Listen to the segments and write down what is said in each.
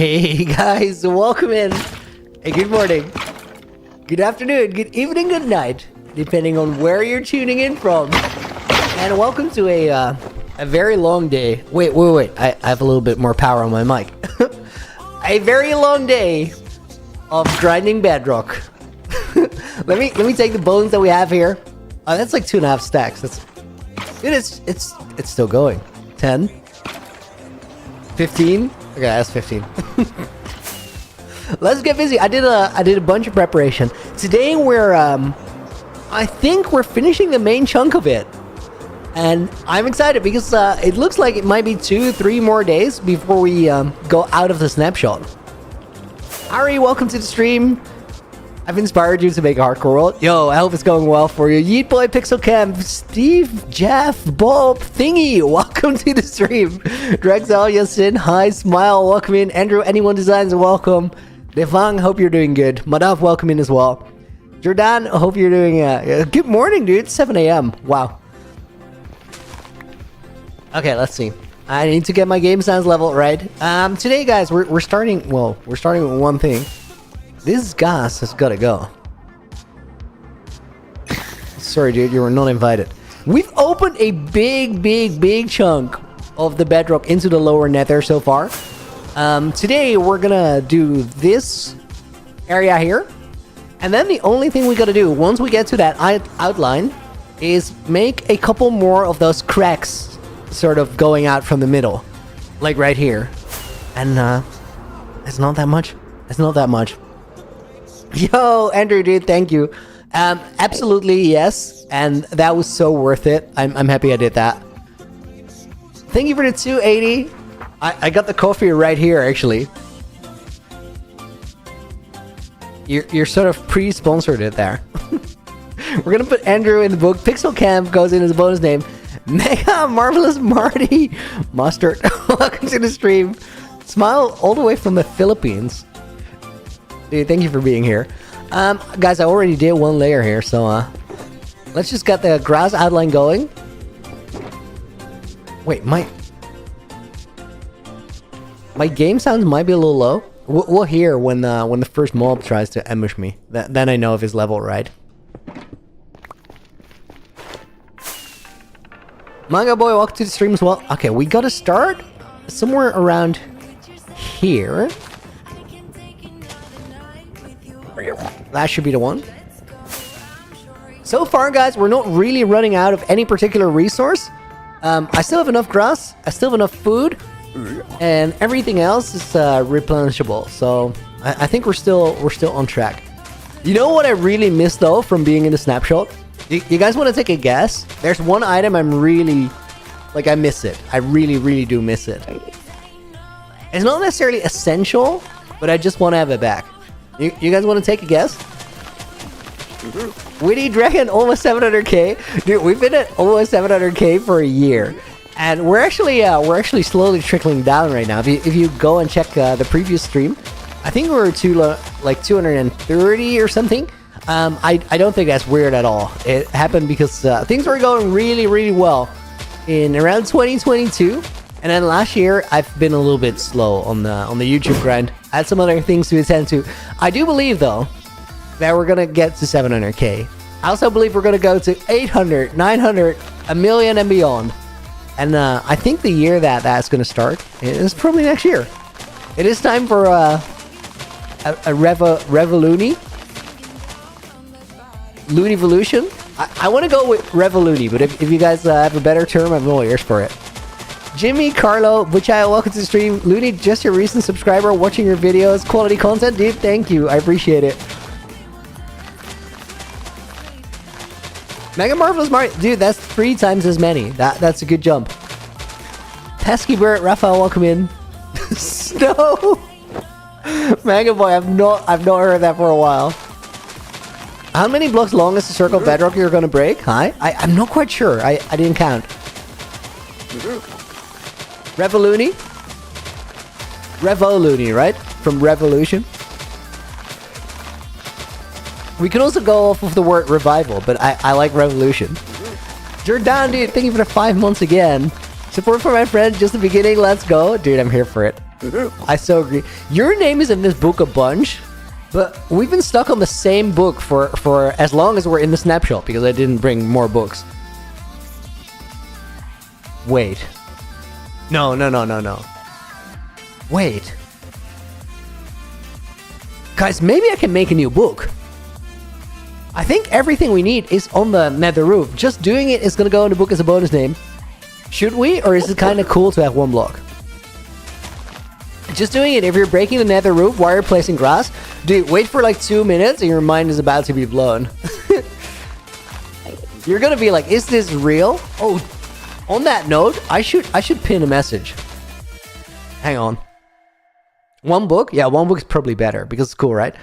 Hey guys, welcome in. Hey, good morning, good afternoon, good evening, good night, depending on where you're tuning in from. And welcome to a very long day. Wait. I have a little bit more power on my mic. A very long day of grinding bedrock. let me take the bones that we have here. Oh, that's like 2.5 stacks. It's still going. 10, 15. Okay, that's 15. Let's get busy. I did a bunch of preparation. Today we're I think we're finishing the main chunk of it. And I'm excited because it looks like it might be 2-3 more days before we go out of the snapshot. Ari, welcome to the stream. I've inspired you to make a hardcore world. Yo, I hope it's going well for you. Yeet Boy, Pixel Camp, Steve, Jeff, Bob, Thingy, welcome to the stream. Drexel, Yasin, hi, Smile, welcome in. Andrew, Anyone Designs, welcome. Devang, hope you're doing good. Madav, welcome in as well. Jordan, hope you're doing good morning, dude. 7 a.m. Wow. Okay, let's see. I need to get my game sounds level right. Today, guys, we're starting. Well, we're starting with one thing. This gas has got to go. Sorry, dude, you were not invited. We've opened a big chunk of the bedrock into the lower nether so far. Today, we're gonna do this area here. And then the only thing we gotta do, once we get to that outline, is make a couple more of those cracks sort of going out from the middle. Like right here. And, it's not that much. It's not that much. Yo, Andrew, dude, thank you. Absolutely, yes. And that was so worth it. I'm happy I did that. Thank you for the 280. I got the coffee right here, actually. You're sort of pre-sponsored it there. We're gonna put Andrew in the book. Pixel Camp goes in as a bonus name. Mega Marvelous Marty Mustard. Welcome to the stream. Smile all the way from the Philippines. Dude, thank you for being here. Guys, I already did one layer here, so let's just get the grass outline going. Wait, my game sounds might be a little low. We'll hear when the first mob tries to ambush me. Then I know if it's level right. Manga Boy, welcome to the stream as well. Okay, we gotta start somewhere around here. That should be the one. So far, guys, we're not really running out of any particular resource. I still have enough grass. I still have enough food. And everything else is replenishable. So I think we're still on track. You know what I really miss, though, from being in the snapshot? You guys want to take a guess? There's one item I'm really... Like, I miss it. I really do miss it. It's not necessarily essential, but I just want to have it back. You guys want to take a guess? Witty Dragon, almost 700k. Dude, we've been at almost 700k for a year. And we're actually slowly trickling down right now. If you go and check the previous stream, I think we were to like 230 or something. I don't think that's weird at all. It happened because things were going really well in around 2022. And then last year, I've been a little bit slow on the YouTube grind. I had some other things to attend to. I do believe, though, that we're going to get to 700k. I also believe we're going to go to 800, 900, a million and beyond. And I think the year that's going to start is probably next year. It is time for a Revoluni. Loonivolution. I want to go with Revoluni, but if you guys have a better term, I'm all ears for it. Jimmy, Carlo, Buchaya, welcome to the stream. Looney, just your recent subscriber, watching your videos, quality content, dude, thank you, I appreciate it. Mega Marvelous Mario, dude, that's 3 times as many. That's a good jump. Pesky Bird, Raphael, welcome in. Snow. Mega Boy, I've not heard that for a while. How many blocks long is the circle of bedrock you're gonna break? Hi, I'm not quite sure. I didn't count. Revoluni? Revoluni, right? From Revolution. We could also go off of the word revival, but I like revolution. Jordan, dude, thank you for the 5 months again. Support for my friend, just the beginning, let's go. Dude, I'm here for it. I so agree. Your name is in this book a bunch, but we've been stuck on the same book for as long as we're in the snapshot because I didn't bring more books. Wait. No. Wait. Guys, maybe I can make a new book. I think everything we need is on the nether roof. Just doing it is going to go in the book as a bonus name. Should we? Or is it kind of cool to have one block? Just doing it if you're breaking the nether roof while you're placing grass. Dude, wait for like 2 minutes and your mind is about to be blown. You're going to be like, is this real? Oh, on that note, I should pin a message. Hang on. One book? Yeah, one book is probably better because it's cool, right?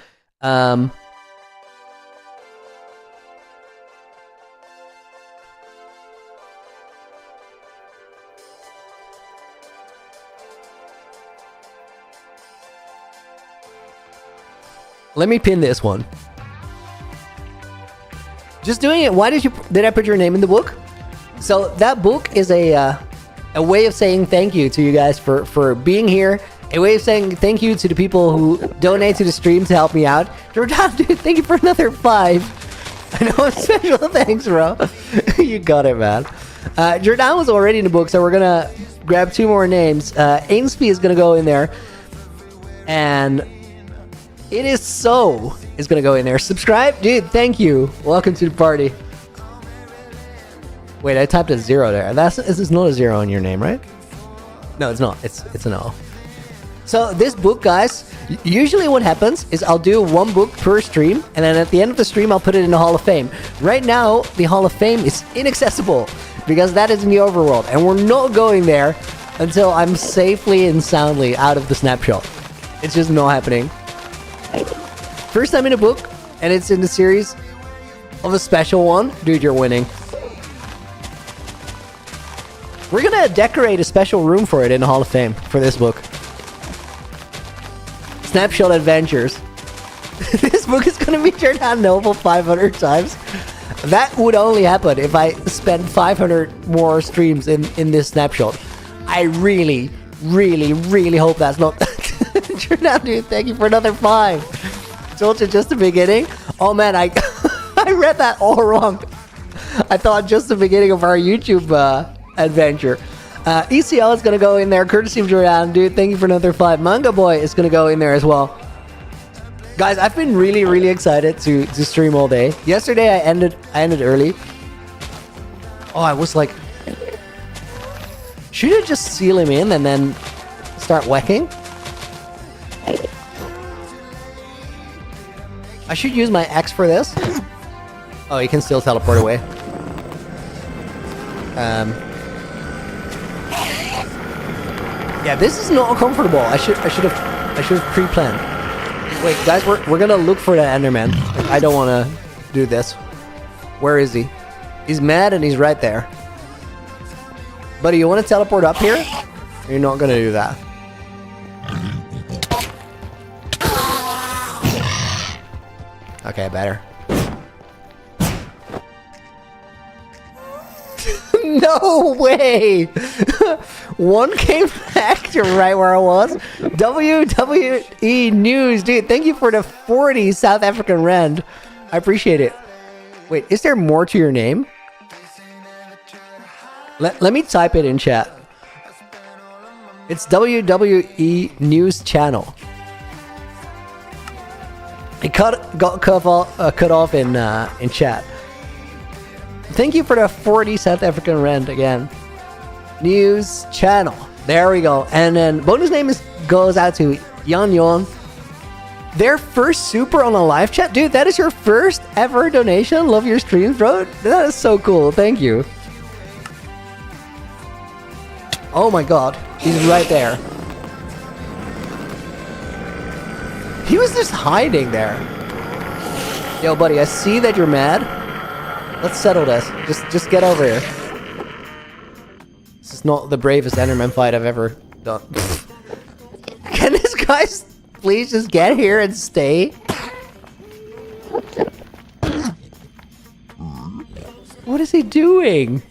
Let me pin this one. Just doing it. Why did I put your name in the book? So that book is a way of saying thank you to you guys for being here. A way of saying thank you to the people who donate to the stream to help me out. Jordan, dude, thank you for another 5. I know, special thanks, bro. You got it, man. Jordan was already in the book, so we're gonna grab 2 more names. Ainsby is gonna go in there, and it is so is gonna go in there. Subscribe, dude. Thank you. Welcome to the party. Wait, I typed a 0 there. This is not a 0 in your name, right? No, it's not. It's an O. So this book, guys, usually what happens is I'll do 1 book per stream, and then at the end of the stream, I'll put it in the Hall of Fame. Right now, the Hall of Fame is inaccessible because that is in the overworld, and we're not going there until I'm safely and soundly out of the snapshot. It's just not happening. First time in a book, and it's in the series of a special one. Dude, you're winning. We're gonna decorate a special room for it in the Hall of Fame for this book. Snapshot Adventures. This book is gonna be turned on Noble 500 times. That would only happen if I spent 500 more streams in this snapshot. I really, really, really hope that's not... Jordan, dude, thank you for another 5. Told you just the beginning. Oh man, I read that all wrong. I thought just the beginning of our YouTube adventure. ECL is going to go in there, courtesy of Jordan. Dude, thank you for another 5. Manga Boy is going to go in there as well. Guys, I've been really, really excited to stream all day. Yesterday, I ended early. Oh, I was like... Should I just seal him in and then start whacking? I should use my X for this. Oh, he can still teleport away. Yeah, this is not comfortable. I should have pre-planned. Wait, guys, we're gonna look for that Enderman. I don't want to do this. Where is he? He's mad and he's right there. Buddy, you want to teleport up here? You're not gonna do that. Okay, better. No way! One came back to right where I was. WWE News, dude. Thank you for the 40 South African Rand. I appreciate it. Wait, is there more to your name? Let me type it in chat. It's WWE News Channel. It got cut off in chat. Thank you for the 40 South African Rand again. News Channel. There we go. And then bonus name goes out to Yan Yon. Their first super on a live chat. Dude, that is your first ever donation. Love your streams, bro. That is so cool. Thank you. Oh my god. He's right there. He was just hiding there. Yo, buddy, I see that you're mad. Let's settle this. Just get over here. This is not the bravest Enderman fight I've ever done. Can this guy please just get here and stay? What is he doing?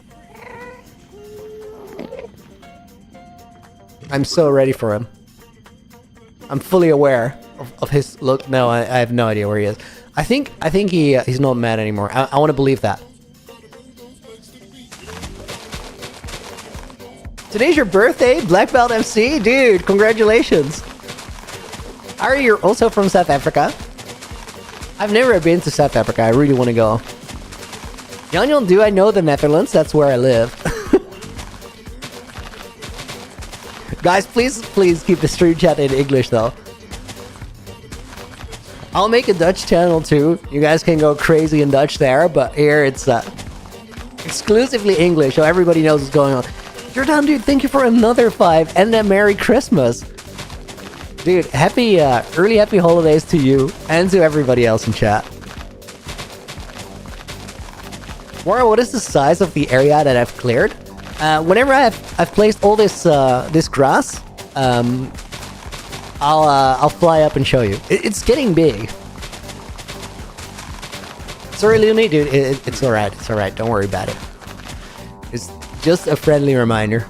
I'm so ready for him. I'm fully aware of his look. No, I have no idea where he is. I think he's not mad anymore. I want to believe that. Today's your birthday, Black Belt MC? Dude, congratulations. Ari, you're also from South Africa? I've never been to South Africa. I really want to go. Janjon, do I know the Netherlands? That's where I live. Guys, please keep the stream chat in English, though. I'll make a Dutch channel, too. You guys can go crazy in Dutch there, but here it's exclusively English, so everybody knows what's going on. Jordan, dude, thank you for another 5, and a Merry Christmas. Dude, early happy holidays to you, and to everybody else in chat. Mora, what is the size of the area that I've cleared? Whenever I've placed all this grass, I'll fly up and show you. It's getting big. Sorry, Looney, dude. It's alright. It's alright. Don't worry about it. It's just a friendly reminder.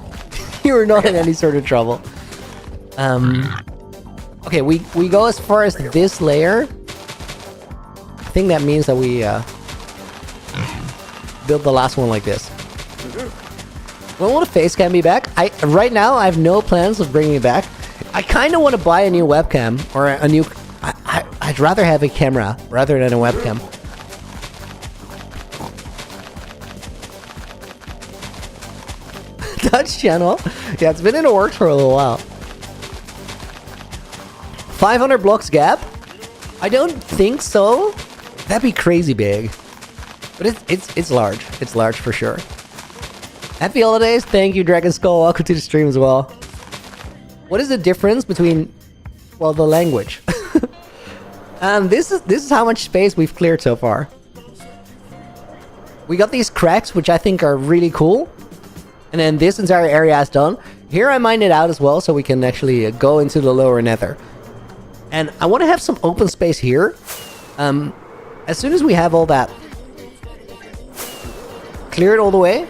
You're not in any sort of trouble. Okay, we go as far as this layer. I think that means that we build the last one like this. When will the face cam be back? Right now I have no plans of bringing it back. I kind of want to buy a new webcam or a new. I'd rather have a camera rather than a webcam. Dutch channel? Yeah, it's been in the works for a little while. 500 blocks gap? I don't think so. That'd be crazy big. But it's large. It's large for sure. Happy holidays. Thank you, Dragon Skull. Welcome to the stream as well. What is the difference between, well, the language? This is how much space we've cleared so far. We got these cracks, which I think are really cool. And then this entire area is done. Here I mined it out as well, so we can actually go into the lower nether. And I want to have some open space here. As soon as we have all that cleared all the way,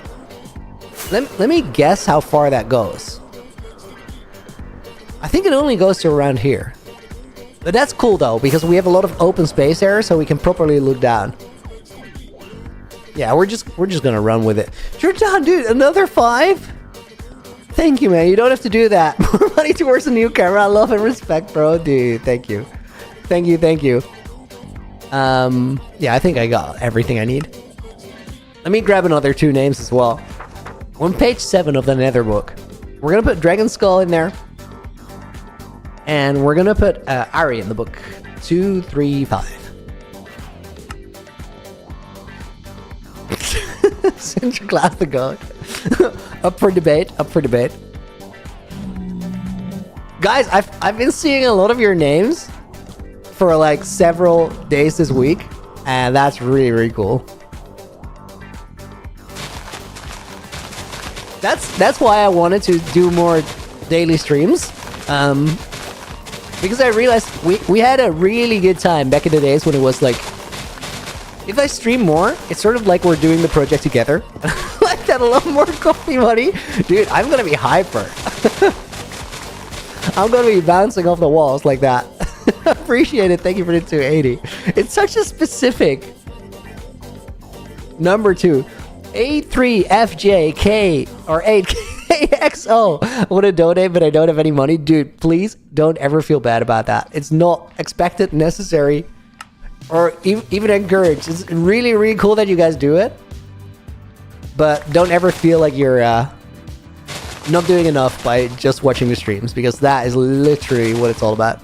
let me guess how far that goes. I think it only goes to around here. But that's cool though, because we have a lot of open space there, so we can properly look down. Yeah, we're just gonna run with it. Jordan, dude, another 5? Thank you, man. You don't have to do that. More money towards a new camera. Love and respect, bro. Dude, thank you. Thank you, thank you. Yeah, I think I got everything I need. Let me grab another 2 names as well. On page 7 of the Nether book, we're gonna put Dragon Skull in there. And we're gonna put Ari in the book. 2, 3, 5. Central class to go. Up for debate. Up for debate. Guys, I've been seeing a lot of your names for like several days this week, and that's really, really cool. That's why I wanted to do more daily streams. Because I realized we had a really good time back in the days when it was like, if I stream more, it's sort of like we're doing the project together. Like that, a lot more coffee money. Dude, I'm gonna be hyper. I'm gonna be bouncing off the walls like that. Appreciate it. Thank you for the 280. It's such a specific number 2. A3FJK or 8KXO. I want to donate, but I don't have any money. Dude, please don't ever feel bad about that. It's not expected, necessary, or even encouraged. It's really, really cool that you guys do it. But don't ever feel like you're not doing enough by just watching the streams, because that is literally what it's all about.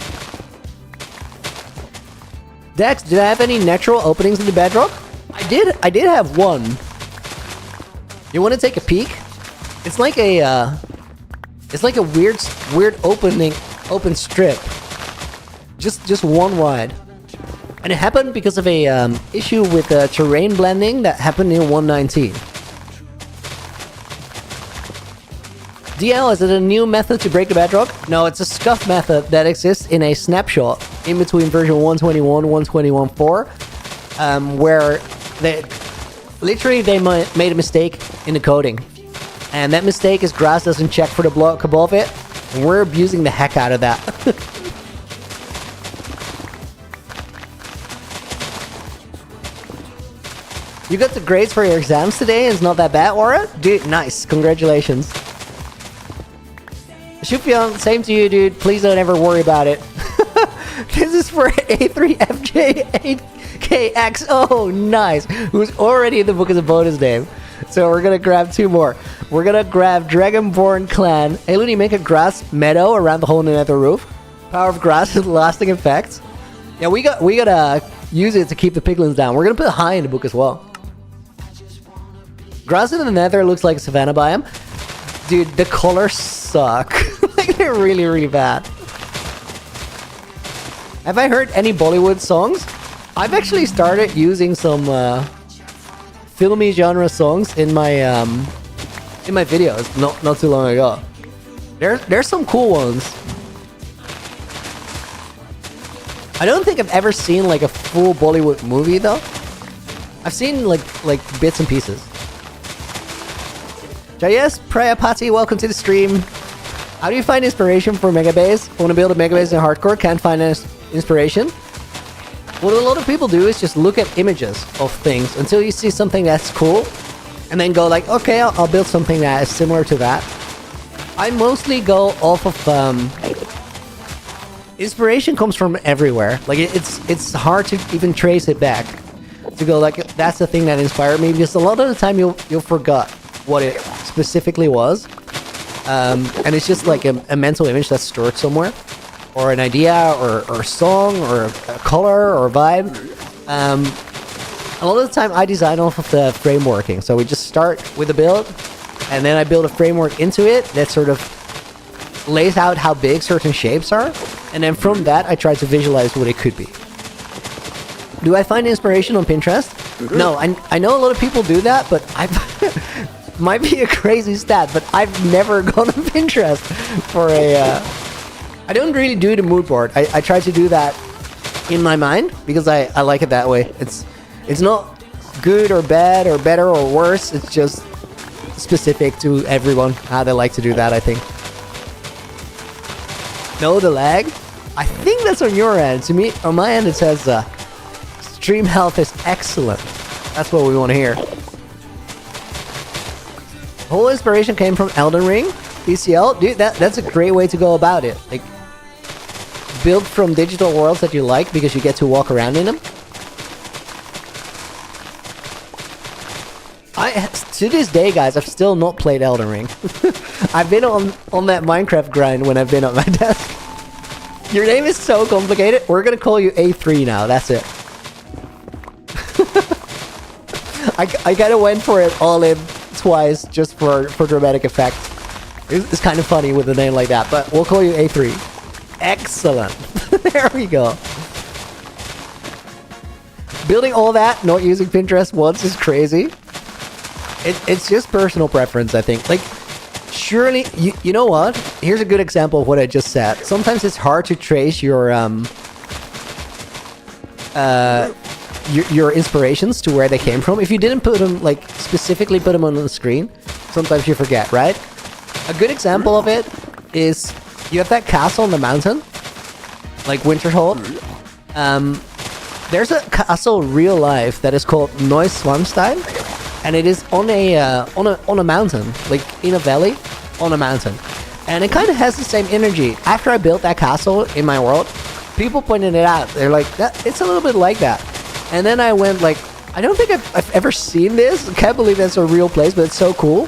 Dex, did I have any natural openings in the bedrock? I did have one. You want to take a peek? It's like a weird open strip. Just one wide. And it happened because of a issue with terrain blending that happened in 1.19. DL, is it a new method to break the bedrock? No, it's a scuff method that exists in a snapshot in between version 121 and 121.4, where they made a mistake in the coding. And that mistake is grass doesn't check for the block above it. And we're abusing the heck out of that. You got the grades for your exams today, and it's not that bad, Aura? Dude, nice. Congratulations. Shupyong, same to you, dude. Please don't ever worry about it. This is for A3FJ8KX. Oh, nice. Who's already in the book as a bonus name. So we're gonna grab 2 more. We're gonna grab Dragonborn Clan. Hey, Looney, make a grass meadow around the whole nether roof. Power of grass has lasting effects. Yeah, we gotta use it to keep the piglins down. We're gonna put high in the book as well. Grass in the nether looks like a savanna biome. Dude, the colors suck. Like, they're really, really bad. Have I heard any Bollywood songs? I've actually started using some filmy genre songs in my videos not too long ago. There's some cool ones. I don't think I've ever seen like a full Bollywood movie though. I've seen like bits and pieces. Jayes Prayapati, welcome to the stream. How do you find inspiration for Megabase? Want to build a Megabase in hardcore? Can't find inspiration? What a lot of people do is just look at images of things until you see something that's cool, and then go like, okay, I'll build something that is similar to that. I mostly go off of inspiration comes from everywhere. Like it's hard to even trace it back to go like that's the thing that inspired me, because a lot of the time you'll forget what it specifically was, and it's just like a mental image that's stored somewhere, or an idea, or a song, or a color, or a vibe. A lot of the time I design off of the frameworking, so we just start with a build, and then I build a framework into it that sort of lays out how big certain shapes are, and then from that I try to visualize what it could be. Do I find inspiration on Pinterest? No, I know a lot of people do that, but I've might be a crazy stat, but I've never gone on Pinterest for a I don't really do the mood board. I try to do that in my mind because I like it that way. It's not good or bad or better or worse. It's just specific to everyone how they like to do that, I think. No, the lag? I think that's on your end. To me, on my end, it says stream health is excellent. That's what we want to hear. Whole inspiration came from Elden Ring, PCL. Dude, that's a great way to go about it. Like, build from digital worlds that you like because you get to walk around in them. To this day, guys, I've still not played Elden Ring. I've been on that Minecraft grind when I've been at my desk. Your name is so complicated. We're gonna call you A3 now. That's it. I kind of went for it all in twice just for dramatic effect. It's kind of funny with a name like that, but we'll call you A3. Excellent. There we go. Building all that, not using Pinterest once is crazy. It's just personal preference, I think. Like, surely, you know what? Here's a good example of what I just said. Sometimes it's hard to trace your inspirations to where they came from. If you didn't put them, like, specifically put them on the screen, sometimes you forget, right? A good example of it is you have that castle on the mountain, like Winterhold. There's a castle real life that is called Neuswanstein, and it is on a mountain, like in a valley on a mountain, and it kind of has the same energy. After I built that castle in my world, people pointed it out. They're like, it's a little bit like that. And then I went like, I don't think I've ever seen this. I can't believe that's a real place, but it's so cool.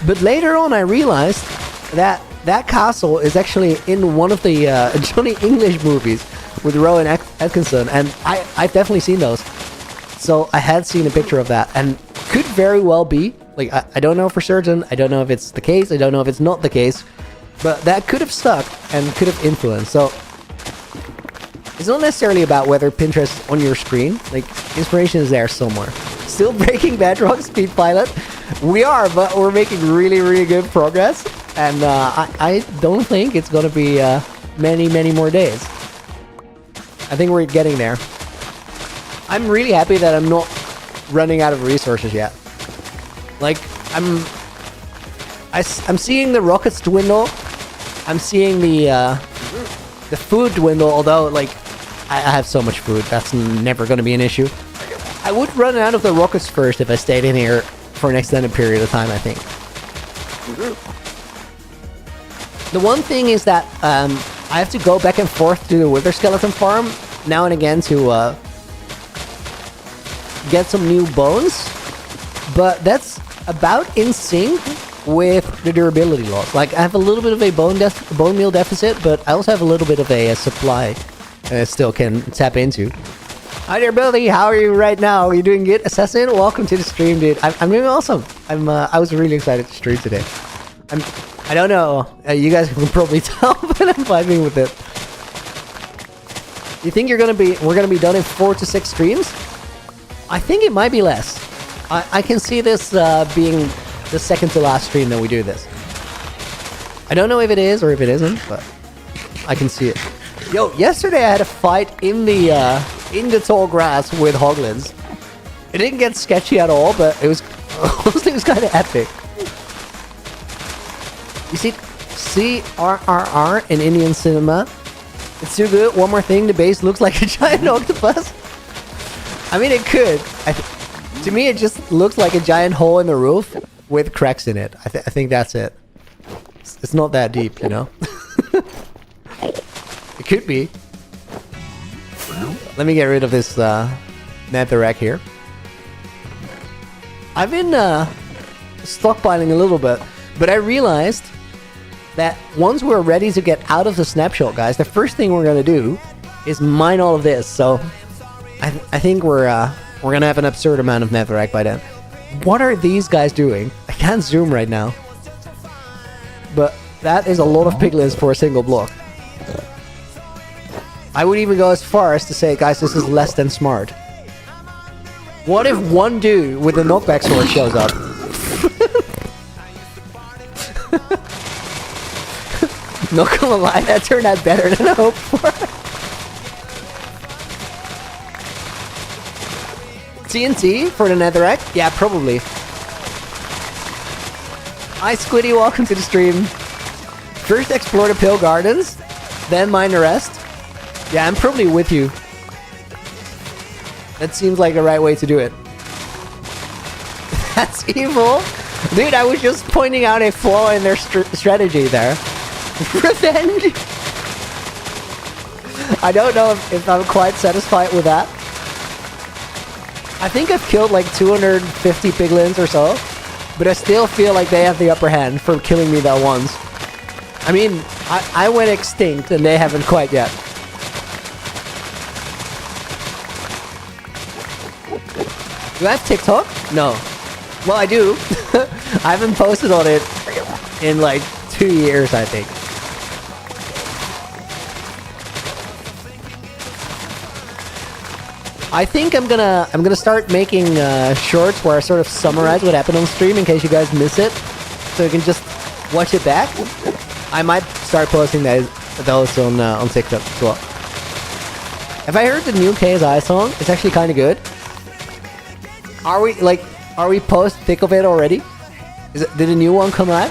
But later on, I realized that that castle is actually in one of the Johnny English movies with Rowan Atkinson, and I've definitely seen those. So I had seen a picture of that, and could very well be, like, I don't know for certain, I don't know if it's the case, I don't know if it's not the case, but that could have stuck and could have influenced. So it's not necessarily about whether Pinterest is on your screen, like, inspiration is there somewhere. Still breaking bedrock speed pilot? We are, but we're making really, really good progress, and I don't think it's gonna be many more days. I think we're getting there. I'm really happy that I'm not running out of resources yet. Like, I'm seeing the rockets dwindle. I'm seeing the food dwindle, although, like, I have so much food, that's never going to be an issue. I would run out of the rockets first if I stayed in here for an extended period of time, I think. The one thing is that I have to go back and forth to the Wither Skeleton farm now and again to get some new bones, but that's about in sync with the durability loss. Like, I have a little bit of a bone meal deficit, but I also have a little bit of a supply I still can tap into. Hi there, Billy. How are you right now? Are you doing good? Assassin, welcome to the stream, dude. I'm doing awesome. I was really excited to stream today. I don't know. You guys can probably tell, but I'm vibing with it. You think we're gonna be done in 4 to 6 streams? I think it might be less. I can see this being the second to last stream that we do this. I don't know if it is or if it isn't, but I can see it. Yo, yesterday I had a fight in the tall grass with hoglins. It didn't get sketchy at all, but it was honestly, it was kind of epic. You see RRR in Indian cinema. It's too good. One more thing, the base looks like a giant octopus. I mean, it could. To me, it just looks like a giant hole in the roof with cracks in it. I think that's it. It's not that deep, you know? It could be. Let me get rid of this netherrack here. I've been stockpiling a little bit, but I realized that once we're ready to get out of the snapshot, guys, the first thing we're gonna do is mine all of this. So I think we're gonna have an absurd amount of netherrack by then. What are these guys doing? I can't zoom right now, but that is a lot of piglins for a single block. I would even go as far as to say, guys, this is less than smart. What if one dude with a knockback sword shows up? Not gonna lie, that turned out better than I hoped for. TNT for the netherrack? Yeah, probably. Hi Squiddy, welcome to the stream. First explore the Pill Gardens, then mine the rest. Yeah, I'm probably with you. That seems like the right way to do it. That's evil. Dude, I was just pointing out a flaw in their strategy there. Revenge! I don't know if I'm quite satisfied with that. I think I've killed like 250 piglins or so, but I still feel like they have the upper hand for killing me that once. I mean, I went extinct and they haven't quite yet. Do I have TikTok? No. Well, I do. I haven't posted on it in like 2 years, I think. I think I'm gonna start making shorts where I sort of summarize what happened on stream in case you guys miss it, so you can just watch it back. I might start posting those on TikTok as well. Have I heard the new KSI song? It's actually kind of good. Are we post thick of it already? Did a new one come out?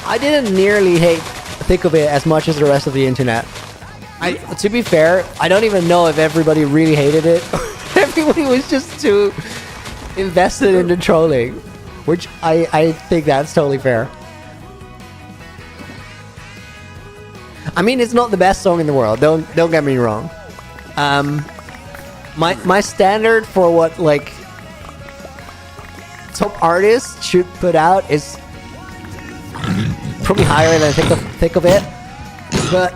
I didn't nearly hate thick of it as much as the rest of the internet. To be fair, I don't even know if everybody really hated it. Everybody was just too invested in the trolling, which I think that's totally fair. I mean, it's not the best song in the world. Don't get me wrong. My standard for what like top artists should put out is probably higher than thick of it, but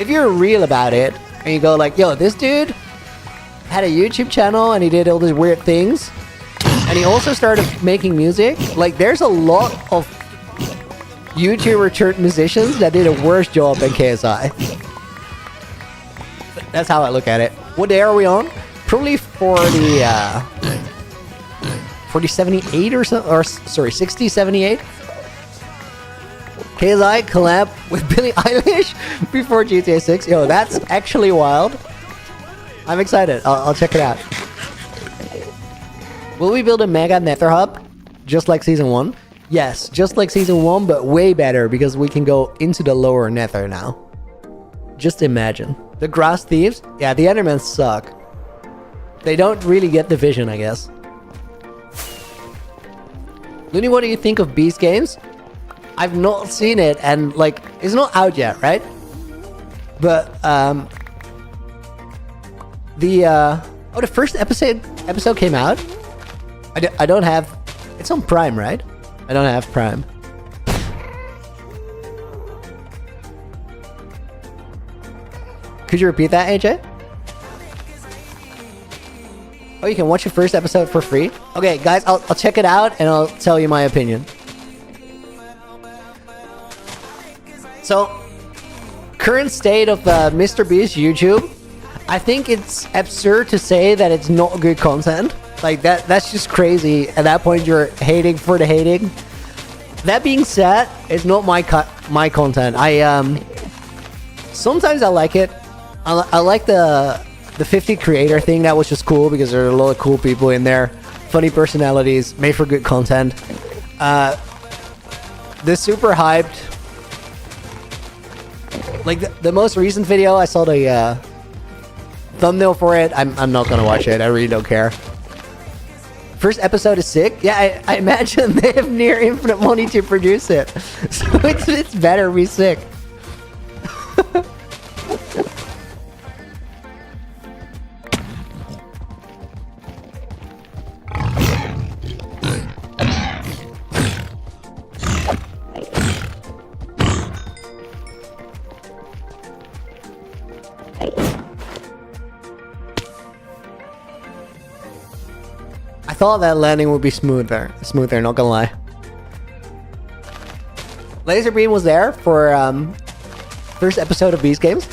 if you're real about it and you go like, yo, this dude had a YouTube channel and he did all these weird things and he also started making music, like there's a lot of YouTuber turned musicians that did a worse job than KSI. That's how I look at it. What day are we on? Probably for the 78 or so, or sorry, 60, 78. KSI collab with Billie Eilish before GTA 6. Yo, that's actually wild. I'm excited. I'll check it out. Will we build a mega nether hub? Just like Season 1? Yes, just like Season 1, but way better because we can go into the lower nether now. Just imagine. The grass thieves? Yeah, the Endermen suck. They don't really get the vision, I guess. Looney, what do you think of Beast Games? I've not seen it, and like, it's not out yet, right? But the first episode came out. I don't have. It's on Prime, right? I don't have Prime. Could you repeat that, AJ? Oh, you can watch the first episode for free? Okay, guys, I'll check it out and I'll tell you my opinion. So, current state of Mr. Beast YouTube, I think it's absurd to say that it's not good content. Like, that's just crazy. At that point, you're hating for the hating. That being said, it's not my content. Sometimes I like it. I like the 50 creator thing. That was just cool because there are a lot of cool people in there, funny personalities, made for good content. The super hyped, like the most recent video, I saw the thumbnail for it. I'm not gonna watch it. I really don't care. First episode is sick. Yeah, I imagine they have near infinite money to produce it, so it's better be sick. I thought that landing would be smoother, not gonna lie. Laser Beam was there for first episode of Beast Games.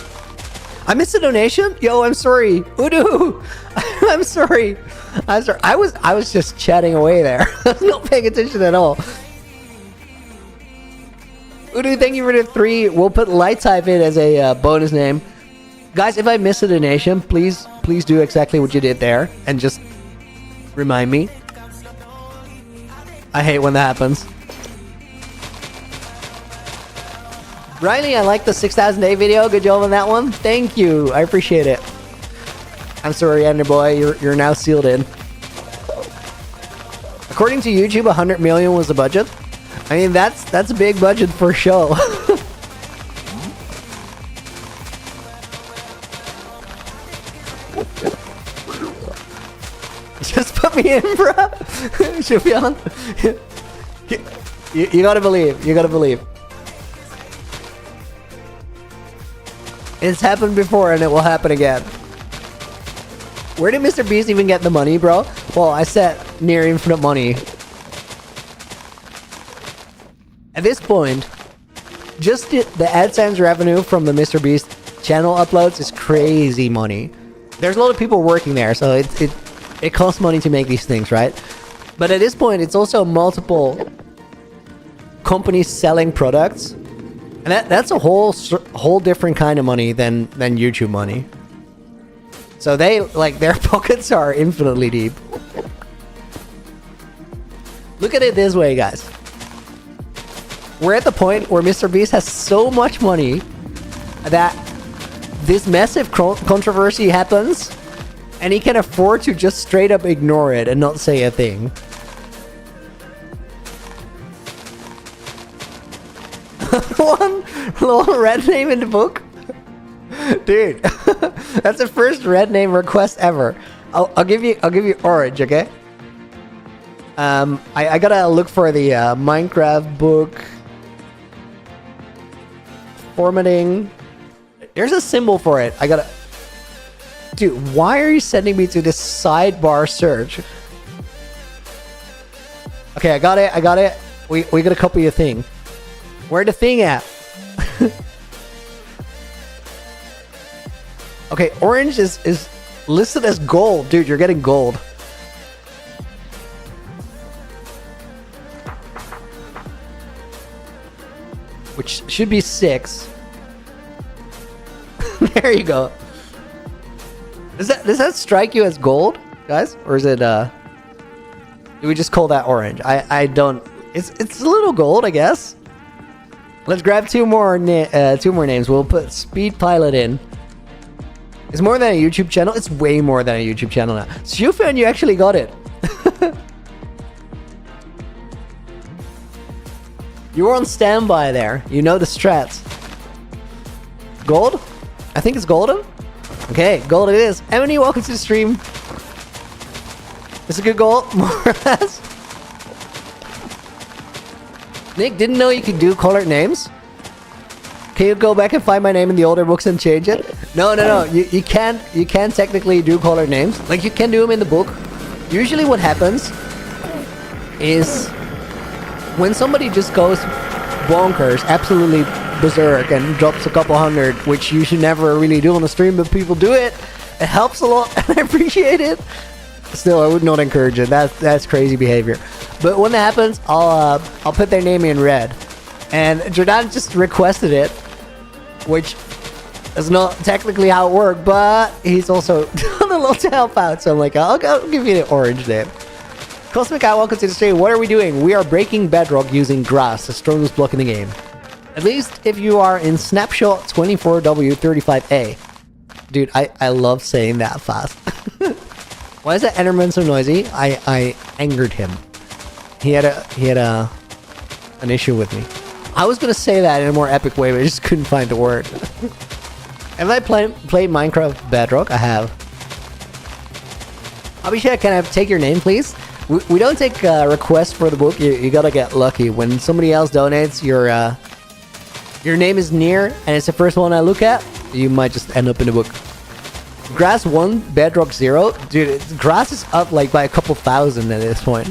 I missed a donation. Yo, I'm sorry, Udu. I'm sorry. I was just chatting away there. I was not paying attention at all. Udu, thank you for the 3. We'll put Light Type in as a bonus name. Guys, if I miss a donation, please do exactly what you did there and just remind me. I hate when that happens. Riley, I like the 6,000 day video. Good job on that one. Thank you. I appreciate it. I'm sorry, Ender Boy. You're now sealed in. According to YouTube, 100 million was the budget. I mean, that's a big budget for a show. Just put me in, bro. Should be on. You gotta believe. You gotta believe. It's happened before and it will happen again. Where did Mr. Beast even get the money, bro? Well, I said near infinite money. At this point, just the AdSense revenue from the Mr. Beast channel uploads is crazy money. There's a lot of people working there, so it costs money to make these things, right? But at this point, it's also multiple companies selling products, and that's a whole different kind of money than YouTube money. So they, like, their pockets are infinitely deep. Look at it this way, guys. We're at the point where Mr. Beast has so much money that this massive controversy happens, and he can afford to just straight up ignore it and not say a thing. One red name in the book? Dude, that's the first red name request ever. I'll give you orange, okay? I gotta look for the Minecraft book. Formatting. There's a symbol for it. I gotta... Dude, why are you sending me to this sidebar search? Okay, I got it. We gotta copy the thing. Where the thing at? Okay, orange is listed as gold. Dude, you're getting gold. Which should be 6. There you go. Does that strike you as gold, guys? Or is it do we just call that orange? I don't... It's a little gold, I guess. Let's grab two more names. We'll put Speed Pilot in. It's more than a YouTube channel. It's way more than a YouTube channel now. Shufan, you actually got it. You were on standby there. You know the strats. Gold? I think it's golden. Okay, gold it is. Emily, welcome to the stream. It's a good goal, more or less. Nick, didn't know you could do colored names. Can you go back and find my name in the older books and change it? No. You can't technically do colored names. Like, you can do them in the book. Usually what happens is when somebody just goes bonkers, absolutely berserk, and drops a couple hundred, which you should never really do on the stream, but people do it. It helps a lot, and I appreciate it. Still, I would not encourage it. That's crazy behavior. But when that happens, I'll put their name in red. And Jordan just requested it, which is not technically how it worked, but he's also done a lot to help out. So I'm like, I'll give you the orange name. Cosmic Eye, welcome to the stream. What are we doing? We are breaking bedrock using grass, the strongest block in the game. At least if you are in Snapshot 24W35A. Dude, I love saying that fast. Why is that Enderman so noisy? I angered him. He had an issue with me. I was gonna say that in a more epic way, but I just couldn't find the word. Have I played Minecraft Bedrock? I have. Abhishek, can I take your name, please? We don't take requests for the book. You gotta get lucky. When somebody else donates, your name is near, and it's the first one I look at, you might just end up in the book. Grass 1, Bedrock 0. Dude, grass is up like by a couple thousand at this point.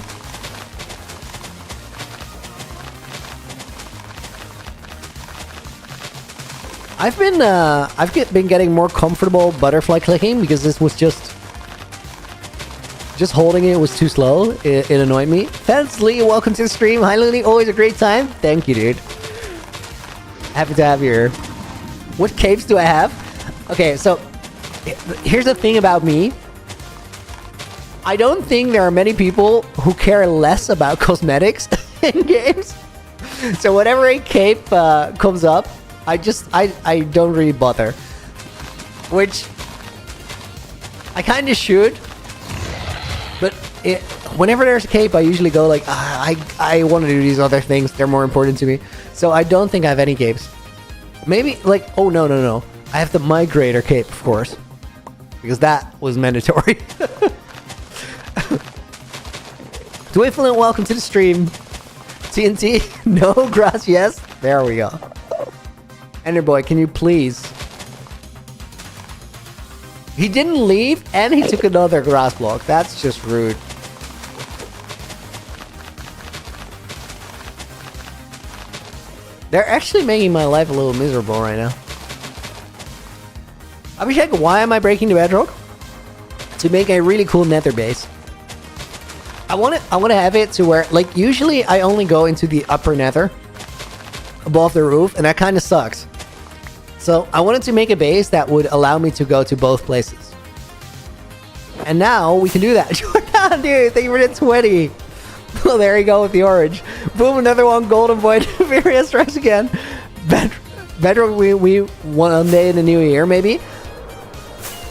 I've been getting more comfortable butterfly clicking because this was just holding it was too slow. It annoyed me. Thanks, Lee. Welcome to the stream. Hi, Looney. Always a great time. Thank you, dude. Happy to have you here. What caves do I have? Okay, so here's the thing about me. I don't think there are many people who care less about cosmetics in games. So whenever a cape comes up, I don't really bother. Which I kind of should. But whenever there's a cape, I usually go like, I want to do these other things. They're more important to me. So I don't think I have any capes. Maybe like, oh no. I have the migrator cape, of course. Because that was mandatory. Dwifflin, welcome to the stream. TNT, no grass, yes. There we go. Enderboy, can you please? He didn't leave, and he took another grass block. That's just rude. They're actually making my life a little miserable right now. Abhishek, why am I breaking the bedrock? To make a really cool nether base. I want to have it to where, like, usually I only go into the upper nether above the roof, and that kind of sucks. So I wanted to make a base that would allow me to go to both places. And now we can do that. Jordan, dude, thank you for the 20. Well, there you go with the orange. Boom, another one, golden void. Various strikes again. Bedrock, we one day in the new year, maybe.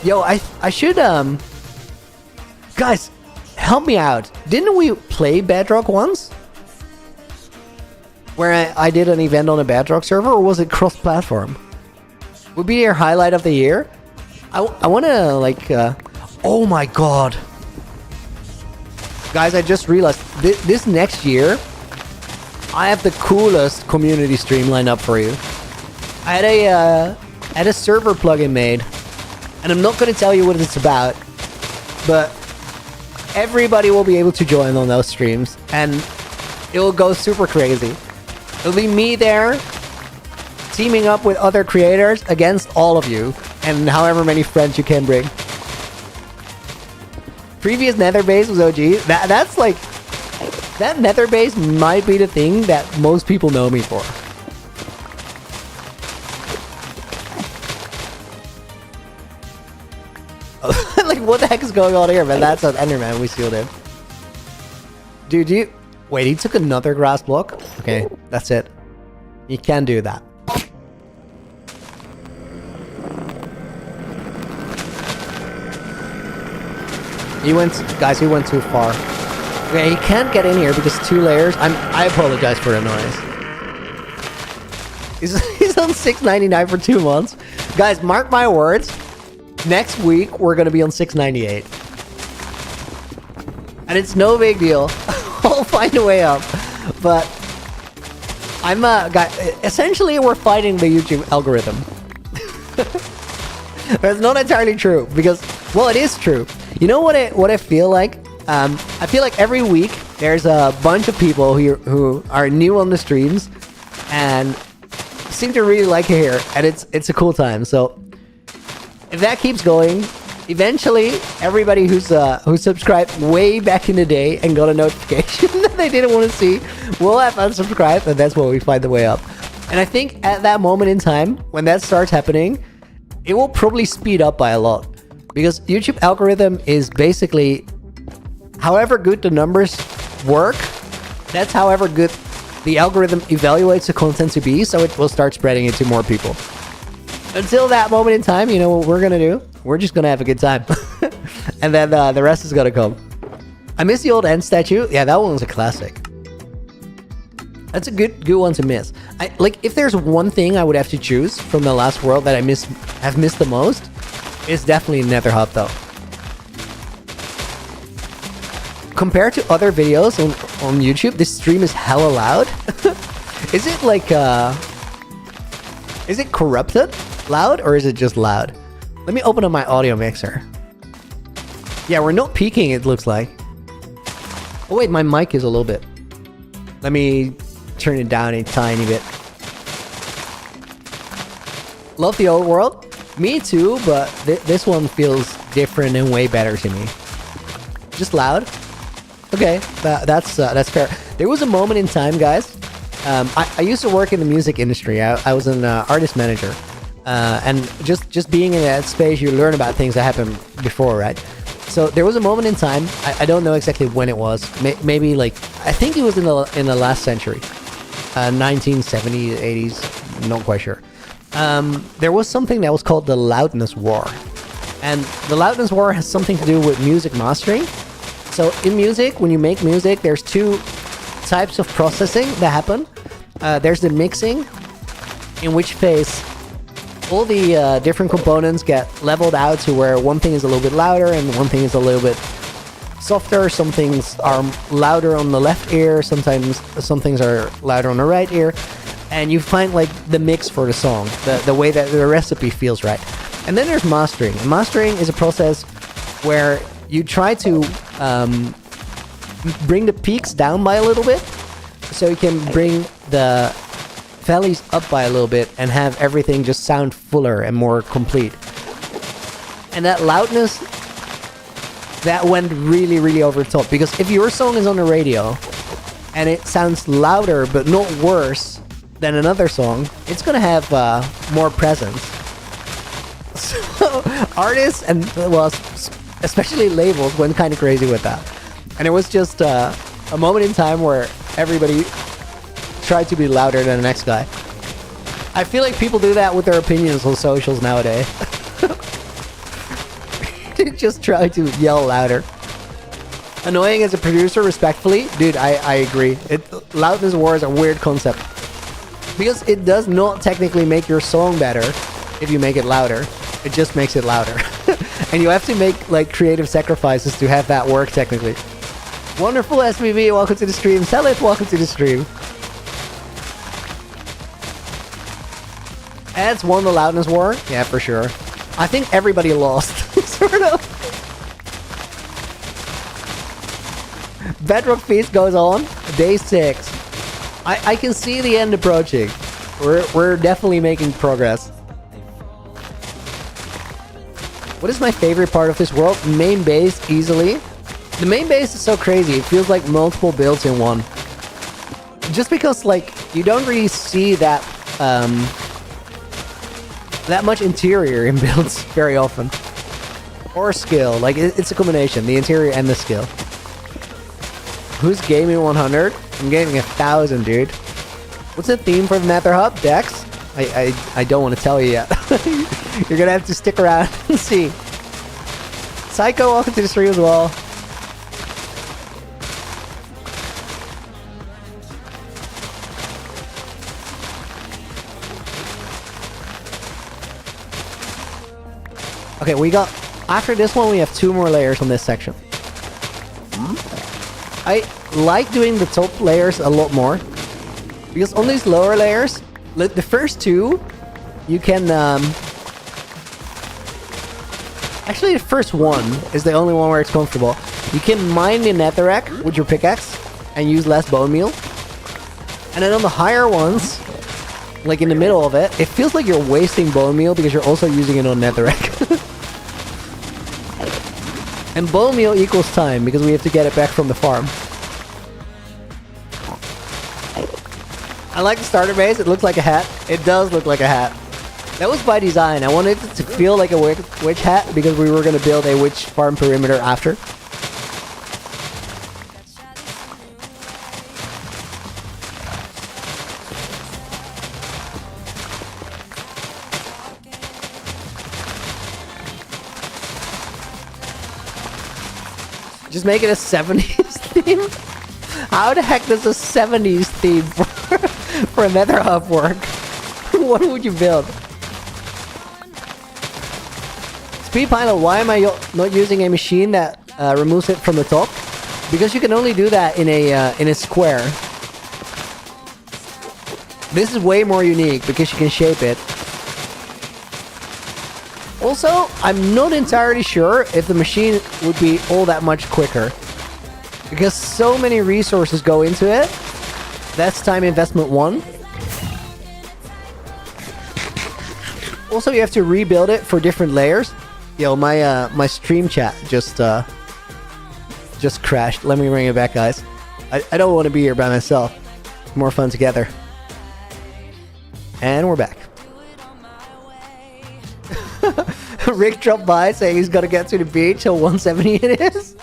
Yo, I should, guys, help me out. Didn't we play Bedrock once? Where I did an event on a Bedrock server, or was it cross-platform? Would be your highlight of the year. I want to, like, oh my god. Guys, I just realized, this next year, I have the coolest community stream lined up for you. I had a server plugin made, and I'm not going to tell you what it's about, but everybody will be able to join on those streams, and it will go super crazy. It'll be me there, teaming up with other creators against all of you, and however many friends you can bring. Previous nether base was OG. That's like, that nether base might be the thing that most people know me for. Like, what the heck is going on here, man? That's an Enderman. We sealed him. Dude, wait, he took another grass block? Okay, that's it. You can do that. He went, guys, he went too far. Okay, he can't get in here because 2 layers. I apologize for the noise. He's on 699 for 2 months. Guys, mark my words. Next week, we're going to be on 698. And it's no big deal. I'll find a way up. But I'm guys, essentially we're fighting the YouTube algorithm. That's not entirely true because, well, it is true. You know what I feel like? I feel like every week there's a bunch of people who are new on the streams and seem to really like it here, and it's a cool time. So if that keeps going, eventually everybody who's subscribed way back in the day and got a notification that they didn't want to see will have unsubscribed, and that's when we find the way up. And I think at that moment in time, when that starts happening, it will probably speed up by a lot. Because YouTube algorithm is basically, however good the numbers work, that's however good the algorithm evaluates the content to be, so it will start spreading it to more people. Until that moment in time, you know what we're gonna do? We're just gonna have a good time. And then the rest is gonna come. I miss the old end statue. Yeah, that one was a classic. That's a good one to miss. Like, if there's one thing I would have to choose from the last world that have missed the most, it's definitely Nether Hub though. Compared to other videos on YouTube, this stream is hella loud. Is it like is it corrupted loud or is it just loud? Let me open up my audio mixer. Yeah, we're not peaking, it looks like. Oh wait, my mic is a little bit. Let me turn it down a tiny bit. Love the old world. Me too, but this one feels different and way better to me. Just loud. Okay, that's fair. There was a moment in time, guys. I used to work in the music industry. I was an artist manager, and just being in that space, you learn about things that happened before, right? So there was a moment in time. I don't know exactly when it was. Maybe like, I think it was in the last century, 1970s, 80s. Not quite sure. There was something that was called the loudness war, and the loudness war has something to do with music mastering. So in music, when you make music, there's 2 types of processing that happen. There's the mixing, in which phase all the different components get leveled out to where one thing is a little bit louder and one thing is a little bit softer. Some things are louder on the left ear, sometimes some things are louder on the right ear. And you find like the mix for the song, the way that the recipe feels right. And then there's mastering. And mastering is a process where you try to bring the peaks down by a little bit, so you can bring the valleys up by a little bit and have everything just sound fuller and more complete. And that loudness, that went really, really over the top. Because if your song is on the radio and it sounds louder but not worse than another song, it's gonna have more presence. So artists and, well, especially labels went kind of crazy with that. And it was just a moment in time where everybody tried to be louder than the next guy. I feel like people do that with their opinions on socials nowadays. They just try to yell louder. Annoying as a producer, respectfully. Dude, I agree. Loudness war is a weird concept. Because it does not technically make your song better if you make it louder. It just makes it louder. And you have to make like creative sacrifices to have that work technically. Wonderful SBB, welcome to the stream. Sell it, welcome to the stream. Ads won the loudness war? Yeah, for sure. I think everybody lost. Sort of. Bedrock feast goes on. Day 6. I can see the end approaching. We're definitely making progress. What is my favorite part of this world? Main base, easily. The main base is so crazy. It feels like multiple builds in one. Just because, like, you don't really see that that much interior in builds very often. Or skill. Like, it's a combination. The interior and the skill. Who's gaming 100? I'm gaming 1,000, dude. What's the theme for the Nether Hub? Dex? I don't want to tell you yet. You're gonna have to stick around and see. Psycho, welcome to the stream as well. Okay, we got... After this one, we have 2 more layers on this section. I like doing the top layers a lot more. Because on these lower layers, the first 2, you can... Actually, the first one is the only one where it's comfortable. You can mine the netherrack with your pickaxe and use less bone meal. And then on the higher ones, like in the middle of it, it feels like you're wasting bone meal because you're also using it on netherrack. And bone meal equals time because we have to get it back from the farm. I like the starter base. It looks like a hat. It does look like a hat. That was by design. I wanted it to feel like a witch hat because we were going to build a witch farm perimeter after. Just make it a 70s theme? How the heck does a 70s theme for a nether hub work? What would you build? Speed pilot, why am I not using a machine that removes it from the top? Because you can only do that in a square. This is way more unique because you can shape it. Also, I'm not entirely sure if the machine would be all that much quicker. Because so many resources go into it. That's time investment 1. Also, you have to rebuild it for different layers. Yo, my stream chat just crashed. Let me bring it back, guys. I don't want to be here by myself. It's more fun together. And we're back. Rick dropped by saying he's gonna get to the beach till 170 it is.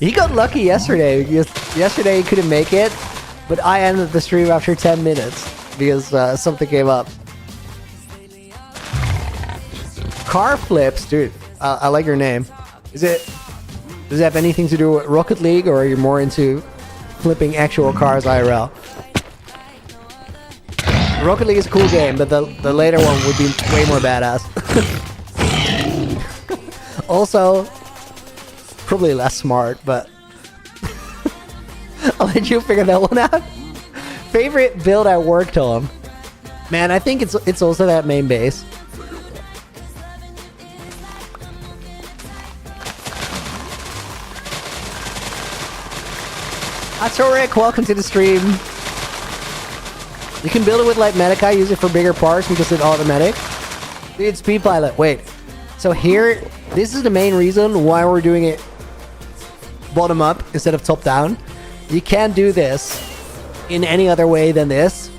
He got lucky yesterday because yesterday he couldn't make it, but I ended the stream after 10 minutes because something came up. Car flips, dude. I like your name. Does it have anything to do with Rocket League, or are you more into flipping actual cars IRL? Rocket League is a cool game, but the later one would be way more badass. Also, probably less smart, but I'll let you figure that one out. Favorite build I worked on? Man, I think it's also that main base. Atoric, welcome to the stream. You can build it with like Medica, use it for bigger parts because it's automatic. Dude, Speed Pilot, wait. So here, this is the main reason why we're doing it bottom up instead of top down. You can't do this in any other way than this.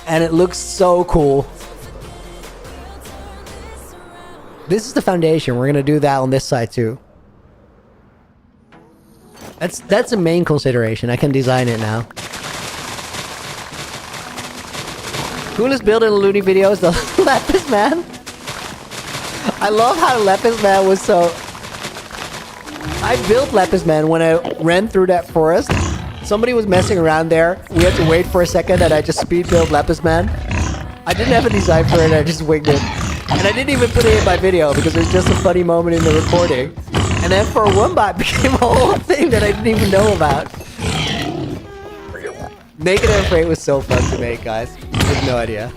And it looks so cool. This is the foundation. We're going to do that on this side too. That's a main consideration. I can design it now. Coolest build in the Looney video is the Lapis Man. I love how Lapis Man was so... I built Lapis Man when I ran through that forest. Somebody was messing around there. We had to wait for a second and I just speed built Lapis Man. I didn't have a design for it, I just winged it. And I didn't even put it in my video because it was just a funny moment in the recording. And then for one bot became a whole thing that I didn't even know about. Naked and Afraid was so fun to make, guys. I have no idea.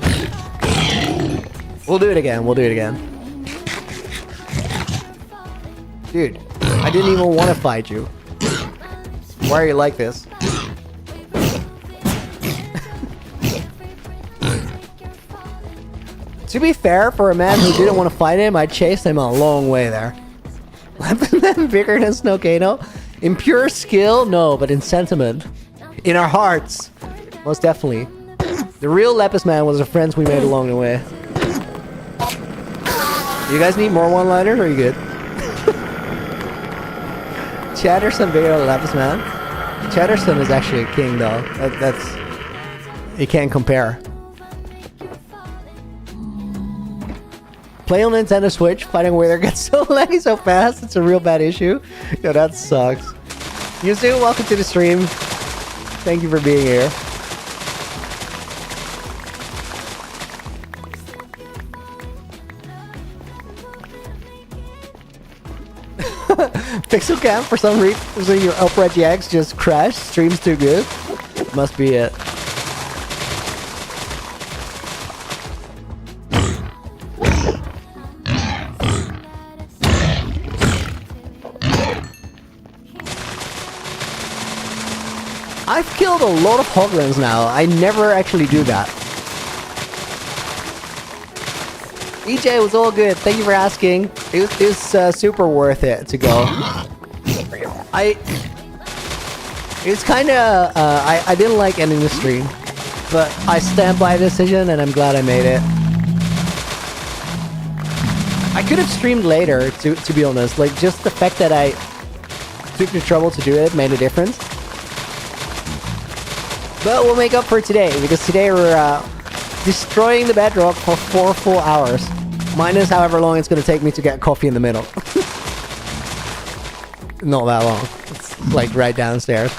We'll do it again. We'll do it again. Dude, I didn't even want to fight you. Why are you like this? To be fair, for a man who didn't want to fight him, I chased him a long way there. Lapis Man bigger than Snowcano? In pure skill? No, but in sentiment. In our hearts. Most definitely. The real Lapis Man was the friends we made along the way. You guys need more one-liners, or are you good? Chatterson bigger than Lapis Man? Chatterson is actually a king, though. That's... You can't compare. Play on Nintendo Switch, fighting Wither gets so laggy so fast, it's a real bad issue. Yo, that sucks. Yuzu, welcome to the stream. Thank you for being here. Pixel Cam, for some reason your Opera GX just crashed. Stream's too good. Must be it. I've killed a lot of hoglins now. I never actually do that. EJ was all good. Thank you for asking. It was super worth it to go. It's kind of I didn't like ending the stream, but I stand by the decision and I'm glad I made it. I could have streamed later, to be honest. Like, just the fact that I took the trouble to do it made a difference. But we'll make up for today, because today we're destroying the bedrock for 4 full hours. Minus however long it's going to take me to get coffee in the middle. Not that long. It's like right downstairs.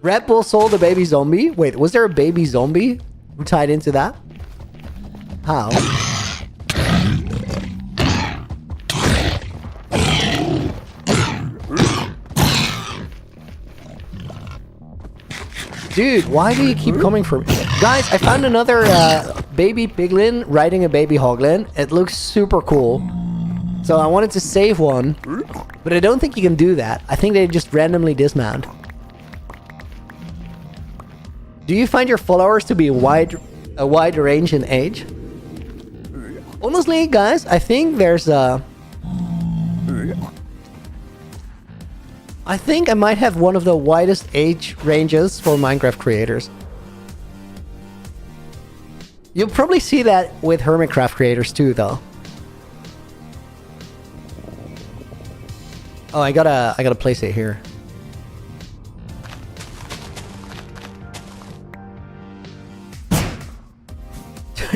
Red Bull sold a baby zombie? Wait, was there a baby zombie tied into that? How? Dude, why do you keep coming for me? Guys, I found another baby piglin riding a baby hoglin. It looks super cool. So I wanted to save one, but I don't think you can do that. I think they just randomly dismount. Do you find your followers to be a wide range in age? Honestly, guys, I think there's a... I think I might have one of the widest age ranges for Minecraft creators. You'll probably see that with Hermitcraft creators too, though. Oh, I gotta place it here.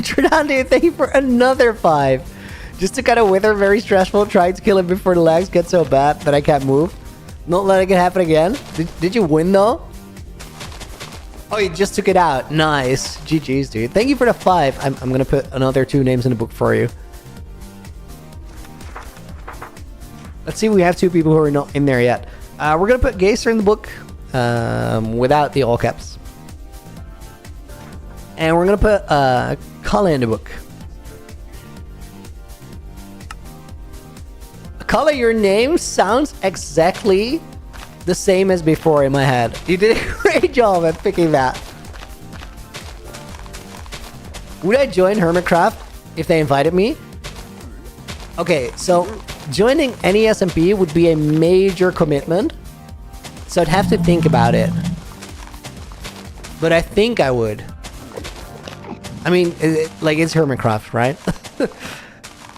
Jordan, dude, thank you for another 5. Just to kind of wither, very stressful, trying to kill him before the lags get so bad that I can't move. Not letting it happen again. Did you win though? Oh, you just took it out. Nice. GG's, dude. Thank you for the 5. I'm gonna put another 2 names in the book for you. Let's see, we have 2 people who are not in there yet. We're gonna put Geyser in the book without the all caps. And we're gonna put Kala in the book. Kala, your name sounds exactly the same as before in my head. You did a great job at picking that. Would I join Hermitcraft if they invited me? Okay, so joining any SMP would be a major commitment. So I'd have to think about it. But I think I would. I mean, it's Hermitcraft, right?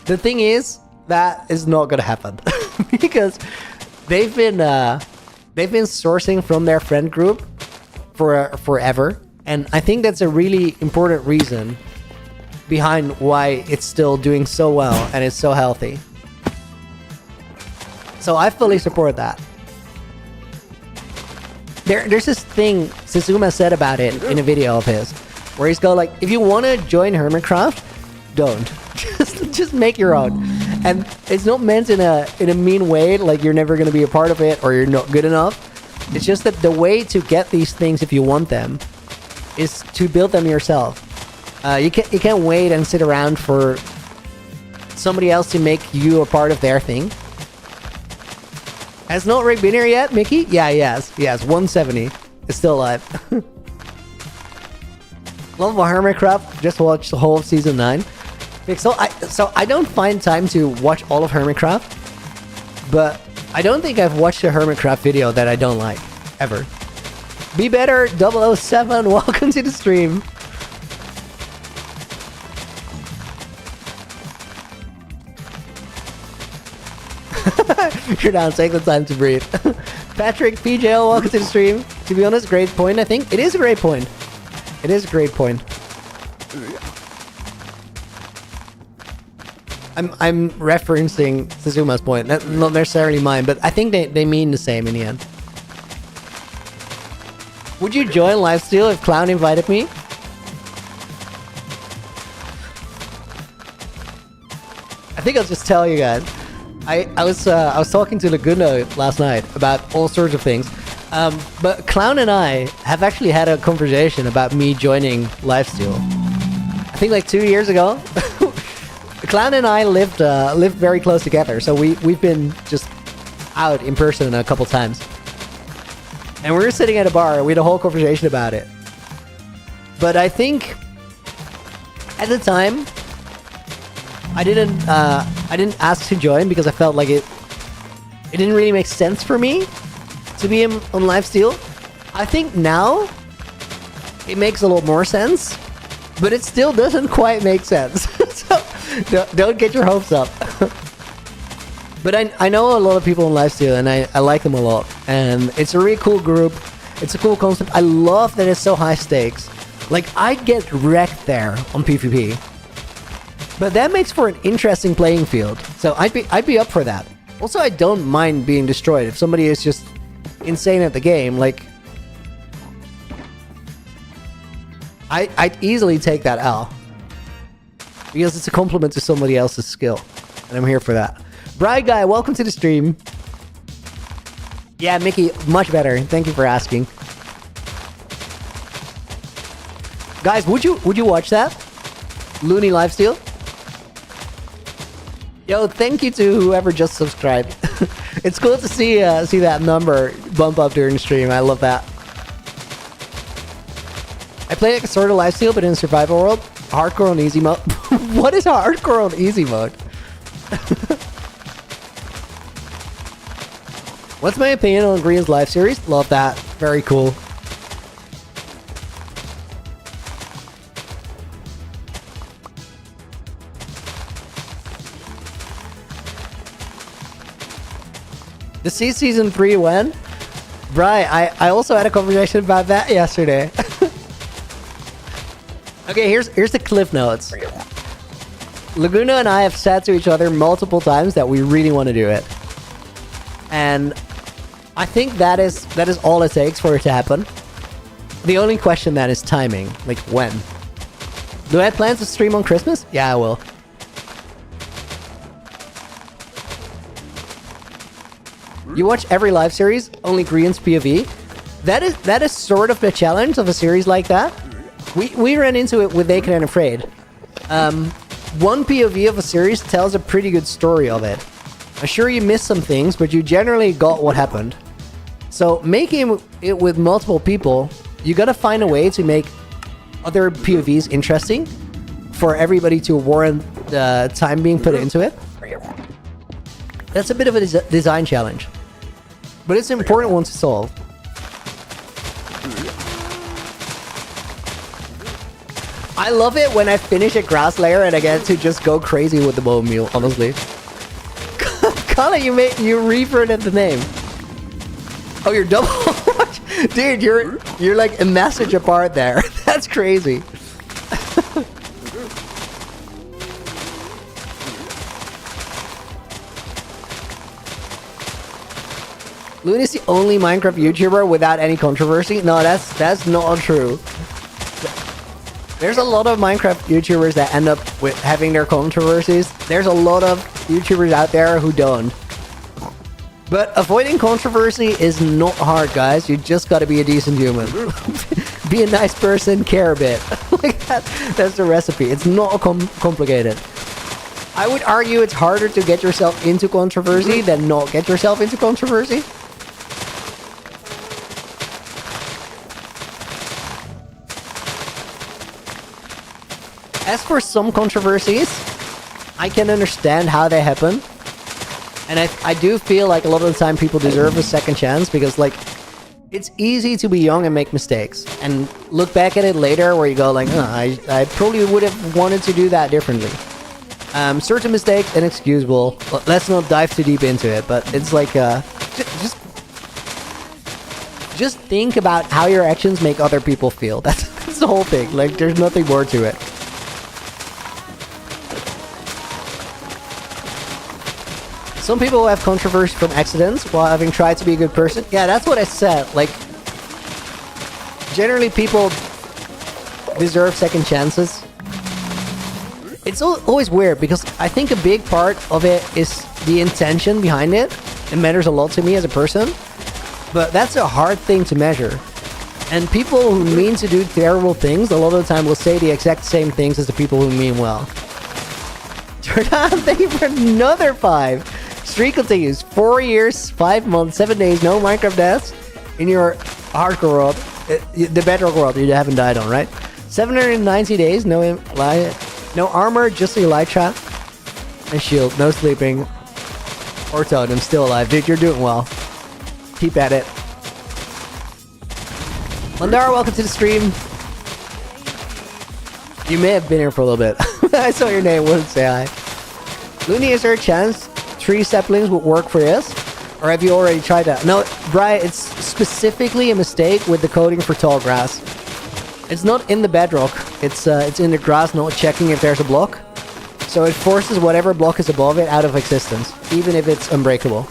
The thing is, that is not gonna happen. Because they've been sourcing from their friend group for forever. And I think that's a really important reason behind why it's still doing so well and it's so healthy. So I fully support that. There's this thing Suzuma said about it in a video of his, where he's go like, if you want to join Hermitcraft, don't. just make your own. And it's not meant in a mean way, like you're never going to be a part of it or you're not good enough. It's just that the way to get these things if you want them is to build them yourself. You can't wait and sit around for somebody else to make you a part of their thing. Has not Rick been here yet, Mickey? Yeah, he has. 170. It's still alive. Love of Hermitcraft. Just watched the whole of season 9. So I don't find time to watch all of Hermitcraft, but I don't think I've watched a Hermitcraft video that I don't like, ever. Be Better 007, welcome to the stream. You're down, take the time to breathe. Patrick, PJL, welcome to the stream. To be honest, great point, I think. It is a great point. It is a great point. I'm referencing Suzuma's point, not necessarily mine, but I think they mean the same in the end. Would you join Lifesteal if Clown invited me? I think I'll just tell you guys. I was talking to Laguna last night about all sorts of things, but Clown and I have actually had a conversation about me joining Lifesteal. I think like 2 years ago. Clown and I lived very close together, so we've been just out in person a couple times. And we were sitting at a bar, we had a whole conversation about it. But I think at the time I didn't ask to join because I felt like it didn't really make sense for me to be on Lifesteal. I think now it makes a lot more sense, but it still doesn't quite make sense. So don't get your hopes up. But I know a lot of people in Lifesteal, and I like them a lot. And it's a really cool group. It's a cool concept. I love that it's so high stakes. Like, I'd get wrecked there on PvP. But that makes for an interesting playing field. So I'd be up for that. Also, I don't mind being destroyed. If somebody is just insane at the game, like, I'd easily take that L. Because it's a compliment to somebody else's skill. And I'm here for that. Bright Guy, welcome to the stream. Yeah, Mickey, much better. Thank you for asking. Guys, would you watch that? Looney Lifesteal? Yo, thank you to whoever just subscribed. It's cool to see that number bump up during the stream. I love that. I play like a sort of Lifesteal, but in a survival world. Hardcore on easy mode. What is hardcore on easy mode? What's my opinion on Green's live series? Love that. Very cool. The Season 3 when? Right, I also had a conversation about that yesterday. Okay, here's the cliff notes. Laguna and I have said to each other multiple times that we really want to do it. And I think that is all it takes for it to happen. The only question then is timing. Like, when? Do I have plans to stream on Christmas? Yeah, I will. You watch every live series, only Green's POV? That is sort of the challenge of a series like that. We ran into it with Naked and Afraid. One POV of a series tells a pretty good story of it. I'm sure you missed some things, but you generally got what happened. So making it with multiple people, you gotta find a way to make other POVs interesting for everybody to warrant the time being put into it. That's a bit of a design challenge, but it's an important one to solve. I love it when I finish a grass layer and I get to just go crazy with the bone meal, honestly. Colin, you reverted the name. Oh, you're double. Dude, you're like a message apart there. That's crazy. Looney's the only Minecraft YouTuber without any controversy? No, that's not true. There's a lot of Minecraft YouTubers that end up with having their controversies. There's a lot of YouTubers out there who don't. But avoiding controversy is not hard, guys. You just gotta be a decent human. Be a nice person, care a bit. Like that's the recipe. It's not complicated. I would argue it's harder to get yourself into controversy than not get yourself into controversy. As for some controversies, I can understand how they happen. And I do feel like a lot of the time people deserve a second chance because, like, it's easy to be young and make mistakes. And look back at it later where you go like, I probably would have wanted to do that differently. Certain mistakes, inexcusable. Let's not dive too deep into it, but it's like, just think about how your actions make other people feel. That's the whole thing. Like, there's nothing more to it. Some people have controversy from accidents while having tried to be a good person. Yeah, that's what I said. Like, generally people deserve second chances. It's always weird because I think a big part of it is the intention behind it. It matters a lot to me as a person. But that's a hard thing to measure. And people who mean to do terrible things, a lot of the time will say the exact same things as the people who mean well. Jordan, thank you for another 5. Streak continues. 4 years, 5 months, 7 days, no Minecraft deaths in your hardcore world. The bedrock world you haven't died on, right? 790 days, no armor, just elytra and shield, no sleeping or totem, still alive. Dude, you're doing well. Keep at it. Mandara, welcome to the stream. You may have been here for a little bit. I saw your name, wouldn't say hi. Looney, is there a chance 3 saplings would work for this? Or have you already tried that? No, Brian, it's specifically a mistake with the coding for tall grass. It's not in the bedrock. It's in the grass, not checking if there's a block. So it forces whatever block is above it out of existence, even if it's unbreakable.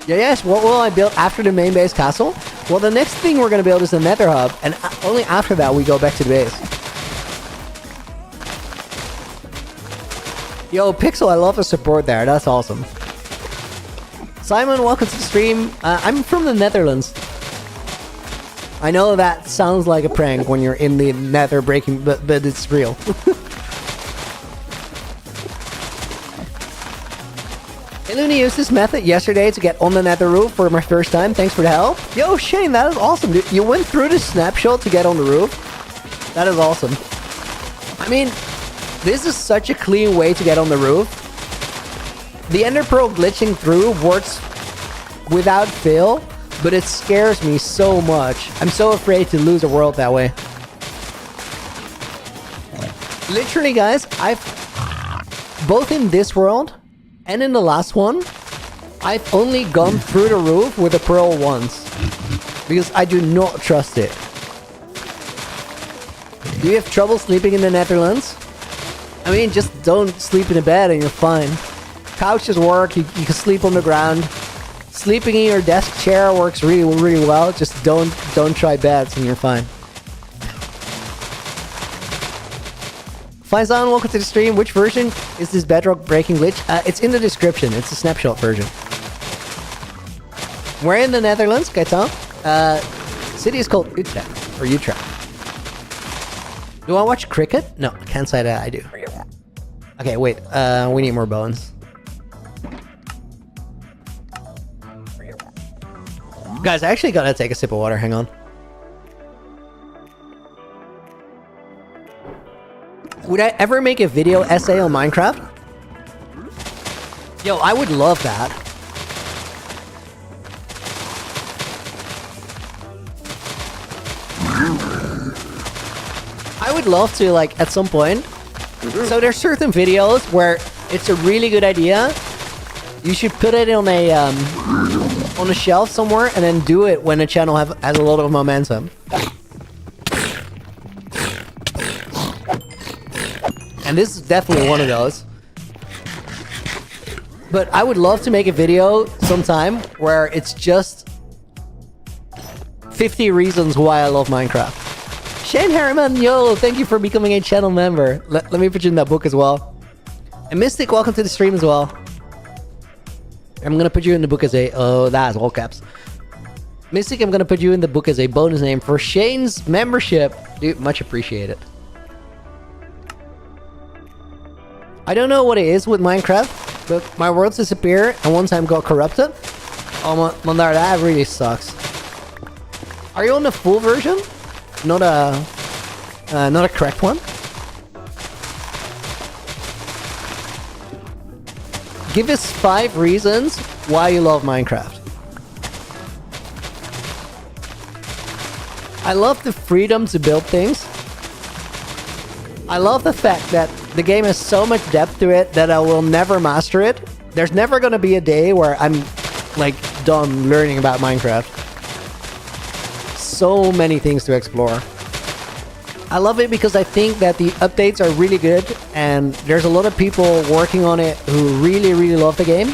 Yeah, yes, what will I build after the main base castle? Well, the next thing we're going to build is the Nether hub, and only after that we go back to the base. Yo, Pixel, I love the support there. That's awesome. Simon, welcome to the stream. I'm from the Netherlands. I know that sounds like a prank when you're in the Nether breaking, but it's real. Hey, Looney used this method yesterday to get on the Nether roof for my first time. Thanks for the help. Yo, Shane, that is awesome, dude. You went through the snapshot to get on the roof? That is awesome. I mean, this is such a clean way to get on the roof. The Ender Pearl glitching through works without fail, but it scares me so much. I'm so afraid to lose a world that way. Literally, guys, I've... both in this world and in the last one, I've only gone through the roof with a pearl once. Because I do not trust it. Do you have trouble sleeping in the Netherlands? I mean, just don't sleep in a bed and you're fine. Couches work, you can sleep on the ground. Sleeping in your desk chair works really, really well. Just don't try beds and you're fine. Faizan, welcome to the stream. Which version is this bedrock breaking glitch? It's in the description. It's a snapshot version. We're in the Netherlands, Gaetan. City is called Utrecht, or Utrecht. Do I watch cricket? No, can't say that I do. Okay, wait. We need more bones. Guys, I actually gotta take a sip of water. Hang on. Would I ever make a video essay on Minecraft? Yo, I would love that. I would love to, like, at some point. So there's certain videos where it's a really good idea. You should put it on a shelf somewhere and then do it when the channel has a lot of momentum. And this is definitely one of those. But I would love to make a video sometime where it's just 50 reasons why I love Minecraft. Shane Harriman, yo, thank you for becoming a channel member. Let me put you in that book as well. And Mystic, welcome to the stream as well. I'm gonna put you in the book as a... oh, that's all caps. Mystic, I'm gonna put you in the book as a bonus name for Shane's membership. Dude, much appreciated. I don't know what it is with Minecraft, but my worlds disappear and one time got corrupted. Oh, Mandar, that really sucks. Are you on the full version? Not a correct one? Give us 5 reasons why you love Minecraft. I love the freedom to build things. I love the fact that the game has so much depth to it that I will never master it. There's never gonna be a day where I'm, like, done learning about Minecraft. So many things to explore. I love it because I think that the updates are really good, and there's a lot of people working on it who really love the game.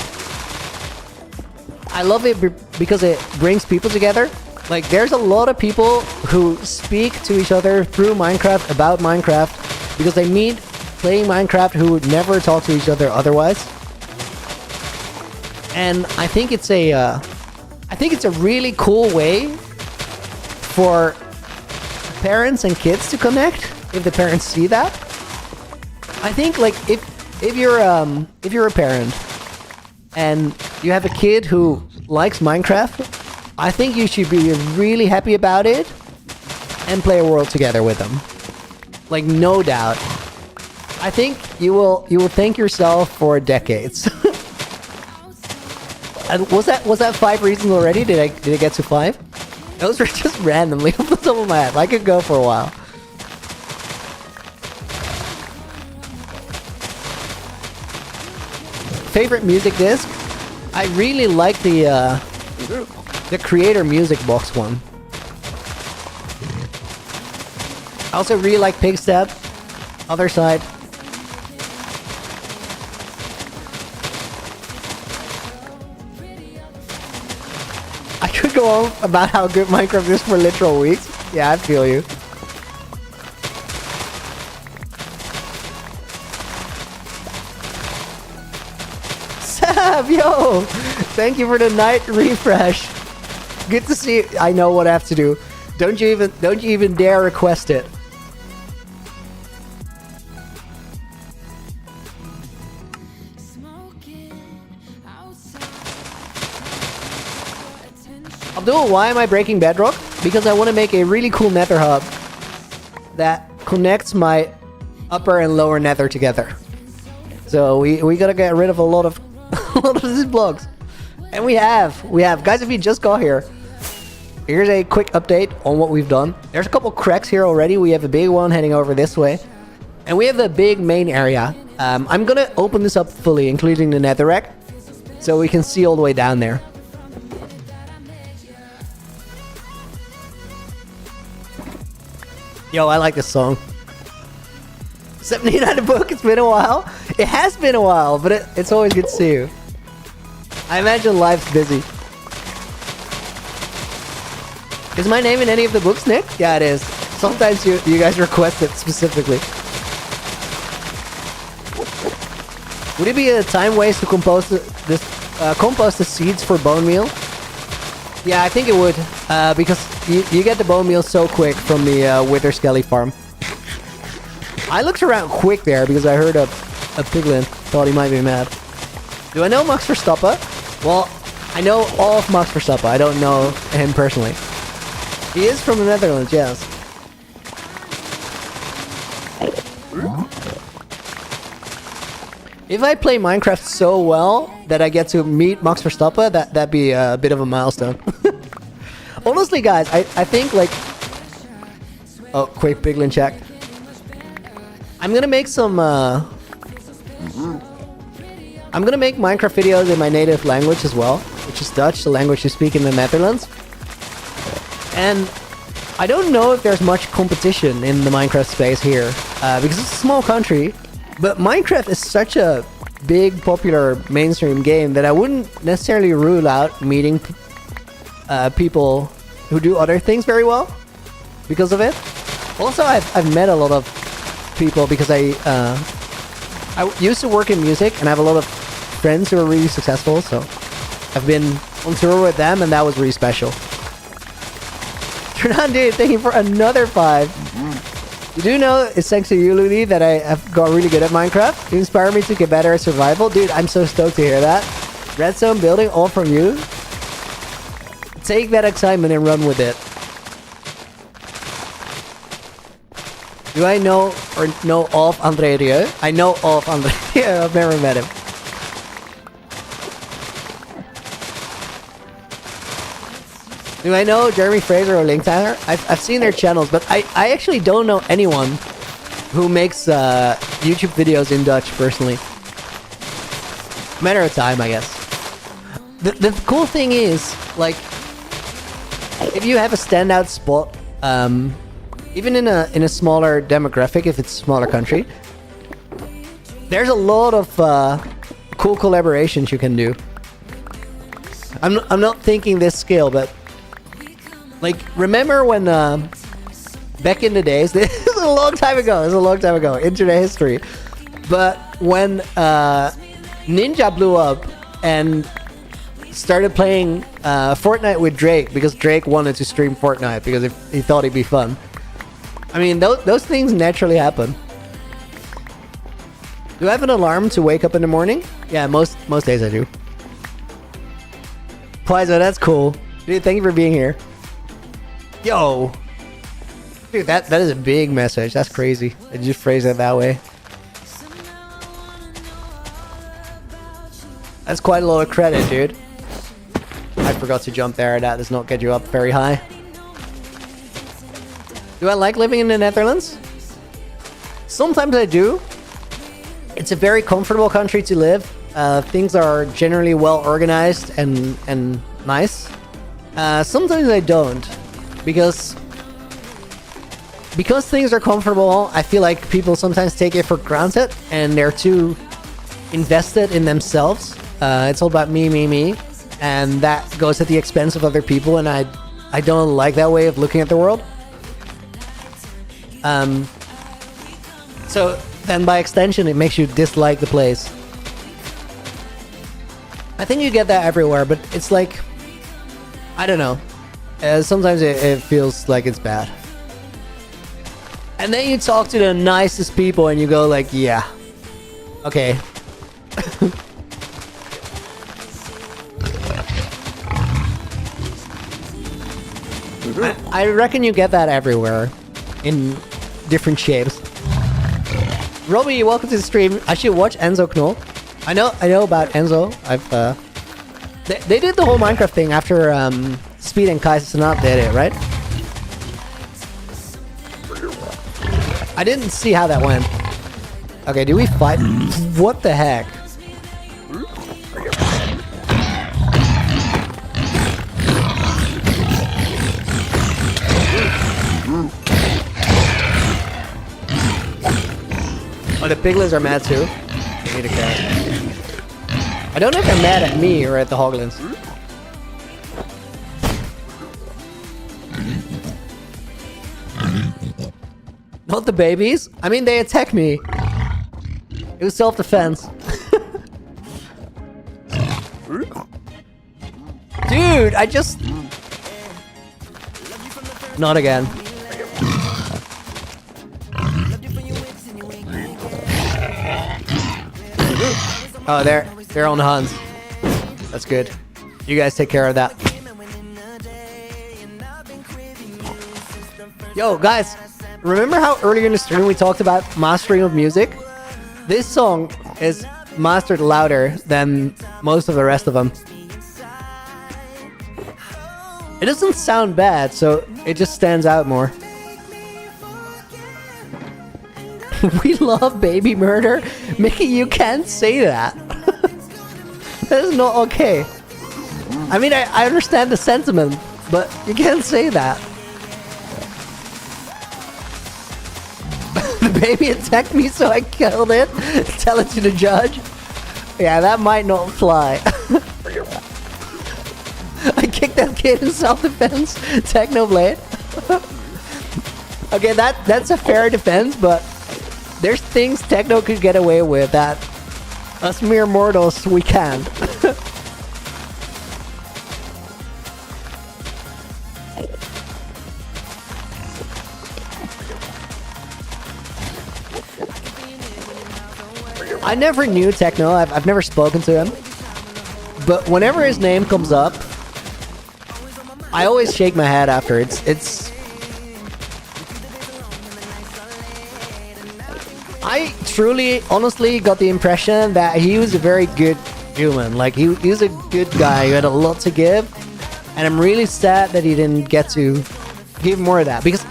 I love it because it brings people together. Like, there's a lot of people who speak to each other through Minecraft about Minecraft because they meet playing Minecraft who would never talk to each other otherwise. And I think it's a really cool way for parents and kids to connect if the parents see that. I think, like, if you're a parent and you have a kid who likes Minecraft, I think you should be really happy about it and play a world together with them. Like, no doubt. I think you will thank yourself for decades. And was that 5 reasons already? Did I get to 5? Those were just randomly off the top of my head. I could go for a while. Favorite music disc? I really like the Creator Music Box one. I also really like Pigstep. Other side. I could go on about how good Minecraft is for literal weeks. Yeah, I feel you. Sab, yo! Thank you for the night refresh. Good to see you. I know what I have to do. Don't you even dare request it. Abdul, why am I breaking bedrock? Because I want to make a really cool nether hub that connects my upper and lower nether together. So we gotta get rid of a lot of these blocks. And we have. Guys, if you just got here, here's a quick update on what we've done. There's a couple cracks here already. We have a big one heading over this way. And we have a big main area. I'm gonna open this up fully, including the netherrack, so we can see all the way down there. Yo, I like this song. 79 book, it's been a while. It has been a while, but it's always good to see you. I imagine life's busy. Is my name in any of the books, Nick? Yeah, it is. Sometimes you guys request it specifically. Would it be a time waste to compost the seeds for bone meal? Yeah, I think it would, because you get the bone meal so quick from the Wither Skelly farm. I looked around quick there because I heard a piglin. Thought he might be mad. Do I know Max Verstappen? Well, I know of Max Verstappen. I don't know him personally. He is from the Netherlands, yes. If I play Minecraft so well that I get to meet Max Verstappen, that'd be a bit of a milestone. Honestly, guys, I think, like... Oh, quick piglin check. I'm gonna make some... I'm gonna make Minecraft videos in my native language as well, which is Dutch, the language you speak in the Netherlands. And I don't know if there's much competition in the Minecraft space here, because it's a small country. But Minecraft is such a big, popular, mainstream game that I wouldn't necessarily rule out meeting people who do other things very well because of it. Also, I've met a lot of people because I used to work in music and I have a lot of friends who are really successful, so I've been on tour with them and that was really special. Fernando, thank you for another 5. You do know it's thanks to you, Ludi, that I have got really good at Minecraft. You inspire me to get better at survival. Dude, I'm so stoked to hear that. Redstone building, all from you. Take that excitement and run with it. Do I know or know of André Rieu? I know of André Rieu. I've never met him. Do I know Jeremy Fraser or Link Tyler? I've seen their channels, but I actually don't know anyone who makes YouTube videos in Dutch personally. Matter of time, I guess. The cool thing is, like, if you have a standout spot even in a smaller demographic, if it's a smaller country, there's a lot of cool collaborations you can do. I'm not thinking this scale, but like, remember when back in the days, this is a long time ago, internet history, but when Ninja blew up and started playing Fortnite with Drake because Drake wanted to stream Fortnite because he thought it'd be fun. I mean, those things naturally happen. Do I have an alarm to wake up in the morning? Yeah, most days I do. Plyzo, that's cool. Dude, thank you for being here. Yo. Dude, that is a big message. That's crazy. I just phrase it that way. That's quite a lot of credit, dude. I forgot to jump there. That does not get you up very high. Do I like living in the Netherlands? Sometimes I do. It's a very comfortable country to live. Things are generally well organized and nice. Sometimes I don't, because things are comfortable. I feel like people sometimes take it for granted and they're too invested in themselves. It's all about me, and that goes at the expense of other people, and I don't like that way of looking at the world. So then by extension it makes you dislike the place. I think you get that everywhere, but it's like, I don't know, sometimes it feels like it's bad. And then you talk to the nicest people and you go like, yeah, okay. I reckon you get that everywhere in different shapes. Robbie, welcome to the stream. I should watch Enzo Knoll. I know about Enzo. They did the whole Minecraft thing after Speed and Kaiserslautern did it, right? I didn't see how that went. Okay, do we fight? What the heck? Oh, the piglins are mad too. They need a carrot. I don't know if they're mad at me or at the hoglins. Not the babies. I mean, they attacked me. It was self-defense. Dude, I just... Not again. Oh, they're on the hunt. That's good. You guys take care of that. Yo, guys, remember how earlier in the stream we talked about mastering of music? This song is mastered louder than most of the rest of them. It doesn't sound bad, so it just stands out more. We love baby murder? Mickey, you can't say that. That is not okay. I mean, I understand the sentiment, but you can't say that. The baby attacked me, so I killed it. Tell it to the judge. Yeah, that might not fly. I kicked that kid in self-defense. Technoblade. Okay, that's a fair defense, but there's things Techno could get away with that us mere mortals, we can't. I never knew Techno. I've never spoken to him. But whenever his name comes up, I always shake my head after. It's I truly, honestly got the impression that he was a very good human. Like, he was a good guy who had a lot to give. And I'm really sad that he didn't get to give more of that. Because,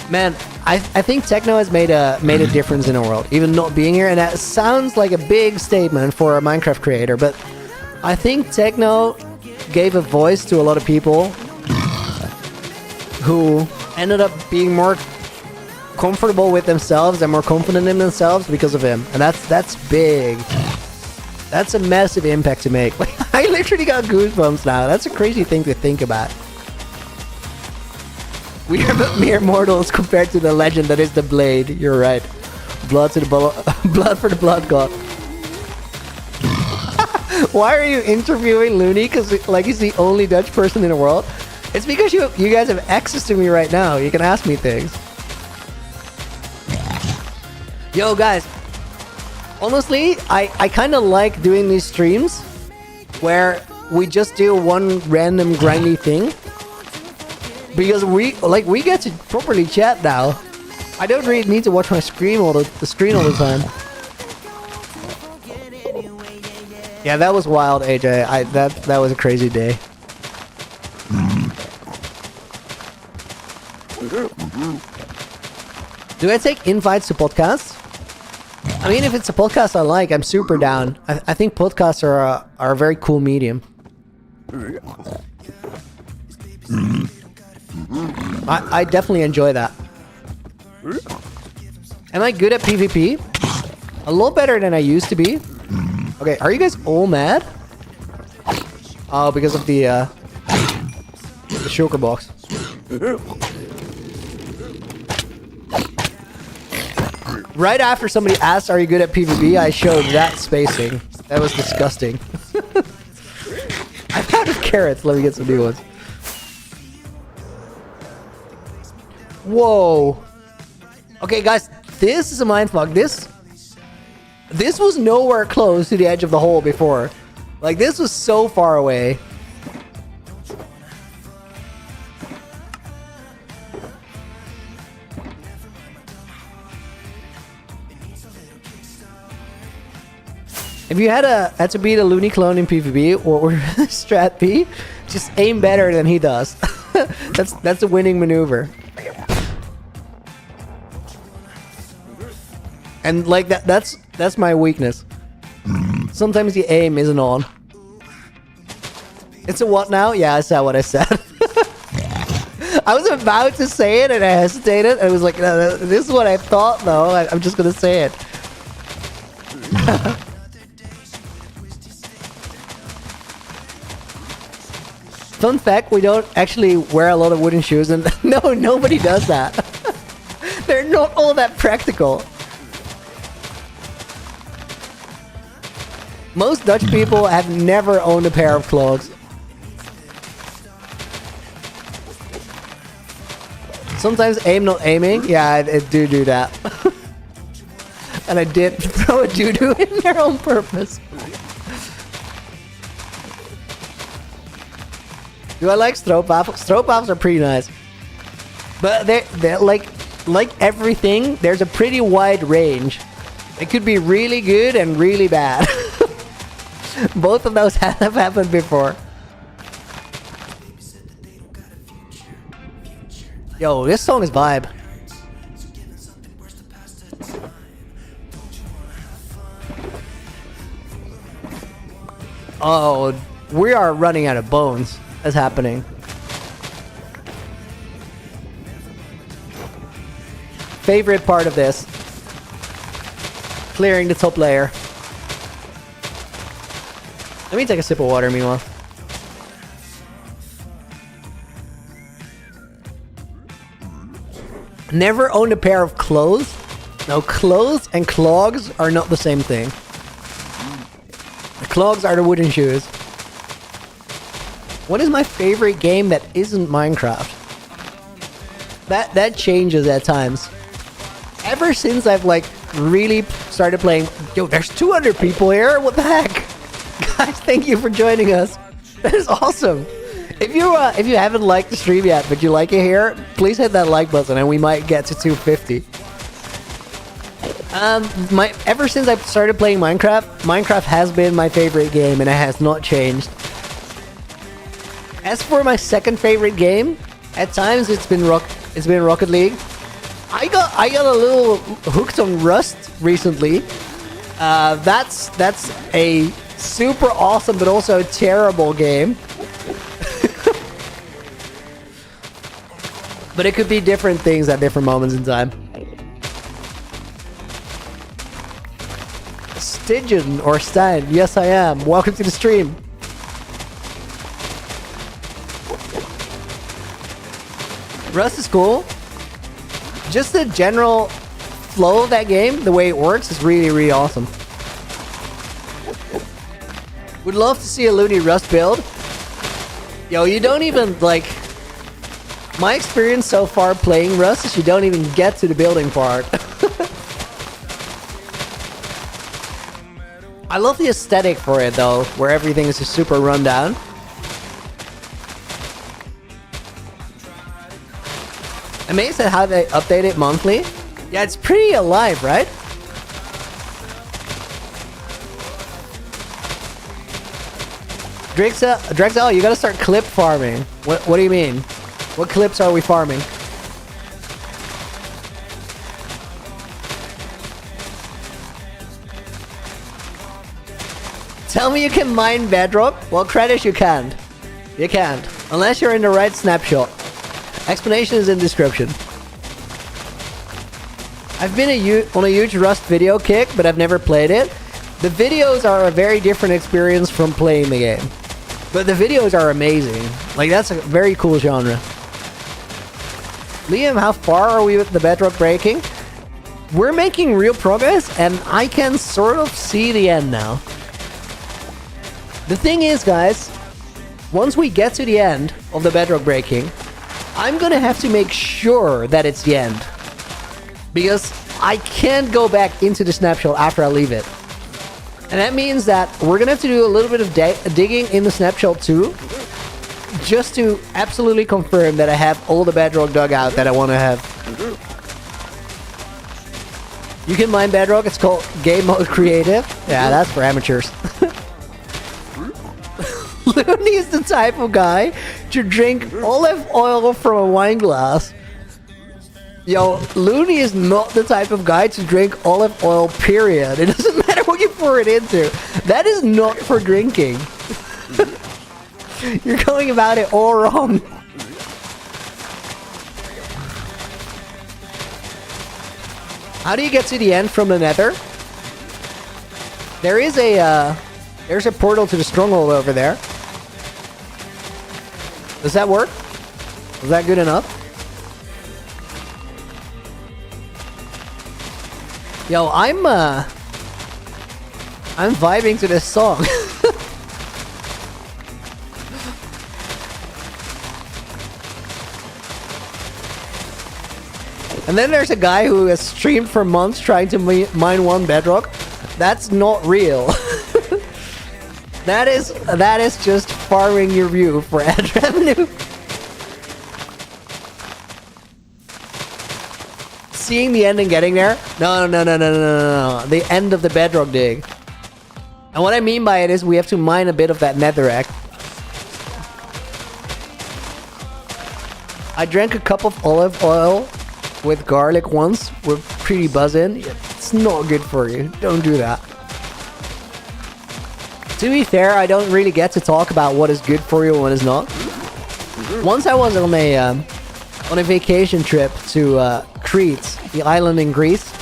man, I think Techno has made a difference in the world, even not being here. And that sounds like a big statement for a Minecraft creator. But I think Techno gave a voice to a lot of people who ended up being more comfortable with themselves and more confident in themselves because of him. And that's big. That's a massive impact to make. I literally got goosebumps now. That's a crazy thing to think about. We are but mere mortals compared to the legend that is the blade. You're right. Blood to the blood for the blood god. Why are you interviewing Looney? Because like he's the only Dutch person in the world. It's because you guys have access to me right now. You can ask me things. Yo guys, honestly, I kind of like doing these streams where we just do one random grindy thing because we get to properly chat now. I don't really need to watch my screen all the the time. Yeah, that was wild, AJ. That was a crazy day. Do I take invites to podcasts? I mean, if it's a podcast I like, I'm super down. I think podcasts are a very cool medium. I definitely enjoy that. Am I good at PvP? A lot better than I used to be. Okay, are you guys all mad? Oh, because of the shulker box. Right after somebody asked, are you good at PvP, I showed that spacing. That was disgusting. I'm out of carrots. Let me get some new ones. Whoa. Okay, guys, this is a mindfuck. This was nowhere close to the edge of the hole before. Like, this was so far away. If you had to beat a Looney clone in PvP or Strat P, just aim better than he does. that's a winning maneuver. And like that's my weakness. Sometimes the aim isn't on. It's a what now? Yeah, I said what I said. I was about to say it and I hesitated. I was like, no, this is what I thought though. I'm just gonna say it. Fun fact, we don't actually wear a lot of wooden shoes, and no, nobody does that. They're not all that practical. Most Dutch people have never owned a pair of clogs. Sometimes aim not aiming. Yeah, I do that. And I did throw a doo-doo in there on purpose. Do I like stroopwafels? Stroopwafels are pretty nice. But they're like everything, there's a pretty wide range. It could be really good and really bad. Both of those have happened before. Yo, this song is vibe. Oh, we are running out of bones. That's happening. Favorite part of this. Clearing the top layer. Let me take a sip of water meanwhile. Never owned a pair of clothes. No, clothes and clogs are not the same thing. The clogs are the wooden shoes. What is my favorite game that isn't Minecraft? That changes at times. Ever since I've like really started playing. Yo, there's 200 people here. What the heck? Guys, thank you for joining us. That is awesome. If you haven't liked the stream yet, but you like it here, please hit that like button, and we might get to 250. Ever since I started playing Minecraft has been my favorite game, and it has not changed. As for my second favorite game, at times it's been Rocket League. I got a little hooked on Rust recently. That's a super awesome but also terrible game. But it could be different things at different moments in time. Stygian or Stein. Yes, I am. Welcome to the stream. Rust is cool. Just the general flow of that game, the way it works, is really, really awesome. Would love to see a Looney Rust build. Yo, you don't even, like... My experience so far playing Rust is you don't even get to the building part. I love the aesthetic for it, though, where everything is just super run down. Amazed at how they update it monthly. Yeah, it's pretty alive, right? Drexel, you gotta start clip farming. What do you mean? What clips are we farming? Tell me you can mine bedrock? Well, Kredish, you can't. You can't. Unless you're in the right snapshot. Explanation is in description. I've been on a huge Rust video kick, but I've never played it. The videos are a very different experience from playing the game. But the videos are amazing. Like, that's a very cool genre. Liam, how far are we with the bedrock breaking? We're making real progress, and I can sort of see the end now. The thing is, guys, once we get to the end of the bedrock breaking, I'm gonna have to make sure that it's the end. Because I can't go back into the snapshot after I leave it. And that means that we're gonna have to do a little bit of digging in the snapshot too. Just to absolutely confirm that I have all the bedrock dug out that I want to have. You can mine bedrock, it's called game mode creative. Yeah, that's for amateurs. Looney is the type of guy to drink olive oil from a wine glass. Yo, Looney is not the type of guy to drink olive oil, period. It doesn't matter what you pour it into. That is not for drinking. You're going about it all wrong. How do you get to the end from the Nether? There is there's a portal to the stronghold over there. Does that work? Is that good enough? Yo, I'm vibing to this song. And then there's a guy who has streamed for months trying to mine one bedrock. That's not real. That is just farming your view for ad revenue. Seeing the end and getting there? No. The end of the bedrock dig. And what I mean by it is we have to mine a bit of that netherrack. I drank a cup of olive oil with garlic once. We're pretty buzzing. It's not good for you. Don't do that. To be fair, I don't really get to talk about what is good for you and what is not. Once I was on a vacation trip to Crete, the island in Greece,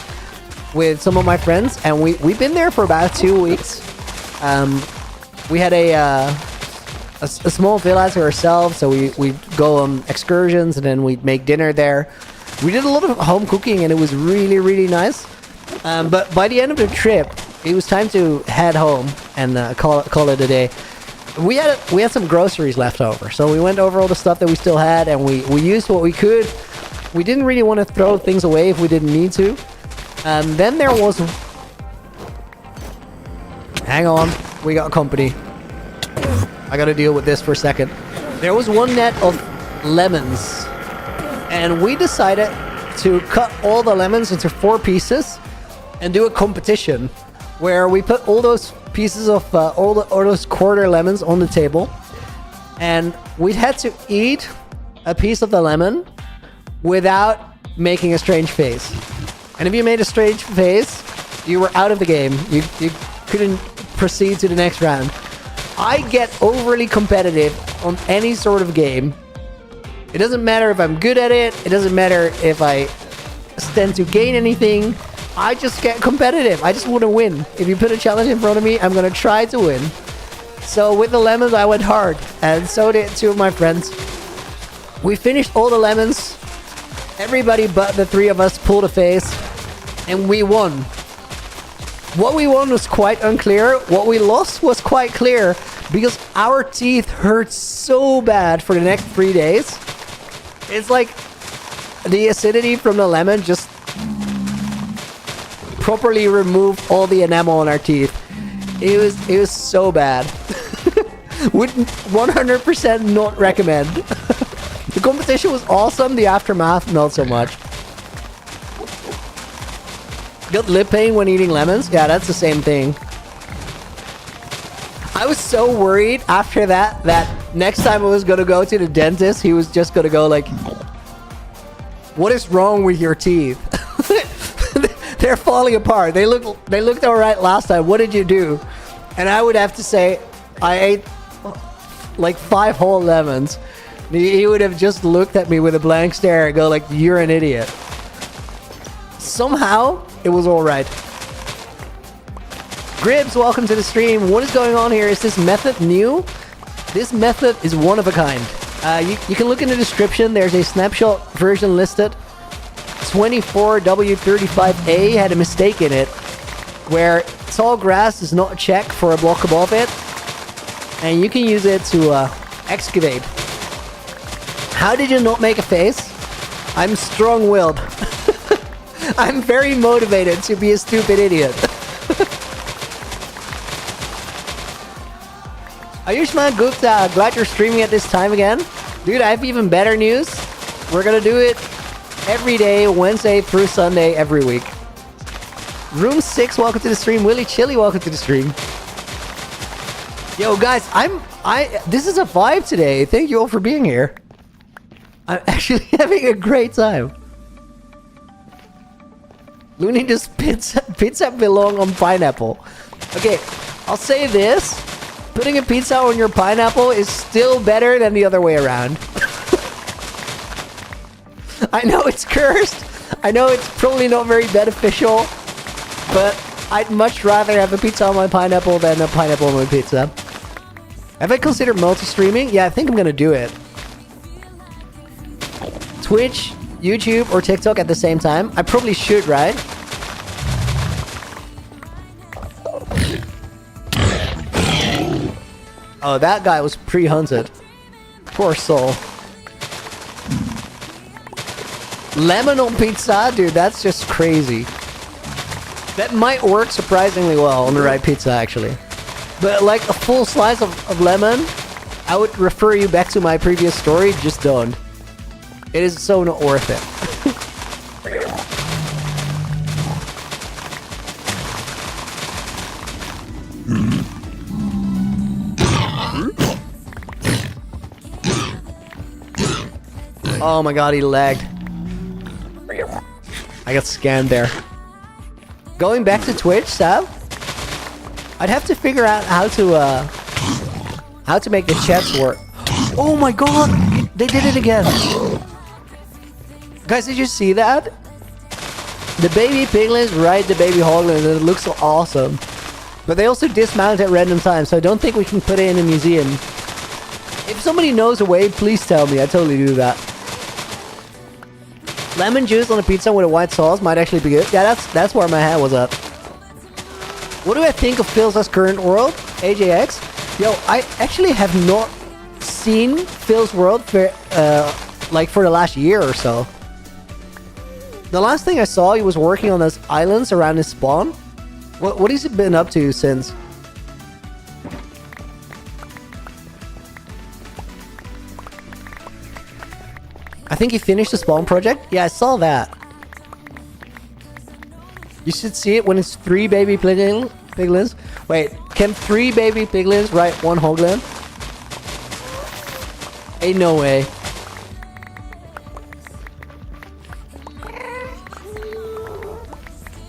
with some of my friends, and we've been there for about 2 weeks. We had a small villa to ourselves, so we'd go on excursions and then we'd make dinner there. We did a lot of home cooking and it was really, really nice. But by the end of the trip, it was time to head home and call it a day. We had some groceries left over, so we went over all the stuff that we still had and we used what we could. We didn't really want to throw things away if we didn't need to. Then there was... Hang on, we got company. I gotta deal with this for a second. There was one net of lemons, and we decided to cut all the lemons into 4 pieces and do a competition where we put all those pieces of all those quarter lemons on the table, and we had to eat a piece of the lemon without making a strange face. And if you made a strange face, you were out of the game. You couldn't proceed to the next round. I get overly competitive on any sort of game. It doesn't matter if I'm good at it. It doesn't matter if I stand to gain anything. I just get competitive. I just want to win. If you put a challenge in front of me, I'm gonna try to win. So with the lemons, I went hard, and so did two of my friends. We finished all the lemons. Everybody but the three of us pulled a face, and we won. What we won was quite unclear. What we lost was quite clear, because our teeth hurt so bad for the next 3 days. It's like the acidity from the lemon just properly removed all the enamel on our teeth. It was so bad. Would 100% not recommend. The competition was awesome. The aftermath, not so much. Got lip pain when eating lemons? Yeah, that's the same thing. I was so worried after that next time I was gonna go to the dentist, he was just gonna go like, "What is wrong with your teeth? They're falling apart. They looked alright last time. What did you do?" And I would have to say, I ate like 5 whole lemons. He would have just looked at me with a blank stare and go like, "You're an idiot." Somehow, it was alright. Gribs, welcome to the stream. What is going on here? Is this method new? This method is one of a kind. You can look in the description. There's a snapshot version listed. 24W35A had a mistake in it, where tall grass does not check for a block above it, and you can use it to excavate. How did you not make a face? I'm strong-willed. I'm very motivated to be a stupid idiot. Ayushman Gupta, glad you're streaming at this time again. Dude, I have even better news. We're gonna do it every day, Wednesday through Sunday, every week. Room 6, welcome to the stream. Willy Chili, welcome to the stream. Yo, guys, this is a vibe today. Thank you all for being here. I'm actually having a great time. Looney does pizza belong on pineapple. Okay, I'll say this. Putting a pizza on your pineapple is still better than the other way around. I know it's cursed. I know it's probably not very beneficial. But I'd much rather have a pizza on my pineapple than a pineapple on my pizza. Have I considered multi-streaming? Yeah, I think I'm gonna do it. Twitch, YouTube, or TikTok at the same time? I probably should, right? Oh, that guy was pre-hunted. Poor soul. Lemon on pizza? Dude, that's just crazy. That might work surprisingly well on the right pizza, actually. But like a full slice of lemon, I would refer you back to my previous story. Just don't. It is so not worth it. Oh my god, he lagged. I got scanned there. Going back to Twitch, Sav? I'd have to figure out how to make the chats work. Oh my god! They did it again! Guys, did you see that? The baby piglins ride the baby hoglins and it looks so awesome. But they also dismount at random times, so I don't think we can put it in a museum. If somebody knows a way, please tell me. I totally do that. Lemon juice on a pizza with a white sauce might actually be good. Yeah, that's where my hat was at. What do I think of Phil's current world? AJX? Yo, I actually have not seen Phil's world for the last year or so. The last thing I saw, he was working on those islands around his spawn. What has he been up to since? I think he finished the spawn project. Yeah, I saw that. You should see it when it's 3 baby piglins. Wait, can 3 baby piglins ride 1 hoglin? Ain't no way.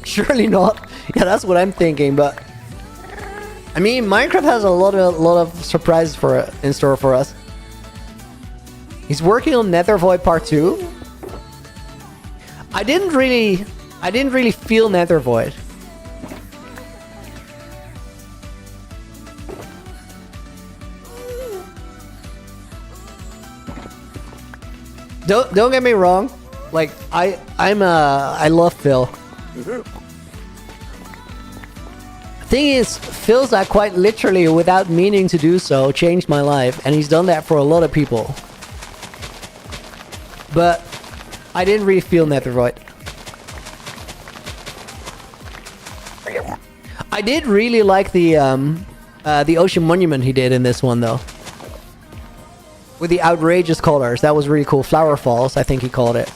Surely not. Yeah, that's what I'm thinking, but I mean, Minecraft has a lot of surprises in store for us. He's working on Nether Void Part 2. I didn't really I didn't really feel Nether Void. Don't get me wrong. Like I love Phil. Thing is, Phil's that quite literally, without meaning to do so, changed my life, and he's done that for a lot of people. But I didn't really feel Nether Void. I did really like the ocean monument he did in this one, though. With the outrageous colors, that was really cool. Flower Falls, I think he called it.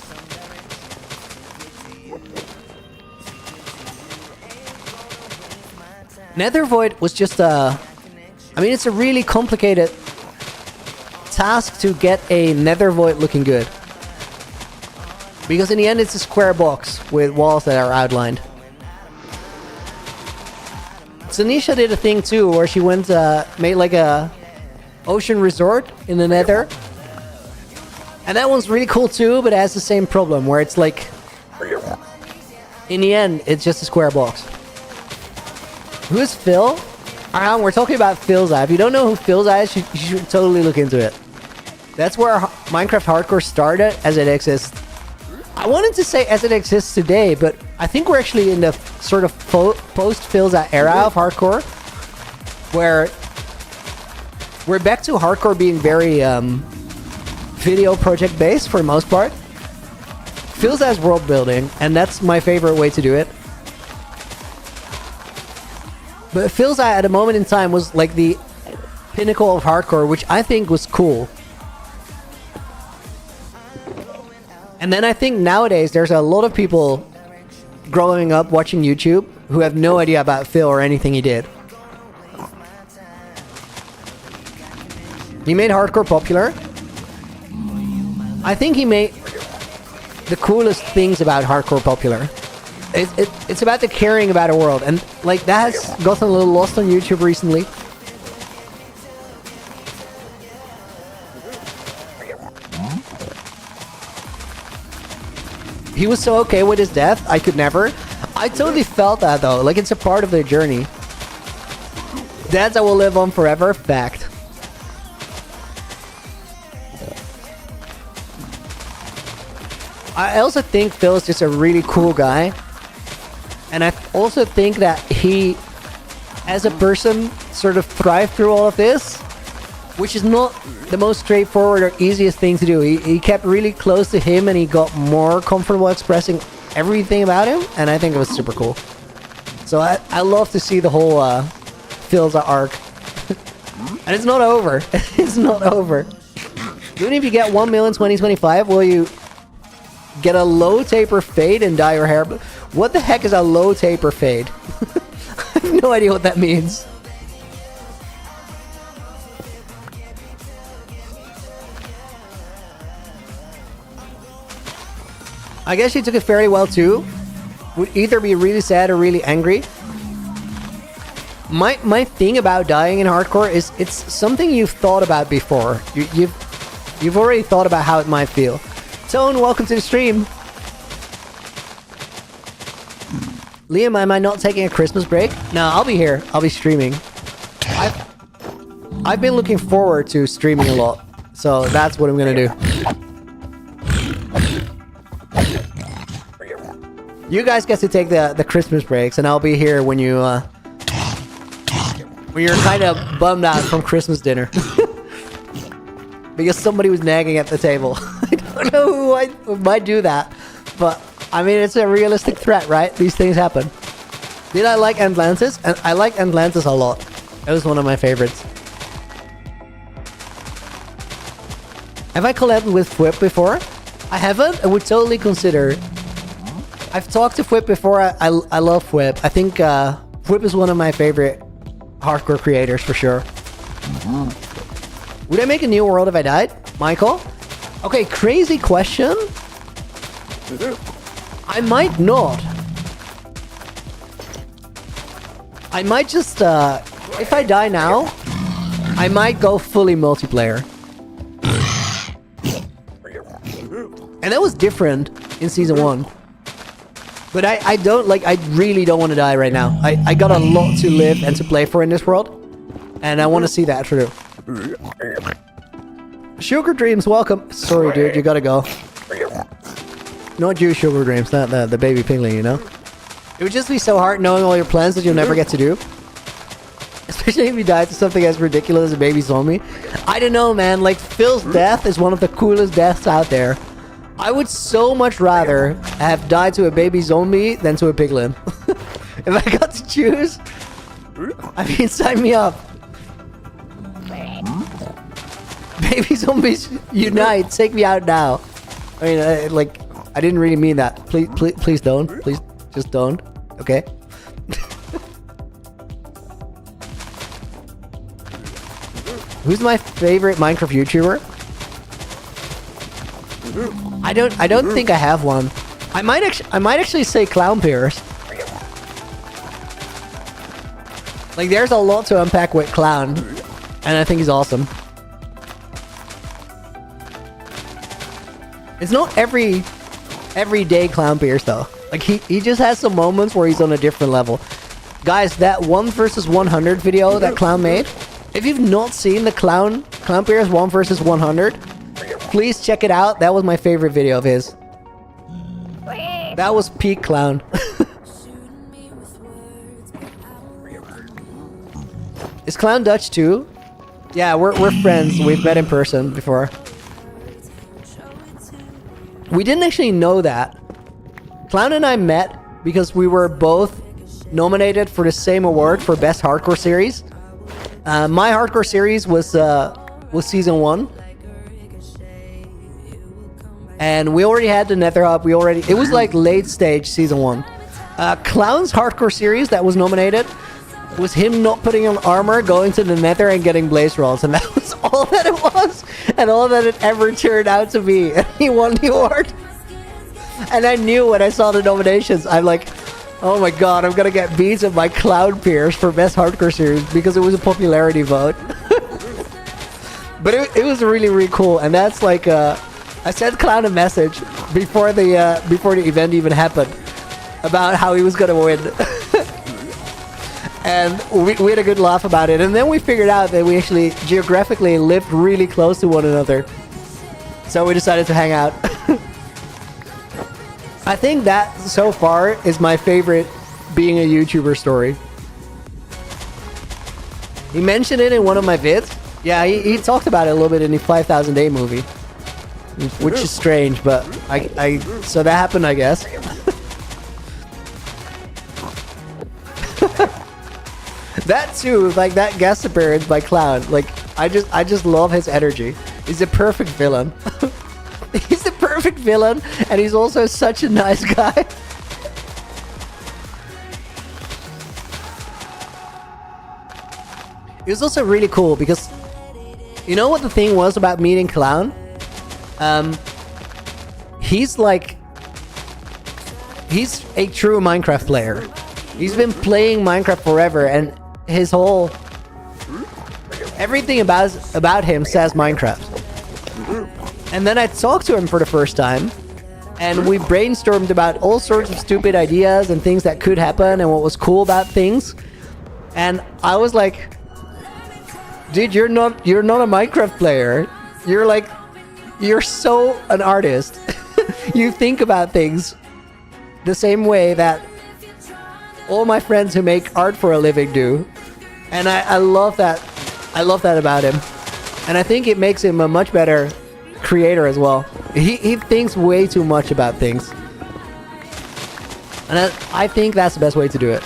Nether Void was just I mean, it's a really complicated task to get a Nether Void looking good. Because in the end, it's a square box with walls that are outlined. Sanisha did a thing too, where she went, made like a ocean resort in the Nether. And that one's really cool too, but it has the same problem, where it's like, in the end, it's just a square box. Who's Phil? We're talking about Phil's Eye. If you don't know who Phil's Eye is, you should totally look into it. That's where Minecraft Hardcore started, as it exists. I wanted to say as it exists today, but I think we're actually in the sort of post Phil's Eye era of Hardcore, where we're back to Hardcore being very video project based for the most part. Phil's Eye's world building, and that's my favorite way to do it. But Phil's Eye at a moment in time was like the pinnacle of Hardcore, which I think was cool. And then I think nowadays there's a lot of people growing up watching YouTube who have no idea about Phil or anything he did. He made Hardcore popular. I think he made the coolest things about Hardcore popular. It's about the caring about a world, and like that has gotten a little lost on YouTube recently. He was so okay with his death, I could never. I totally felt that though, like it's a part of the journey. Deaths that will live on forever, fact. I also think Phil is just a really cool guy. And I also think that he, as a person, sort of thrived through all of this, which is not the most straightforward or easiest thing to do. He kept really close to him, and he got more comfortable expressing everything about him, and I think it was super cool. So I love to see the whole Phil's arc. And it's not over. It's not over. Even if you get 1 million 2025, will you get a low taper fade and dye your hair? What the heck is a low taper fade? I have no idea what that means. I guess she took it fairly well too. Would either be really sad or really angry. My thing about dying in Hardcore is it's something you've thought about before. You've already thought about how it might feel. Tone, welcome to the stream. Liam, am I not taking a Christmas break? No, I'll be here. I'll be streaming. I've been looking forward to streaming a lot, so that's what I'm gonna do. You guys get to take the Christmas breaks, and I'll be here when you're kind of bummed out from Christmas dinner. Because somebody was nagging at the table. I don't know who might do that, but I mean, it's a realistic threat, right? These things happen. Did I like Atlantis? And I like Atlantis a lot. It was one of my favorites. Have I collabed with Fwip before? I haven't. I would totally consider. I've talked to Fwip before. I love Fwip. I think Fwip is one of my favorite hardcore creators for sure. Would I make a new world if I died? Michael? Okay, crazy question. I might not. I might just, if I die now, I might go fully multiplayer. And that was different in Season 1. But I don't, like, I really don't want to die right now. I got a lot to live and to play for in this world. And I want to see that through. Sugar Dreams, welcome. Sorry, dude, you gotta go. Not you, Sugar Dreams, not the baby pigling, you know? It would just be so hard knowing all your plans that you'll never get to do. Especially if you die to something as ridiculous as a baby zombie. I don't know, man. Like, Phil's death is one of the coolest deaths out there. I would so much rather have died to a baby zombie than to a piglin. If I got to choose, I mean, sign me up. Baby zombies unite, take me out now. I mean, like, I didn't really mean that. Please don't. Please, just don't. Okay? Who's my favorite Minecraft YouTuber? I don't think I have one. I might actually say Clown Pierce. Like, there's a lot to unpack with Clown, and I think he's awesome. It's not everyday Clown Pierce though. Like, he just has some moments where he's on a different level. Guys, that 1 versus 100 video that Clown made, if you've not seen the Clown Pierce 1 versus 100, please check it out. That was my favorite video of his. That was peak Clown. Is Clown Dutch too? Yeah, we're friends. We've met in person before. We didn't actually know that. Clown and I met because we were both nominated for the same award for Best Hardcore Series. My Hardcore Series was Season 1. And we already had the Nether Hub. It was like late stage Season 1. Clown's Hardcore Series that was nominated was him not putting on armor, going to the Nether and getting blaze rolls. And that was all that it was. And all that it ever turned out to be. And he won the award. And I knew when I saw the nominations, I'm like, oh my god, I'm gonna get beats of my Clown Pierce for Best Hardcore Series because it was a popularity vote. But it was really, really cool. And that's like, I sent Clown a message before the event even happened about how he was gonna win. And we had a good laugh about it. And then we figured out that we actually geographically lived really close to one another. So we decided to hang out. I think that, so far, is my favorite being a YouTuber story. He mentioned it in one of my vids. Yeah, he talked about it a little bit in the 5,000 Day movie. Which is strange, but so that happened, I guess. That too, like that guest appearance by Clown, like I just love his energy. He's a perfect villain. He's the perfect villain, and he's also such a nice guy. It was also really cool because, you know what the thing was about meeting Clown? He's a true Minecraft player. He's been playing Minecraft forever, and his whole everything about him says Minecraft. And then I talked to him for the first time, and we brainstormed about all sorts of stupid ideas and things that could happen and what was cool about things. And I was like, dude, you're not a Minecraft player. You're so an artist. You think about things the same way that all my friends who make art for a living do. And I love that. I love that about him. And I think it makes him a much better creator as well. He thinks way too much about things. And I think that's the best way to do it.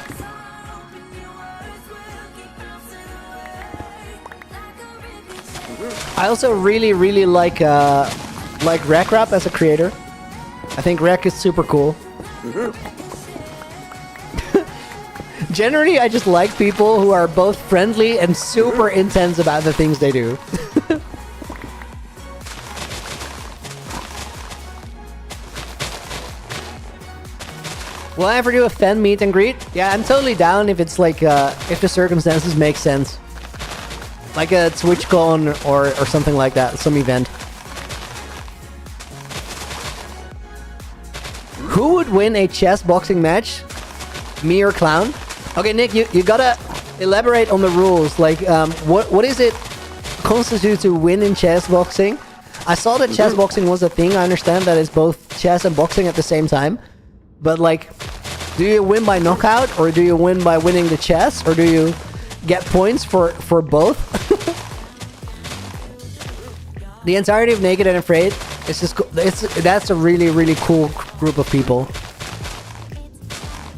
I also really, really like Rap as a creator. I think Rec is super cool. Generally, I just like people who are both friendly and super intense about the things they do. Will I ever do a fan meet and greet? Yeah, I'm totally down if it's like, if the circumstances make sense. Like a TwitchCon or something like that, some event. Who would win a chess boxing match, me or Clown? Okay, Nick, you gotta elaborate on the rules. Like, what is it constitute to win in chess boxing? I saw that chess boxing was a thing. I understand that it's both chess and boxing at the same time. But like, do you win by knockout, or do you win by winning the chess, or do you get points for both? The entirety of Naked and Afraid, it's just that's a really cool group of people.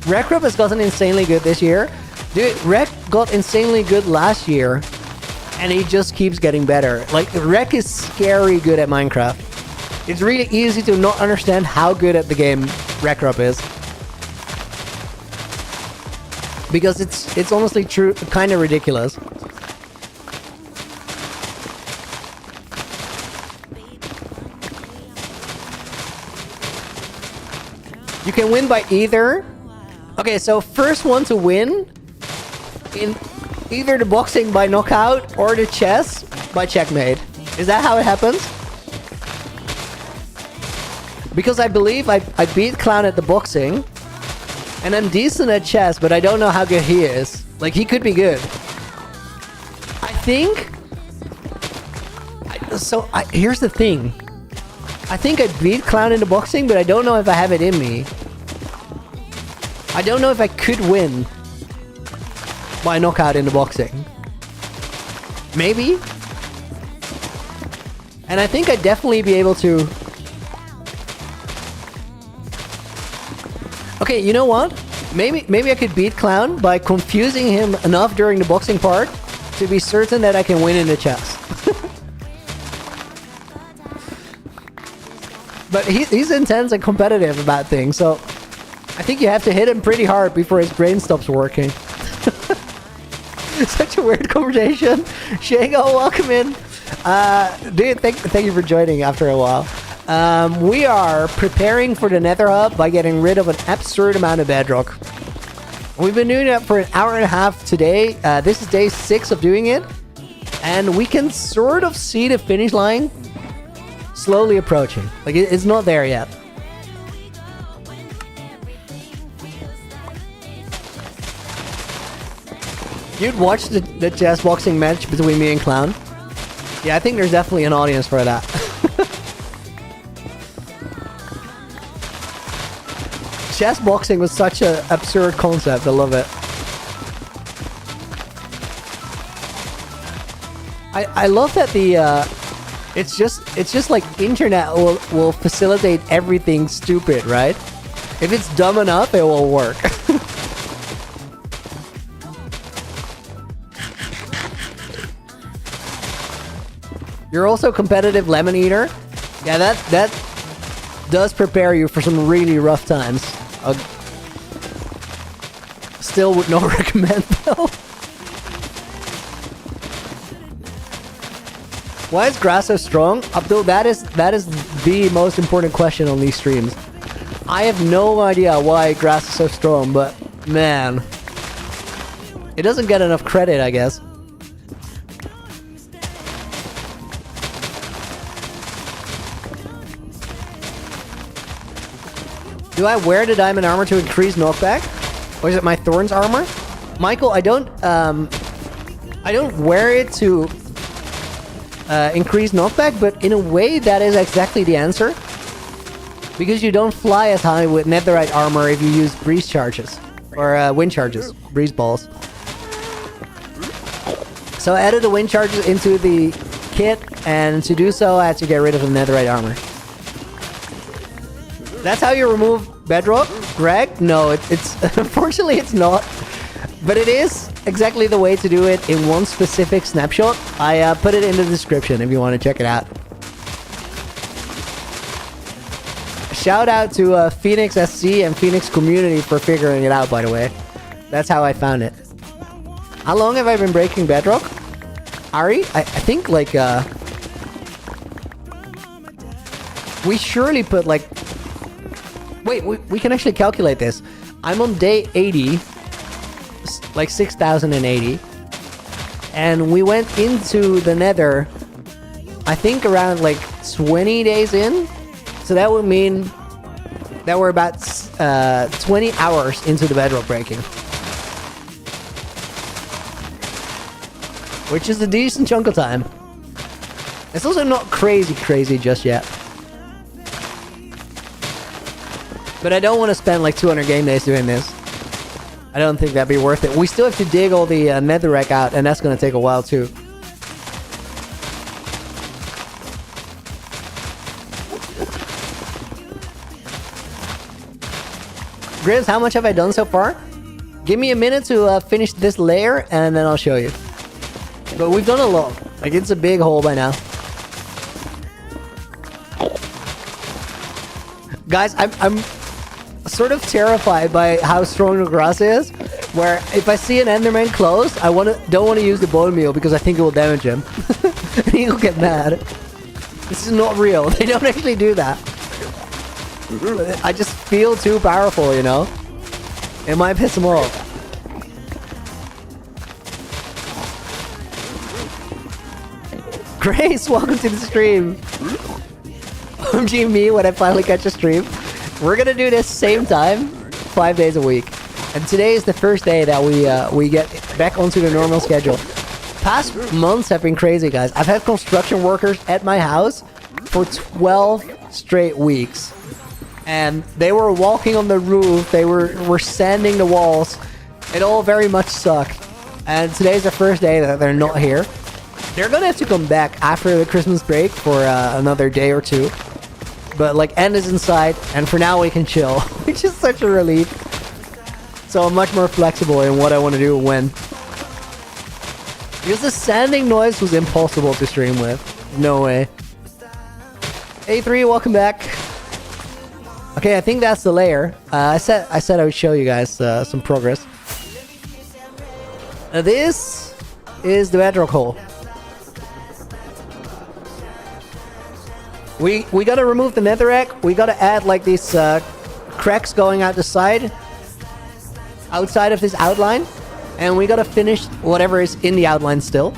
Rec Group has gotten insanely good this year. Dude, Rec got insanely good last year, and he just keeps getting better. Like, Rec is scary good at Minecraft. It's really easy to not understand how good at the game Rec Group is. Because it's honestly true, kind of ridiculous. You can win by either. Okay, so first one to win in either the boxing by knockout or the chess by checkmate. Is that how it happens? Because I believe I beat Clown at the boxing, and I'm decent at chess, but I don't know how good he is. Like, he could be good. I think... here's the thing. I think I beat Clown in the boxing, but I don't know if I have it in me. I don't know if I could win by knockout in the boxing. Maybe? And I think I'd definitely be able to... Okay, you know what? Maybe I could beat Clown by confusing him enough during the boxing part to be certain that I can win in the chess. But he's intense and competitive about things, so I think you have to hit him pretty hard before his brain stops working. Such a weird conversation. Shango, welcome in. Dude, thank you for joining after a while. We are preparing for the Nether Hub by getting rid of an absurd amount of bedrock. We've been doing that for an hour and a half today. This is day 6 of doing it. And we can sort of see the finish line slowly approaching. Like, it's not there yet. You'd watch the chess boxing match between me and Clown? Yeah, I think there's definitely an audience for that. Chess boxing was such an absurd concept. I love it. I love that the it's just like internet will facilitate everything stupid, right? If it's dumb enough, it will work. You're also competitive lemon eater. Yeah, that does prepare you for some really rough times. Still would not recommend though. Why is grass so strong? Abdul, that is the most important question on these streams. I have no idea why grass is so strong, but man, it doesn't get enough credit, I guess. Do I wear the diamond armor to increase knockback? Or is it my thorns armor? Michael, I don't wear it to increase knockback, but in a way that is exactly the answer. Because you don't fly as high with netherite armor if you use breeze charges. Or wind charges. Breeze balls. So I added the wind charges into the kit, and to do so I had to get rid of the netherite armor. That's how you remove bedrock, Greg? No, it's unfortunately it's not. But it is exactly the way to do it in one specific snapshot. I put it in the description if you want to check it out. Shout out to Phoenix SC and Phoenix Community for figuring it out, by the way. That's how I found it. How long have I been breaking bedrock? Ari? I think like we surely put like... Wait, we can actually calculate this. I'm on day 80, like 6,080, and we went into the Nether, I think around like 20 days in. So that would mean that we're about 20 hours into the bedrock breaking. Which is a decent chunk of time. It's also not crazy just yet. But I don't want to spend like 200 game days doing this. I don't think that'd be worth it. We still have to dig all the netherrack out, and that's going to take a while too. Grizz, how much have I done so far? Give me a minute to finish this layer, and then I'll show you. But we've done a lot. Like, it's a big hole by now. Guys, I'm sort of terrified by how strong the grass is. Where if I see an Enderman close, don't want to use the bone meal because I think it will damage him. And he'll get mad. This is not real. They don't actually do that. I just feel too powerful, you know? It might piss him off. Grace, welcome to the stream. OMG me when I finally catch a stream. We're gonna do this same time, 5 days a week. And today is the first day that we get back onto the normal schedule. Past months have been crazy, guys. I've had construction workers at my house for 12 straight weeks. And they were walking on the roof, they were sanding the walls. It all very much sucked. And today's the first day that they're not here. They're gonna have to come back after the Christmas break for another day or two. But like, End is inside, and for now we can chill, which is such a relief. So I'm much more flexible in what I want to do when. Because the sanding noise was impossible to stream with. No way. A3, welcome back. Okay, I think that's the layer. I said I would show you guys some progress. This is the bedrock hole. We gotta remove the netherrack. We gotta add like these cracks going out the side, outside of this outline, and we gotta finish whatever is in the outline still.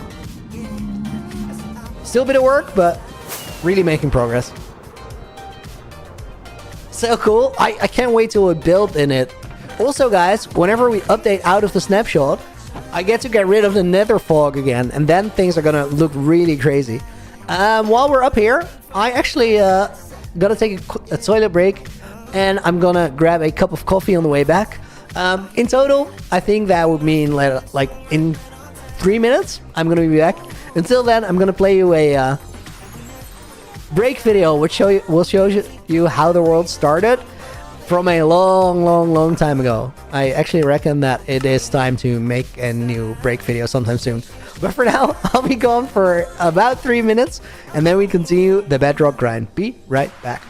Still a bit of work, but really making progress. So cool. I can't wait till we build in it. Also, guys, whenever we update out of the snapshot, I get to get rid of the nether fog again, and then things are gonna look really crazy. While we're up here, I actually gotta take a toilet break, and I'm gonna grab a cup of coffee on the way back. In total, I think that would mean like in 3 minutes, I'm gonna be back. Until then, I'm gonna play you a break video, which will show you how the world started from a long time ago. I actually reckon that it is time to make a new break video sometime soon. But for now, I'll be gone for about 3 minutes, and then we continue the bedrock grind. Be right back.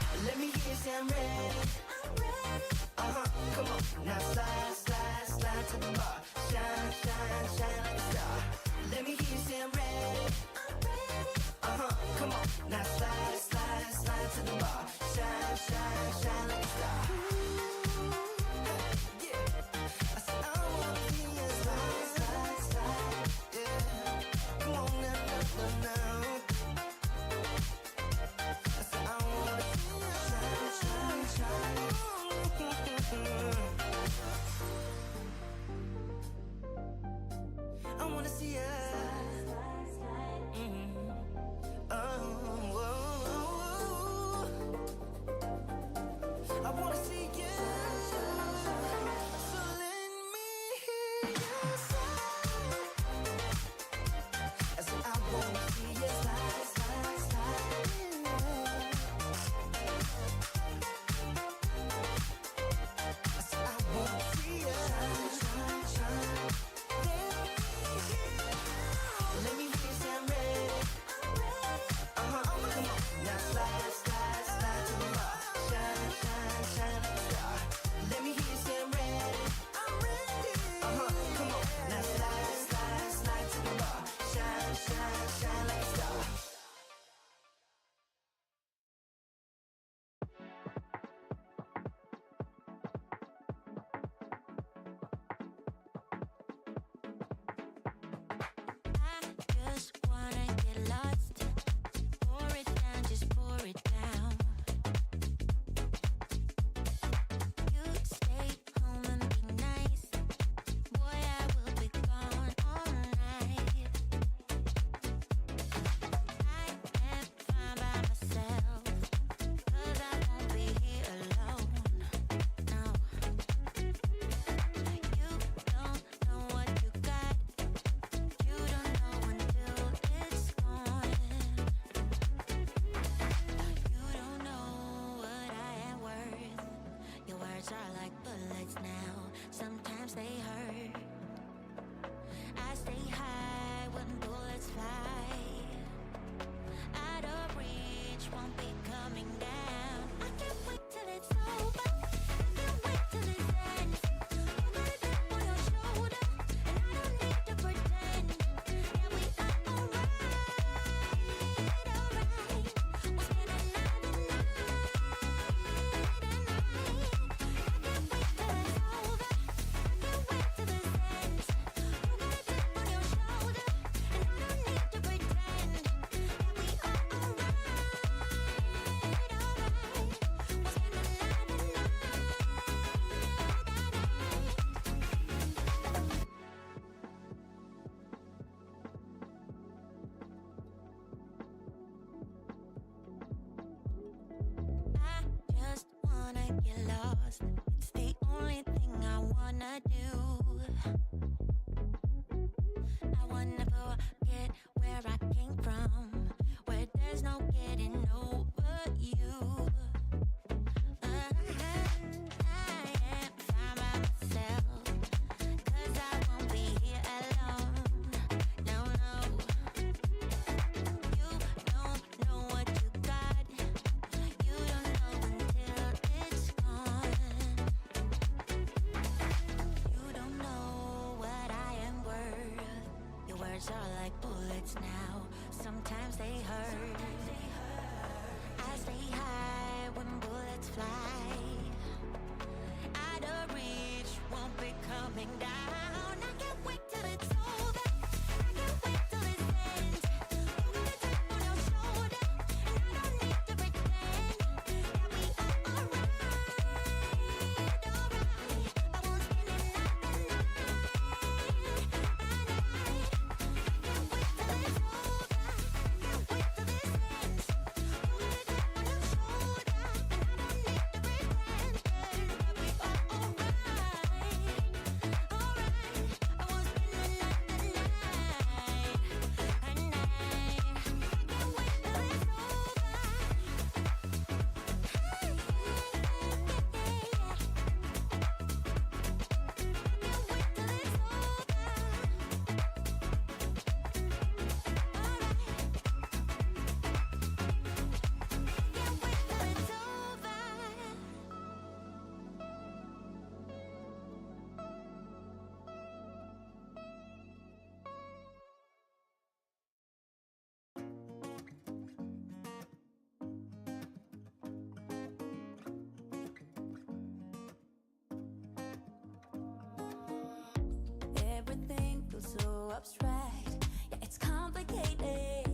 abstract. Yeah, it's complicated.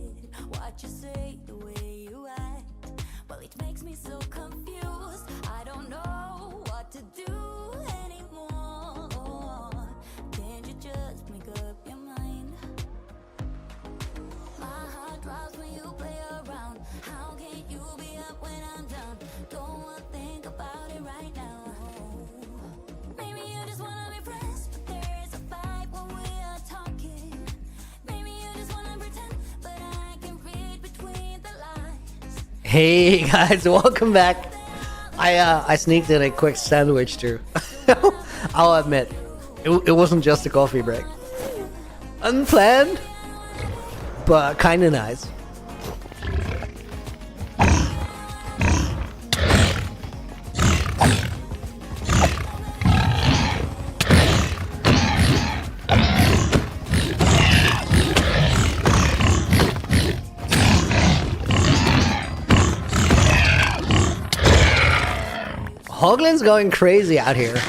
What you say, the way you act, well, it makes me so confused. I don't know what to do anymore. Can't you just make up your mind? My heart drops when you play around. How can you be up when I'm down? Don't wanna think about it right now. Maybe you just wanna be friends, but there is a fight when we are talking. Maybe you just wanna pretend, but I can read between the lines. Hey guys, welcome back. I sneaked in a quick sandwich too. I'll admit, it wasn't just a coffee break. Unplanned, but kinda nice. Hoglin's going crazy out here.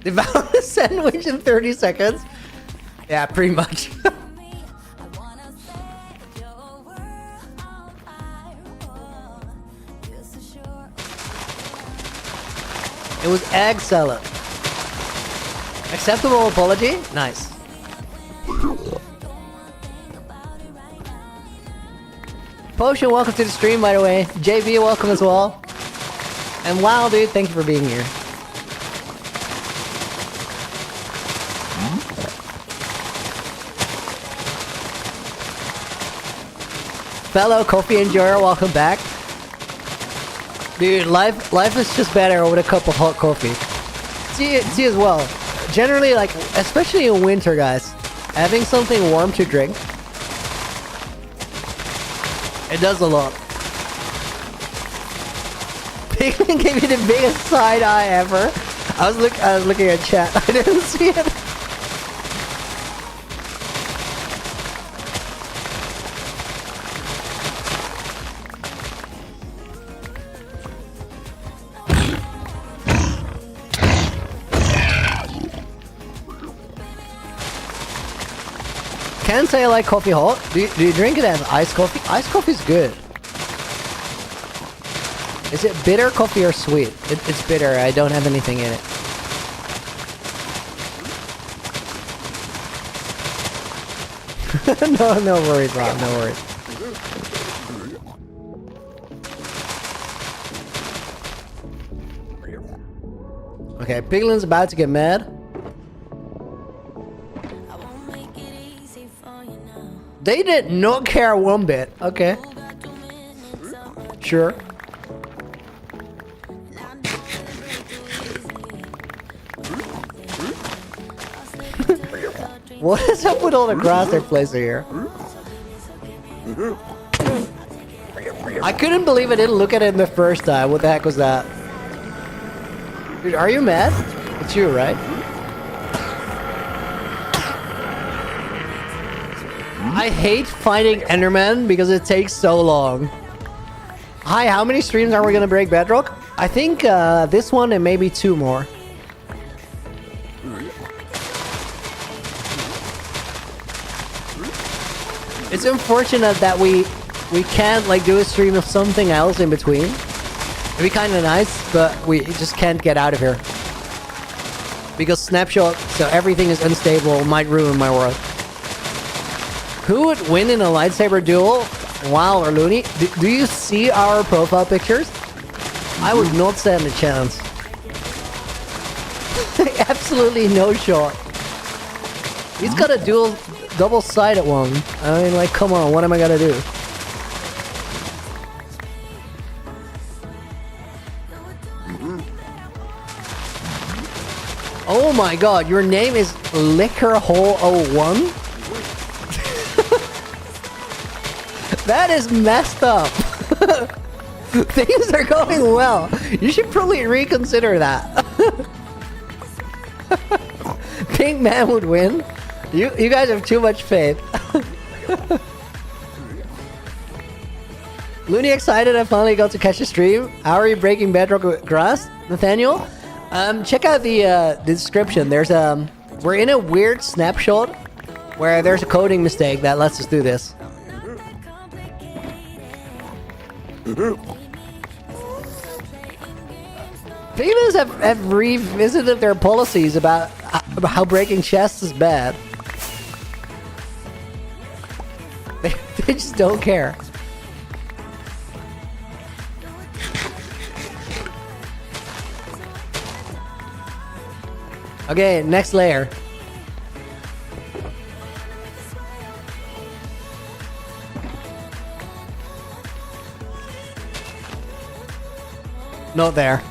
They found a sandwich in 30 seconds. Yeah, pretty much. It was egg salad. Acceptable apology? Nice. Potion, welcome to the stream, by the way. JB, welcome as well. And wow, dude, thank you for being here. Fellow coffee enjoyer, welcome back. Dude, life is just better with a cup of hot coffee. See as well. Generally, like, especially in winter, guys, having something warm to drink, it does a lot. Piglin gave you the biggest side eye ever. I was looking at chat. I didn't see it. Can't say I like coffee hot. Do you drink it as iced coffee? Iced coffee is good. Is it bitter coffee or sweet? It's bitter. I don't have anything in it. No worries, Rob. No worries. Okay, Piglin's about to get mad. They did not care one bit. Okay. Sure. What is up with all the grass they're placing here? I couldn't believe I didn't look at it in the first time. What the heck was that? Dude, are you mad? It's you, right? I hate finding Enderman because it takes so long. Hi, how many streams are we gonna break bedrock? I think this one and maybe 2 more. It's unfortunate that we can't like do a stream of something else in between. It'd be kind of nice, but we just can't get out of here. Because Snapshot, so everything is unstable, might ruin my world. Who would win in a lightsaber duel? Wow or Looney? Do you see our profile pictures? I would not stand a chance. Absolutely no shot. He's got a double-sided one. I mean, like, come on, what am I gonna do? Oh my god, your name is Lickerhole01? That is messed up. Things are going well. You should probably reconsider that. Pink Man would win. You guys have too much faith. Looney excited I finally got to catch a stream. How are you breaking bedrock with grass, Nathaniel? Check out the description. There's we're in a weird snapshot where there's a coding mistake that lets us do this. Females have revisited their policies about how breaking chests is bad. They just don't care. Okay, next layer. Not there.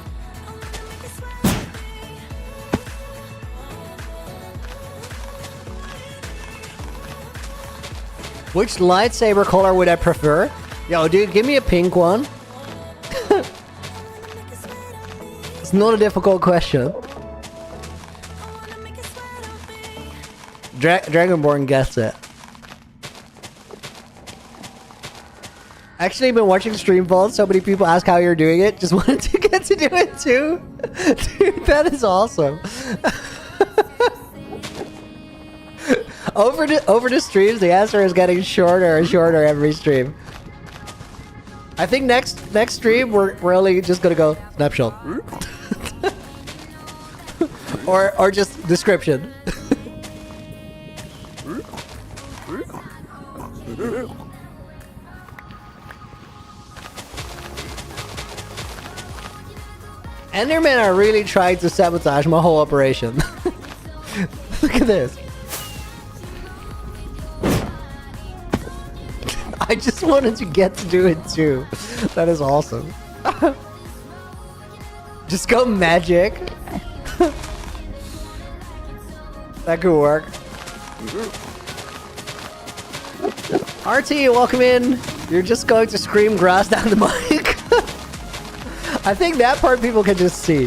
Which lightsaber color would I prefer? Yo, dude, give me a pink one. It's not a difficult question. Dragonborn gets it. Actually, I've been watching stream vaults. So many people ask how you're doing it. Just wanted to get to do it too. Dude, that is awesome. Over the streams, the answer is getting shorter and shorter every stream. I think next stream we're only just gonna go snapshot. or just description. Endermen are really trying to sabotage my whole operation. Look at this. I just wanted to get to do it too. That is awesome. Just go magic. That could work. RT, welcome in. You're just going to scream grass down the mic. I think that part people can just see.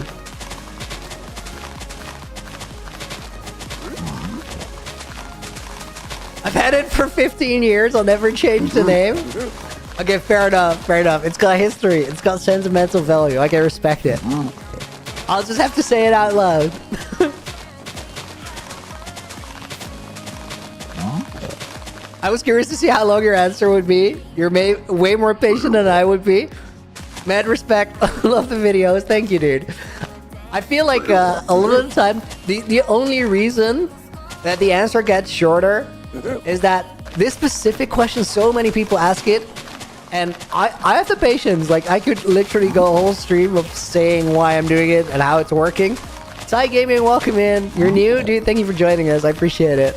I've had it for 15 years. I'll never change the name. Okay, fair enough. Fair enough. It's got history. It's got sentimental value. I can respect it. I'll just have to say it out loud. I was curious to see how long your answer would be. You're way more patient than I would be. Mad respect. Love the videos. Thank you, dude. I feel like a lot of the time, the only reason that the answer gets shorter is that this specific question, so many people ask it, and I have the patience. Like, I could literally go a whole stream of saying why I'm doing it and how it's working. Ty Gaming, welcome in. You're new, dude. Thank you for joining us. I appreciate it.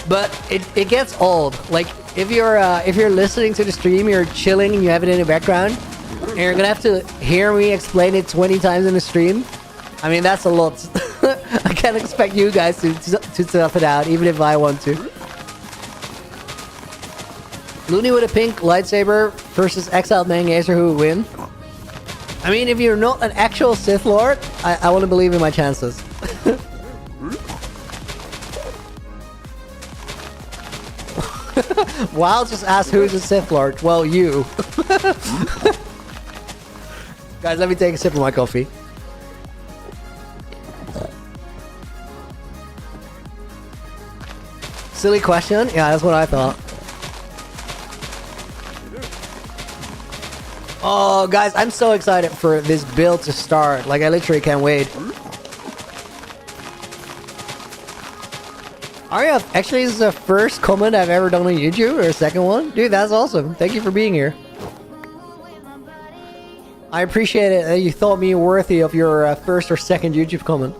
But it gets old. Like, if you're listening to the stream, you're chilling and you have it in the background, and you're gonna have to hear me explain it 20 times in the stream. I mean, that's a lot. I can't expect you guys to tough it out, even if I want to. Looney with a pink lightsaber versus exiled Mangazer, who would win? I mean, if you're not an actual Sith Lord, I want to believe in my chances. Wild just asked who's a Sith Lord. Well, you. Guys, let me take a sip of my coffee. Silly question? Yeah, that's what I thought. Oh, guys, I'm so excited for this build to start. Like, I literally can't wait. Arya, actually, this is the first comment I've ever done on YouTube, or a second one. Dude, that's awesome. Thank you for being here. I appreciate it that you thought me worthy of your first or second YouTube comment.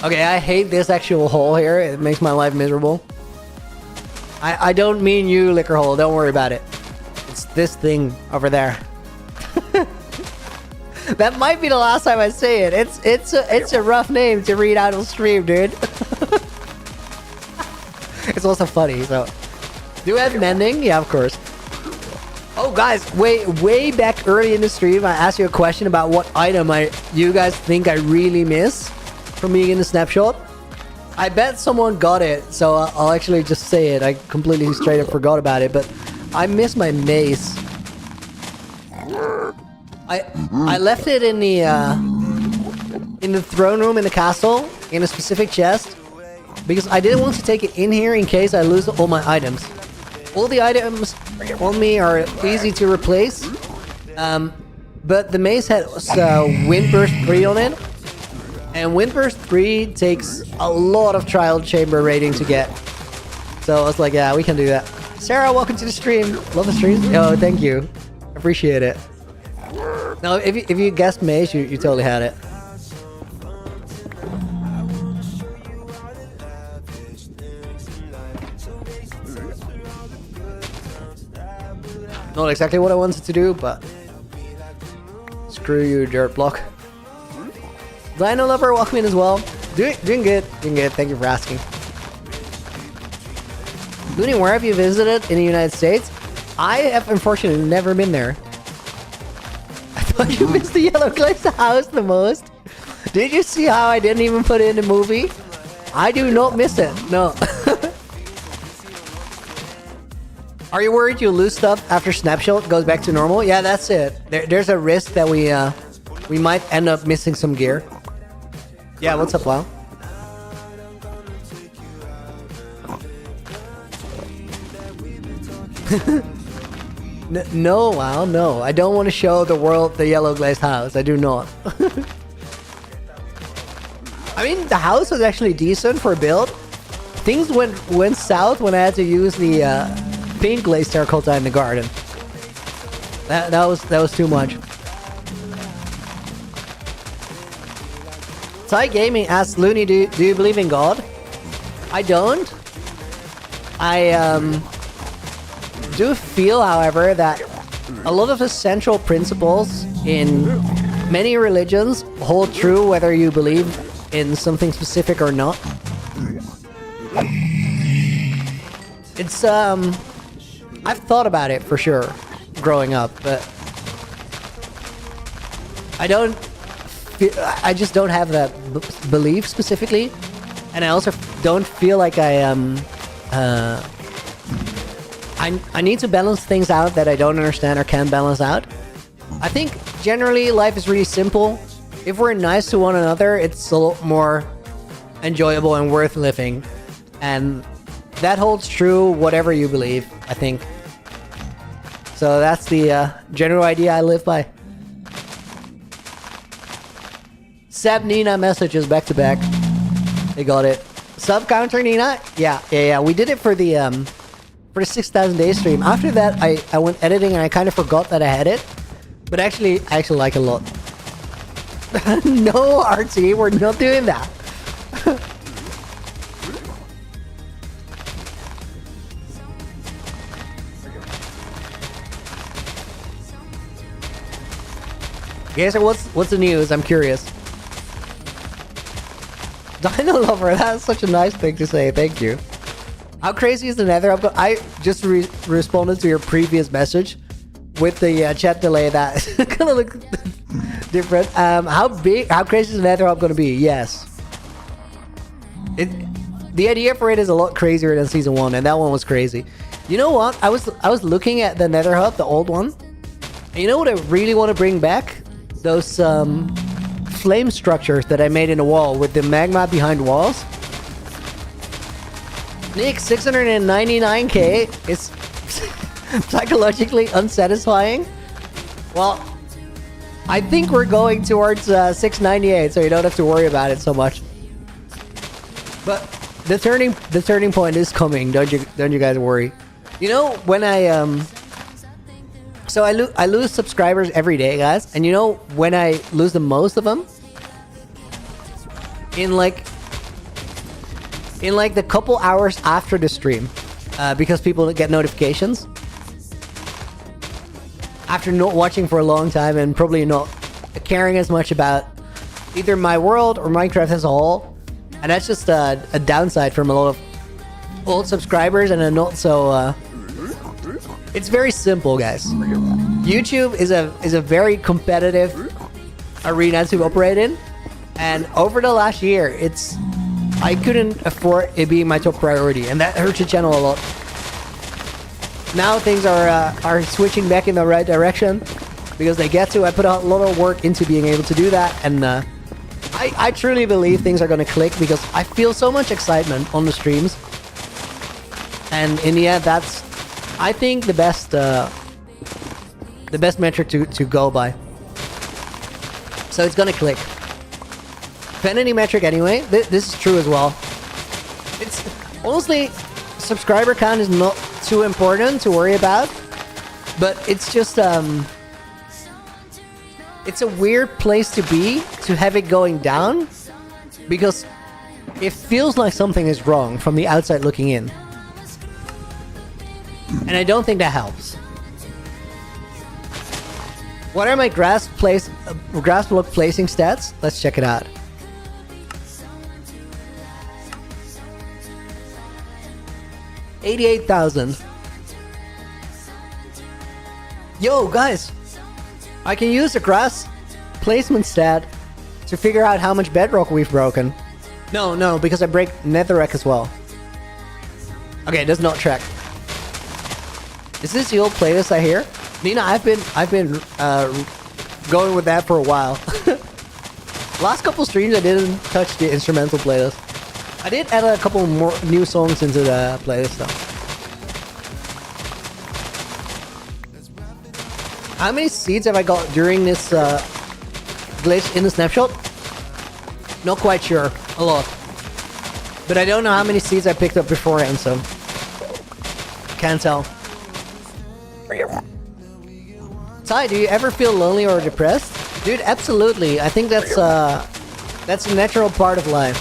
Okay, I hate this actual hole here. It makes my life miserable. I don't mean you, liquor hole. Don't worry about it. It's this thing over there. That might be the last time I say it. It's a rough name to read out on stream, dude. It's also funny, so. Do we have mending? Yeah, of course. Oh, guys, way back early in the stream, I asked you a question about what item you guys think I really miss from being in the snapshot. I bet someone got it, so I'll actually just say it. I completely straight up forgot about it, but I miss my mace. I left it in the throne room in the castle in a specific chest because I didn't want to take it in here in case I lose all my items. All the items on me are easy to replace, but the mace has Windburst 3 on it, and Windburst 3 takes a lot of trial chamber rating to get. So I was like, yeah, we can do that. Sarah, welcome to the stream. Love the streams. Oh, thank you. Appreciate it. No, if you guessed mace, you totally had it. Not exactly what I wanted to do, but screw you, dirt block. Dino Lover, welcome in as well. Doing good. Thank you for asking. Looney, where have you visited in the United States? I have unfortunately never been there. I thought you missed the yellow glazed house the most. Did you see how I didn't even put it in the movie? I do not miss it. No. Are you worried you'll lose stuff after Snapshot goes back to normal? Yeah, that's it. There's a risk that we might end up missing some gear. Yeah, what's up, Wow? No, Wow, no. I don't want to show the world the yellow glazed house. I do not. I mean, the house was actually decent for a build. Things went south when I had to use the pink glazed terracotta in the garden. That was too much. Ty Gaming asks Looney, do you believe in God? I don't. I do feel, however, that a lot of the central principles in many religions hold true whether you believe in something specific or not. It's I've thought about it for sure growing up, but I just don't have that belief specifically, and I also don't feel like I need to balance things out that I don't understand or can balance out. I think generally life is really simple. If we're nice to one another, it's a lot more enjoyable and worth living, and that holds true whatever you believe, I think. So that's the general idea I live by. Seb Nina messages back to back. They got it. Sub counter Nina? Yeah. We did it for the 6,000 days stream. After that, I went editing and I kind of forgot that I had it. But actually, I actually like it a lot. No, RT, we're not doing that. Okay, so what's the news? I'm curious. Dino Lover, that's such a nice thing to say. Thank you. How crazy is the Nether upgrade? I just responded to your previous message with the chat delay that gonna look different. How crazy is the Nether up gonna be? Yes. The idea for it is a lot crazier than season 1, and that one was crazy. You know what? I was looking at the Nether hub, the old one. And you know what I really want to bring back? Those flame structures that I made in the wall with the magma behind walls. Nick, 699k is psychologically unsatisfying. Well, I think we're going towards 698, so you don't have to worry about it so much. But the turning point is coming. Don't you guys worry. You know, when so I lose subscribers every day, guys, and you know when I lose the most of them? In like the couple hours after the stream, because people get notifications after not watching for a long time and probably not caring as much about either my world or Minecraft as a whole, and that's just a downside from a lot of old subscribers and a not so. It's very simple, guys. YouTube is a very competitive arena to operate in, and over the last year, I couldn't afford it being my top priority, and that hurts the channel a lot. Now things are switching back in the right direction because they get to. I put a lot of work into being able to do that, and I truly believe things are going to click because I feel so much excitement on the streams, and in the end, that's I think the best metric to go by. So it's gonna click. Vanity metric anyway. This is true as well. It's honestly, subscriber count is not too important to worry about, but it's just it's a weird place to be to have it going down because it feels like something is wrong from the outside looking in. And I don't think that helps. What are my grass block placing stats? Let's check it out. $88,000. Yo, guys! I can use the grass placement stat to figure out how much bedrock we've broken. No, because I break netherrack as well. Okay, it does not track. Is this the old playlist I hear? Nina, I've been going with that for a while. Last couple streams I didn't touch the instrumental playlist. I did add a couple more new songs into the playlist though. How many seeds have I got during this glitch in the snapshot? Not quite sure. A lot. But I don't know how many seeds I picked up beforehand, so can't tell. Ty, do you ever feel lonely or depressed? Dude, absolutely. I think that's a natural part of life.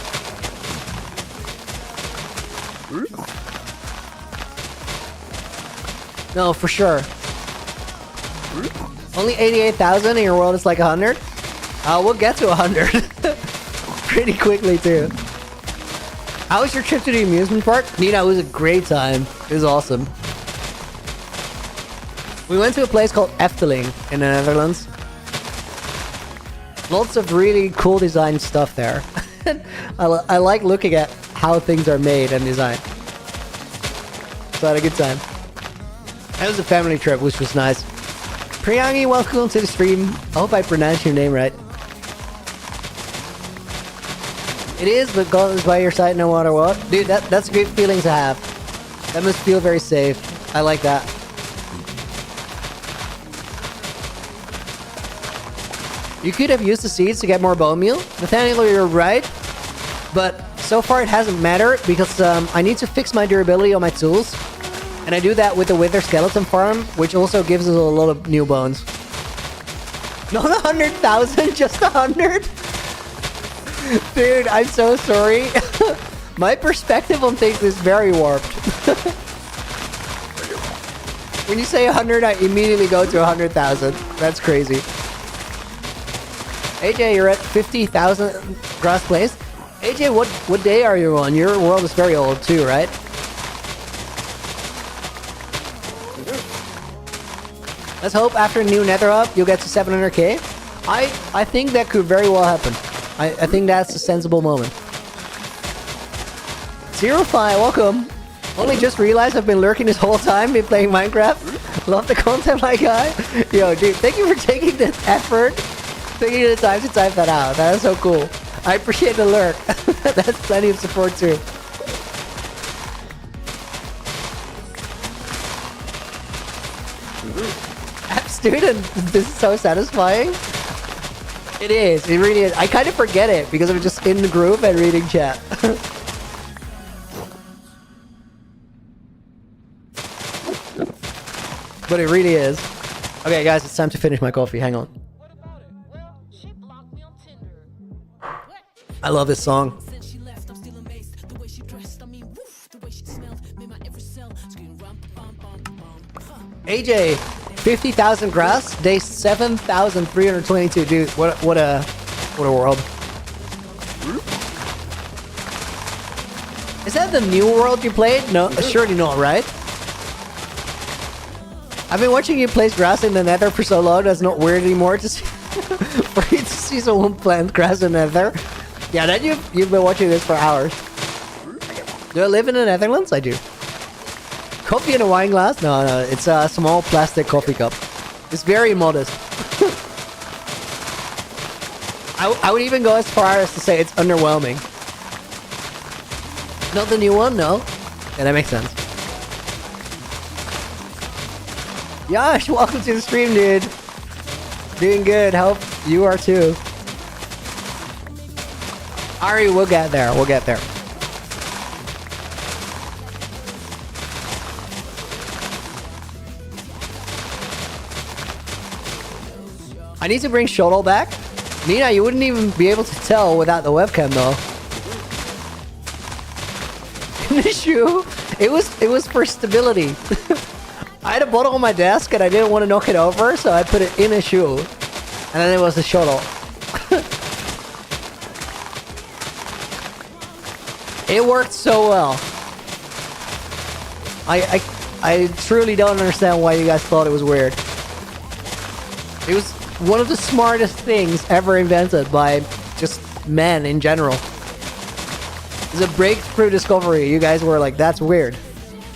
No, for sure. Only 88,000 and your world is like 100? We'll get to 100. Pretty quickly, too. How was your trip to the amusement park? Nina, it was a great time. It was awesome. We went to a place called Efteling in the Netherlands. Lots of really cool design stuff there. I like looking at how things are made and designed. So I had a good time. That was a family trip, which was nice. Priyangi, welcome to the stream. I hope I pronounced your name right. It is, but God is by your side no matter what. Dude, that's a great feeling to have. That must feel very safe. I like that. You could have used the seeds to get more bone meal. Nathaniel, you're right. But so far it hasn't mattered because I need to fix my durability on my tools. And I do that with the Wither Skeleton Farm, which also gives us a lot of new bones. Not 100,000, just 100? Dude, I'm so sorry. My perspective on things is very warped. When you say 100, I immediately go to 100,000. That's crazy. AJ, you're at 50,000 grass place. AJ, what day are you on? Your world is very old too, right? Let's hope after new Nether up, you'll get to 700k. I think that could very well happen. I think that's a sensible moment. 05, welcome. Only just realized I've been lurking this whole time, been playing Minecraft. Love the content, my guy. Yo, dude, thank you for taking the effort, taking the time to type that out. That is so cool. I appreciate the lurk. That's plenty of support too. App student, this is so satisfying. It is. It really is. I kind of forget it because I'm just in the group and reading chat. But it really is. Okay, guys, it's time to finish my coffee. Hang on. I love this song. AJ, 50,000 grass, day 7,322. Dude, what a world. Is that the new world you played? No, surely not, right? I've been watching you place grass in the Nether for so long. That's not weird anymore to see, for you to see someone plant grass in the Nether. Yeah, then you've been watching this for hours. Do I live in the Netherlands? I do. Coffee in a wine glass? No, it's a small plastic coffee cup. It's very modest. I would even go as far as to say it's underwhelming. Not the new one, no. Yeah, that makes sense. Yash, welcome to the stream, dude. Doing good. Hope you are too. Ari, we'll get there. We'll get there. I need to bring Shuttle back. Nina, you wouldn't even be able to tell without the webcam though. In the shoe, it was for stability. I had a bottle on my desk and I didn't want to knock it over, so I put it in a shoe. And then it was a shuttle. It worked so well. I truly don't understand why you guys thought it was weird. It was one of the smartest things ever invented by just men in general. It's a breakthrough discovery. You guys were like, that's weird.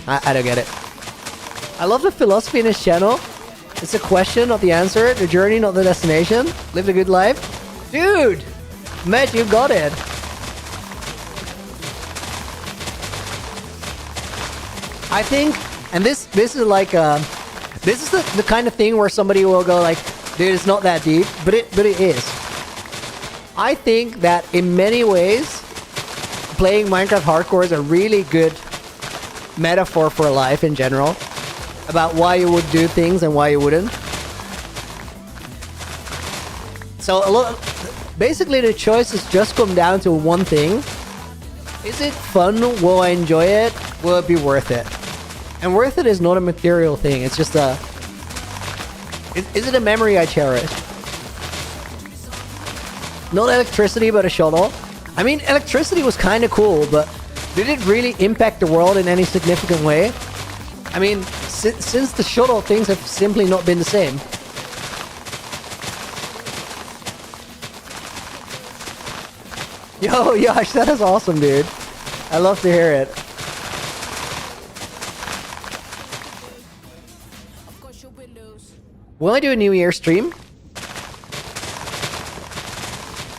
I don't get it. I love the philosophy in this channel. It's a question, not the answer. The journey, not the destination. Live a good life. Dude! Matt, you got it. I think, and this is like, this is the kind of thing where somebody will go like, dude, it's not that deep, but it is. I think that in many ways, playing Minecraft Hardcore is a really good metaphor for life in general. About why you would do things and why you wouldn't. So basically the choices just come down to one thing. Is it fun? Will I enjoy it? Will it be worth it? And worth it is not a material thing. It's just a... Is it a memory I cherish? Not electricity, but a shuttle. I mean, electricity was kind of cool, but Did it really impact the world in any significant way? I mean, since the shuttle, things have simply not been the same. Yo, Yash, that is awesome, dude. I love to hear it. Will I do a New Year stream?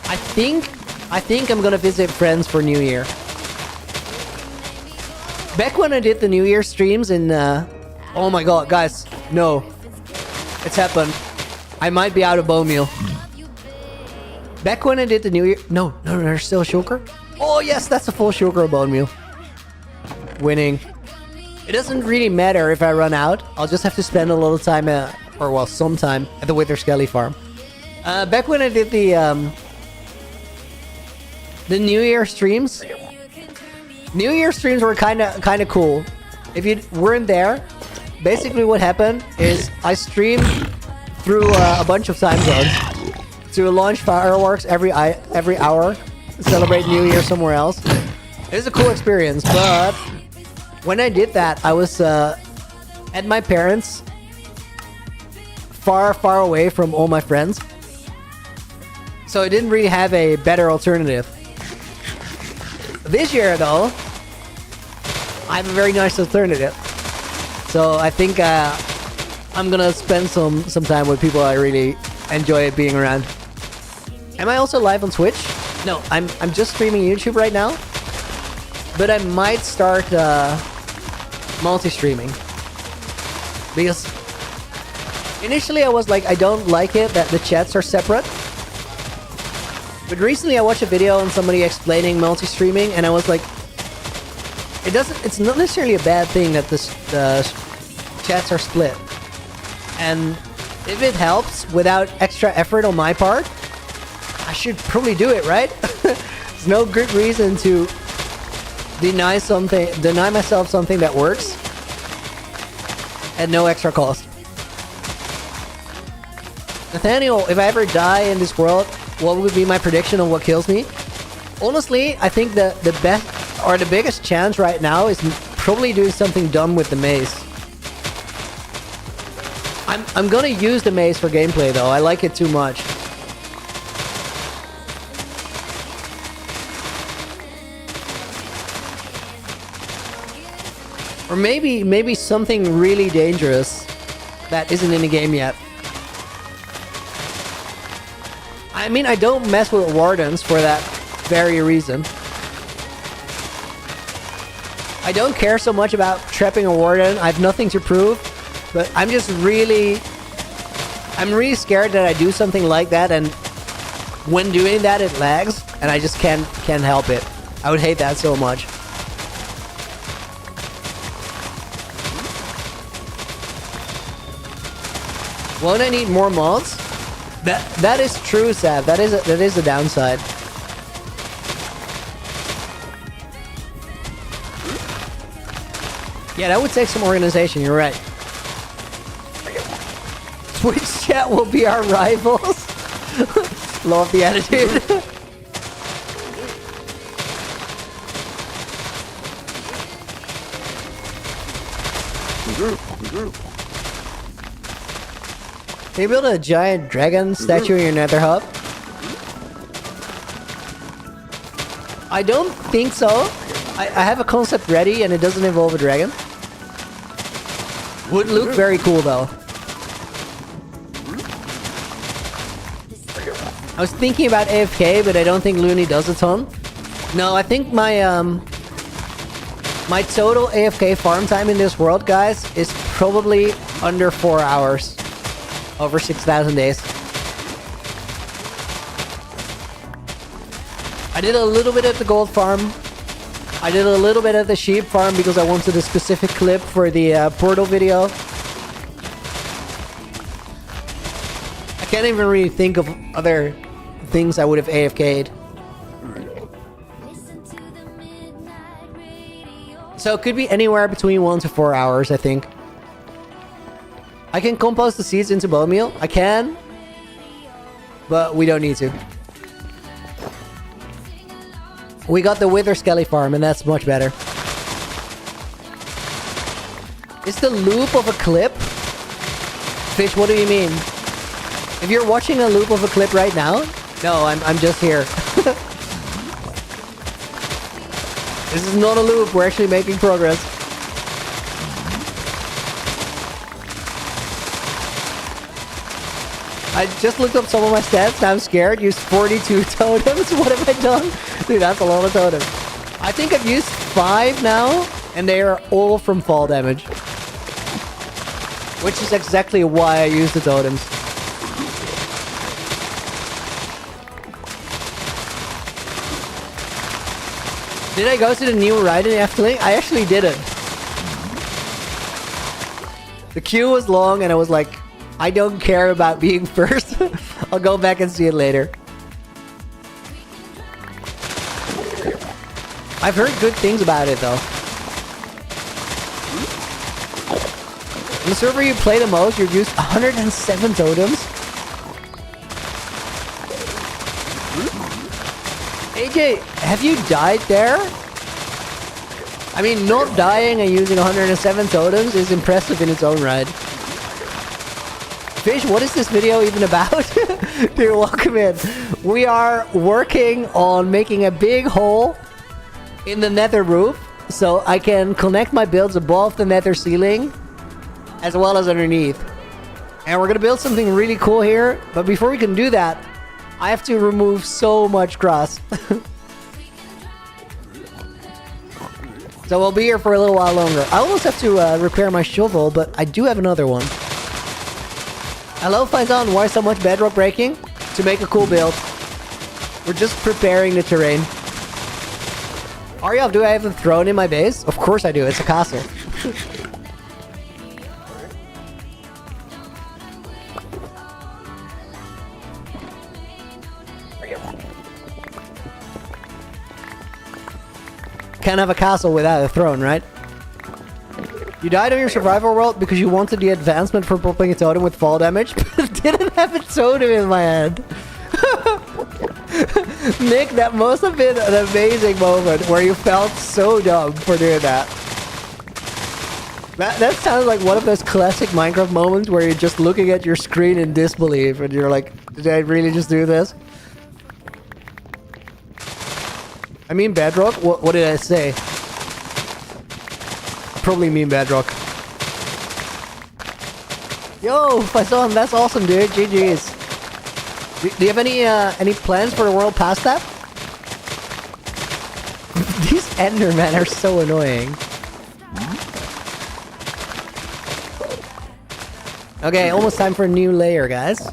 I think I'm gonna visit friends for New Year. Back when I did the New Year streams in, oh my god, guys, no. It's happened. I might be out of bone meal. Back when I did the New Year... No, there's still a shulker. Oh yes, that's a full shulker of bone meal. Winning. It doesn't really matter if I run out. I'll just have to spend a little time, or well, some time at the Wither Skelly farm. Back when I did the New Year streams... New Year streams were kind of cool. If you weren't there, basically what happened is I streamed through a bunch of time zones to launch fireworks every hour, celebrate New Year somewhere else. It was a cool experience, but when I did that, I was at my parents', far away from all my friends. So I didn't really have a better alternative. This year, though, I have a very nice alternative. So I think I'm gonna spend some time with people I really enjoy being around. Am I also live on Twitch? No, I'm just streaming YouTube right now. But I might start multi-streaming. Because initially I was like, I don't like it that the chats are separate. But recently I watched a video on somebody explaining multi-streaming, and I was like, it's not necessarily a bad thing that the chats are split. And if it helps without extra effort on my part, I should probably do it, right? There's no good reason to deny myself something that works at no extra cost. Nathaniel, if I ever die in this world, what would be my prediction on what kills me? Honestly, I think the best or the biggest chance right now is probably doing something dumb with the maze. I'm gonna use the maze for gameplay though. I like it too much. Or maybe something really dangerous that isn't in the game yet. I mean, I don't mess with wardens for that very reason. I don't care so much about trapping a warden. I have nothing to prove, but I'm really scared that I do something like that, and when doing that it lags, and I just can't help it. I would hate that so much. Won't I need more mods? That is true, Sav. That is a downside. Yeah, that would take some organization. You're right. Twitch chat will be our rivals. Love the attitude. Can you build a giant dragon statue in your Nether hub? I don't think so. I have a concept ready and it doesn't involve a dragon. Would look very cool though. I was thinking about AFK, but I don't think Looney does a ton. No, I think my total AFK farm time in this world, guys, is probably under 4 hours. Over 6,000 days. I did a little bit at the gold farm. I did a little bit at the sheep farm because I wanted a specific clip for the portal video. I can't even really think of other things I would have AFK'd. So it could be anywhere between 1 to 4 hours, I think. I can compost the seeds into bone meal. I can. But we don't need to. We got the Wither Skelly farm, and that's much better. Is the loop of a clip? Fish, what do you mean? If you're watching a loop of a clip right now? No, I'm just here. This is not a loop, we're actually making progress. I just looked up some of my stats, now I'm scared. Used 42 totems, what have I done? Dude, that's a lot of totems. I think I've used 5 now, and they are all from fall damage. Which is exactly why I use the totems. Did I go to the new ride in the Efteling? I actually didn't. The queue was long and I was like, I don't care about being first. I'll go back and see it later. I've heard good things about it though. On the server you play the most, you've used 107 totems. AJ, have you died there? I mean, not dying and using 107 totems is impressive in its own right. Fish, what is this video even about? Dude, welcome in. We are working on making a big hole in the nether roof so I can connect my builds above the nether ceiling as well as underneath. And we're gonna build something really cool here, but before we can do that, I have to remove so much grass. So we'll be here for a little while longer. I almost have to repair my shovel, but I do have another one. Hello, Faizan. Why so much bedrock breaking? To make a cool build. We're just preparing the terrain. Aryav, do I have a throne in my base? Of course I do. It's a castle. Can't have a castle without a throne, right? You died on your survival world because you wanted the advancement for popping a totem with fall damage, but didn't have a totem in my hand. Nick, that must have been an amazing moment where you felt so dumb for doing that. That sounds like one of those classic Minecraft moments where you're just looking at your screen in disbelief and you're like, did I really just do this? I mean bedrock? What did I say? Probably mean bedrock. Yo, Faison, that's awesome, dude. GG's. Do you have any plans for the world past that? These Endermen are so annoying. Okay, almost time for a new layer, guys.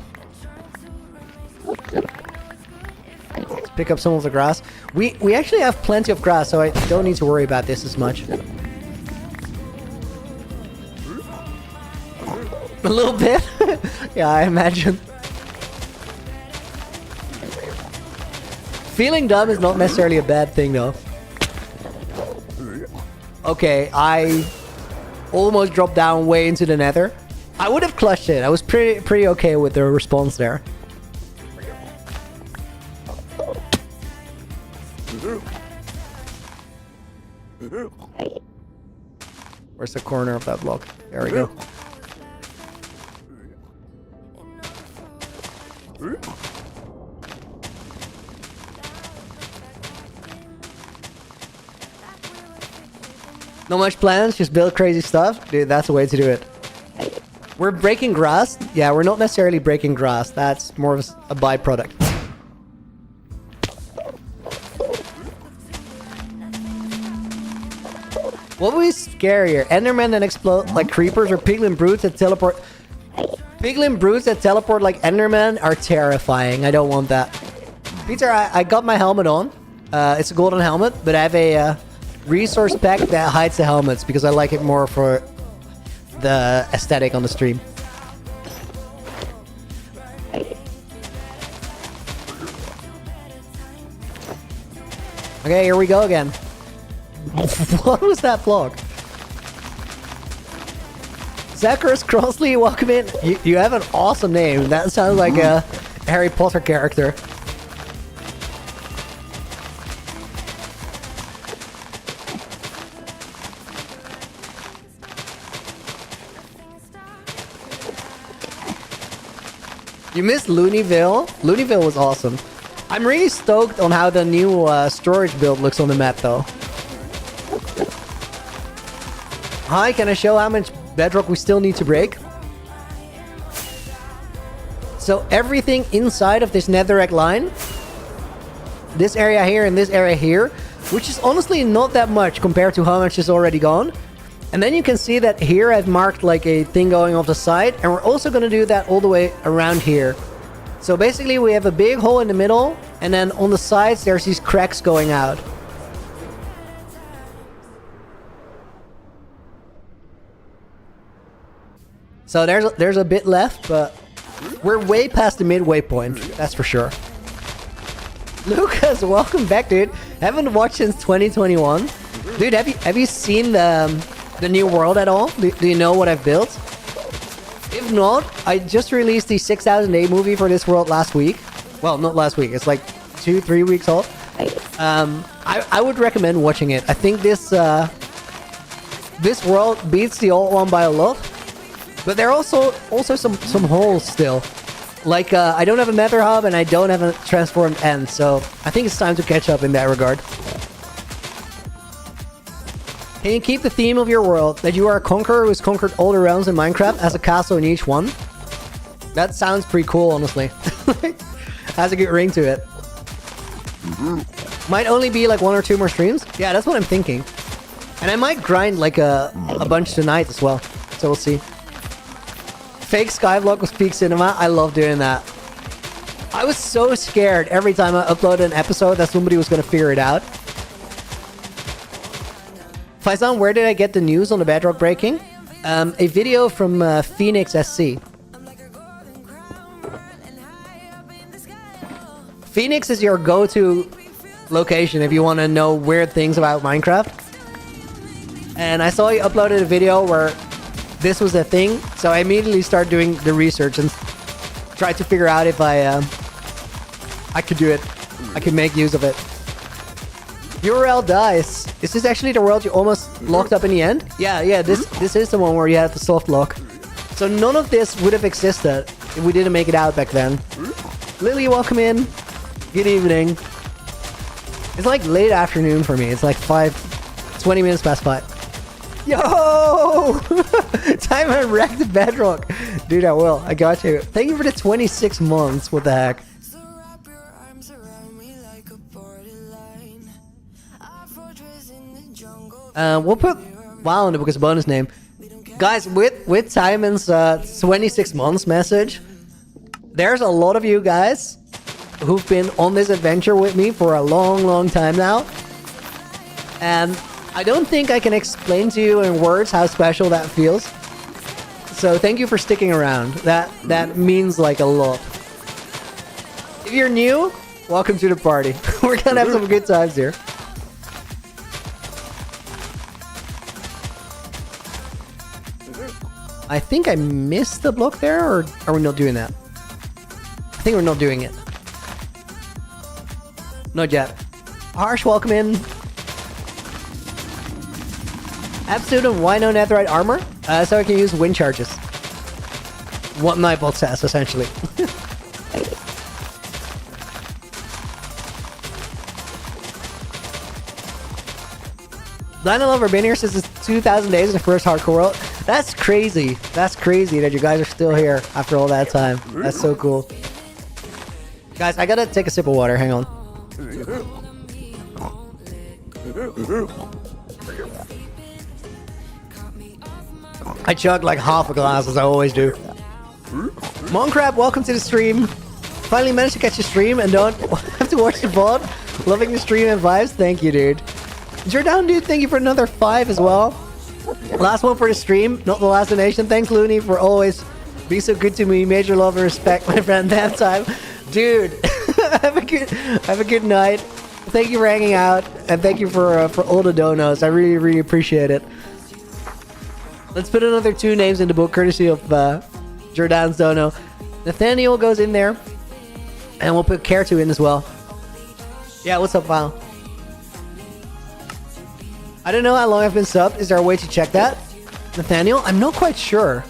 Let's pick up some of the grass. We actually have plenty of grass, so I don't need to worry about this as much. A little bit? Yeah, I imagine. Feeling dumb is not necessarily a bad thing, though. Okay, I almost dropped down way into the nether. I would have clutched it. I was pretty okay with the response there. Where's the corner of that block? There we go. Not much plans, just build crazy stuff. Dude, that's the way to do it. We're breaking grass. Yeah, we're not necessarily breaking grass. That's more of a byproduct. What would be scarier? Endermen that explode like creepers or piglin brutes that teleport? Piglin brutes that teleport like Endermen are terrifying. I don't want that. Peter, I got my helmet on. It's a golden helmet, but I have a resource pack that hides the helmets because I like it more for the aesthetic on the stream. Okay, here we go again. What was that vlog? Zacharias Crossley, welcome in. You have an awesome name. That sounds like a Harry Potter character. You missed Looneyville? Looneyville was awesome. I'm really stoked on how the new storage build looks on the map, though. Hi, can I show how much bedrock we still need to break? So everything inside of this netherrack line, this area here and this area here, which is honestly not that much compared to how much is already gone. And then you can see that here I've marked like a thing going off the side, and we're also going to do that all the way around here. So basically we have a big hole in the middle, and then on the sides there's these cracks going out. So there's a bit left, but we're way past the midway point, that's for sure. Lucas, welcome back, dude. Haven't watched since 2021. Dude, have you seen the new world at all? Do you know what I've built? If not, I just released the 6008 movie for this world last week. Well, not last week. It's like 2-3 weeks old. I would recommend watching it. I think this world beats the old one by a lot. But there are also some holes still. Like, I don't have a nether hub and I don't have a transformed end, so I think it's time to catch up in that regard. Can you keep the theme of your world, that you are a conqueror who's conquered all the realms in Minecraft as a castle in each one? That sounds pretty cool, honestly. Has a good ring to it. Might only be like 1 or 2 more streams. Yeah, that's what I'm thinking. And I might grind like a bunch tonight as well, so we'll see. Fake skyblock with peak cinema. I love doing that. I was so scared every time I uploaded an episode that somebody was going to figure it out. Faizan, where did I get the news on the bedrock breaking? A video from Phoenix SC. Phoenix is your go-to location if you want to know weird things about Minecraft. And I saw you uploaded a video where this was a thing, so I immediately started doing the research and tried to figure out if I could do it. I could make use of it. URL dice. Is this actually the world you almost locked up in the end? Yeah, this is the one where you had the soft lock. So none of this would have existed if we didn't make it out back then. Lily, welcome in. Good evening. It's like late afternoon for me. It's like 20 minutes past 5. Yo! Time I wrecked the bedrock. Dude, I will. I got you. Thank you for the 26 months. What the heck? We'll put WoW in the book as a bonus name. Guys, with Simon's 26 months message, there's a lot of you guys who've been on this adventure with me for a long time now. And I don't think I can explain to you in words how special that feels. So thank you for sticking around. That means like a lot. If you're new, welcome to the party. We're gonna have some good times here. I think I missed the block there, or are we not doing that? I think we're not doing it. Not yet. Harsh, welcome in. Absolute and why no netherite armor? So I can use wind charges. What Nightbot says, essentially. Dino Lover been here since it's 2,000 days in the first hardcore world. That's crazy. That's crazy that you guys are still here after all that time. That's so cool. Guys, I gotta take a sip of water. Hang on. I chugged like half a glass as I always do. Moncrab, welcome to the stream. Finally managed to catch a stream and don't have to watch the VOD. Loving the stream and vibes. Thank you, dude. Jordan, dude, thank you for another 5 as well. Last one for the stream, not the last donation. Thanks, Looney, for always being so good to me. Major love and respect, my friend. That time, dude. have a good night. Thank you for hanging out, and thank you for all the donos. I really appreciate it. Let's put another 2 names in the book, courtesy of Jordan's dono. Nathaniel goes in there, and we'll put Care2 in as well. Yeah, what's up, Val? I don't know how long I've been subbed. Is there a way to check that? Nathaniel? I'm not quite sure.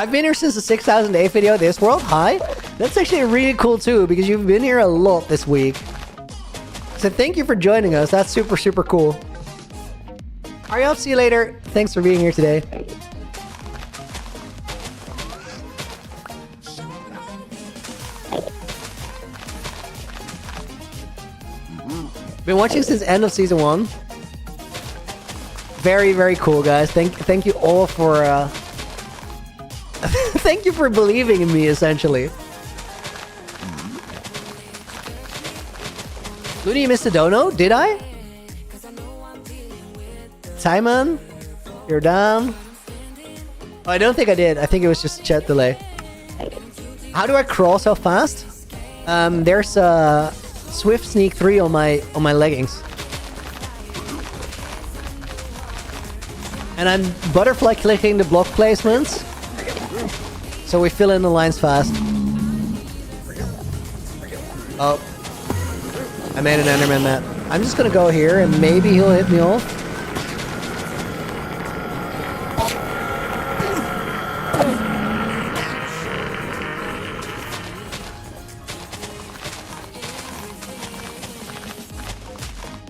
I've been here since the 6,008 video. This world, hi. That's actually really cool too, because you've been here a lot this week. So thank you for joining us. That's super, super cool. Alright, I'll see you later. Thanks for being here today. Been watching since end of season 1. Very, very cool, guys. Thank you all for thank you for believing in me, essentially. Looney, you missed a dono? Did I? Simon? You're down? Oh, I don't think I did. I think it was just chat delay. How do I crawl so fast? There's a Swift Sneak 3 on my leggings. And I'm butterfly clicking the block placements, so we fill in the lines fast. Oh. I made an Enderman mat. I'm just gonna go here and maybe he'll hit me off.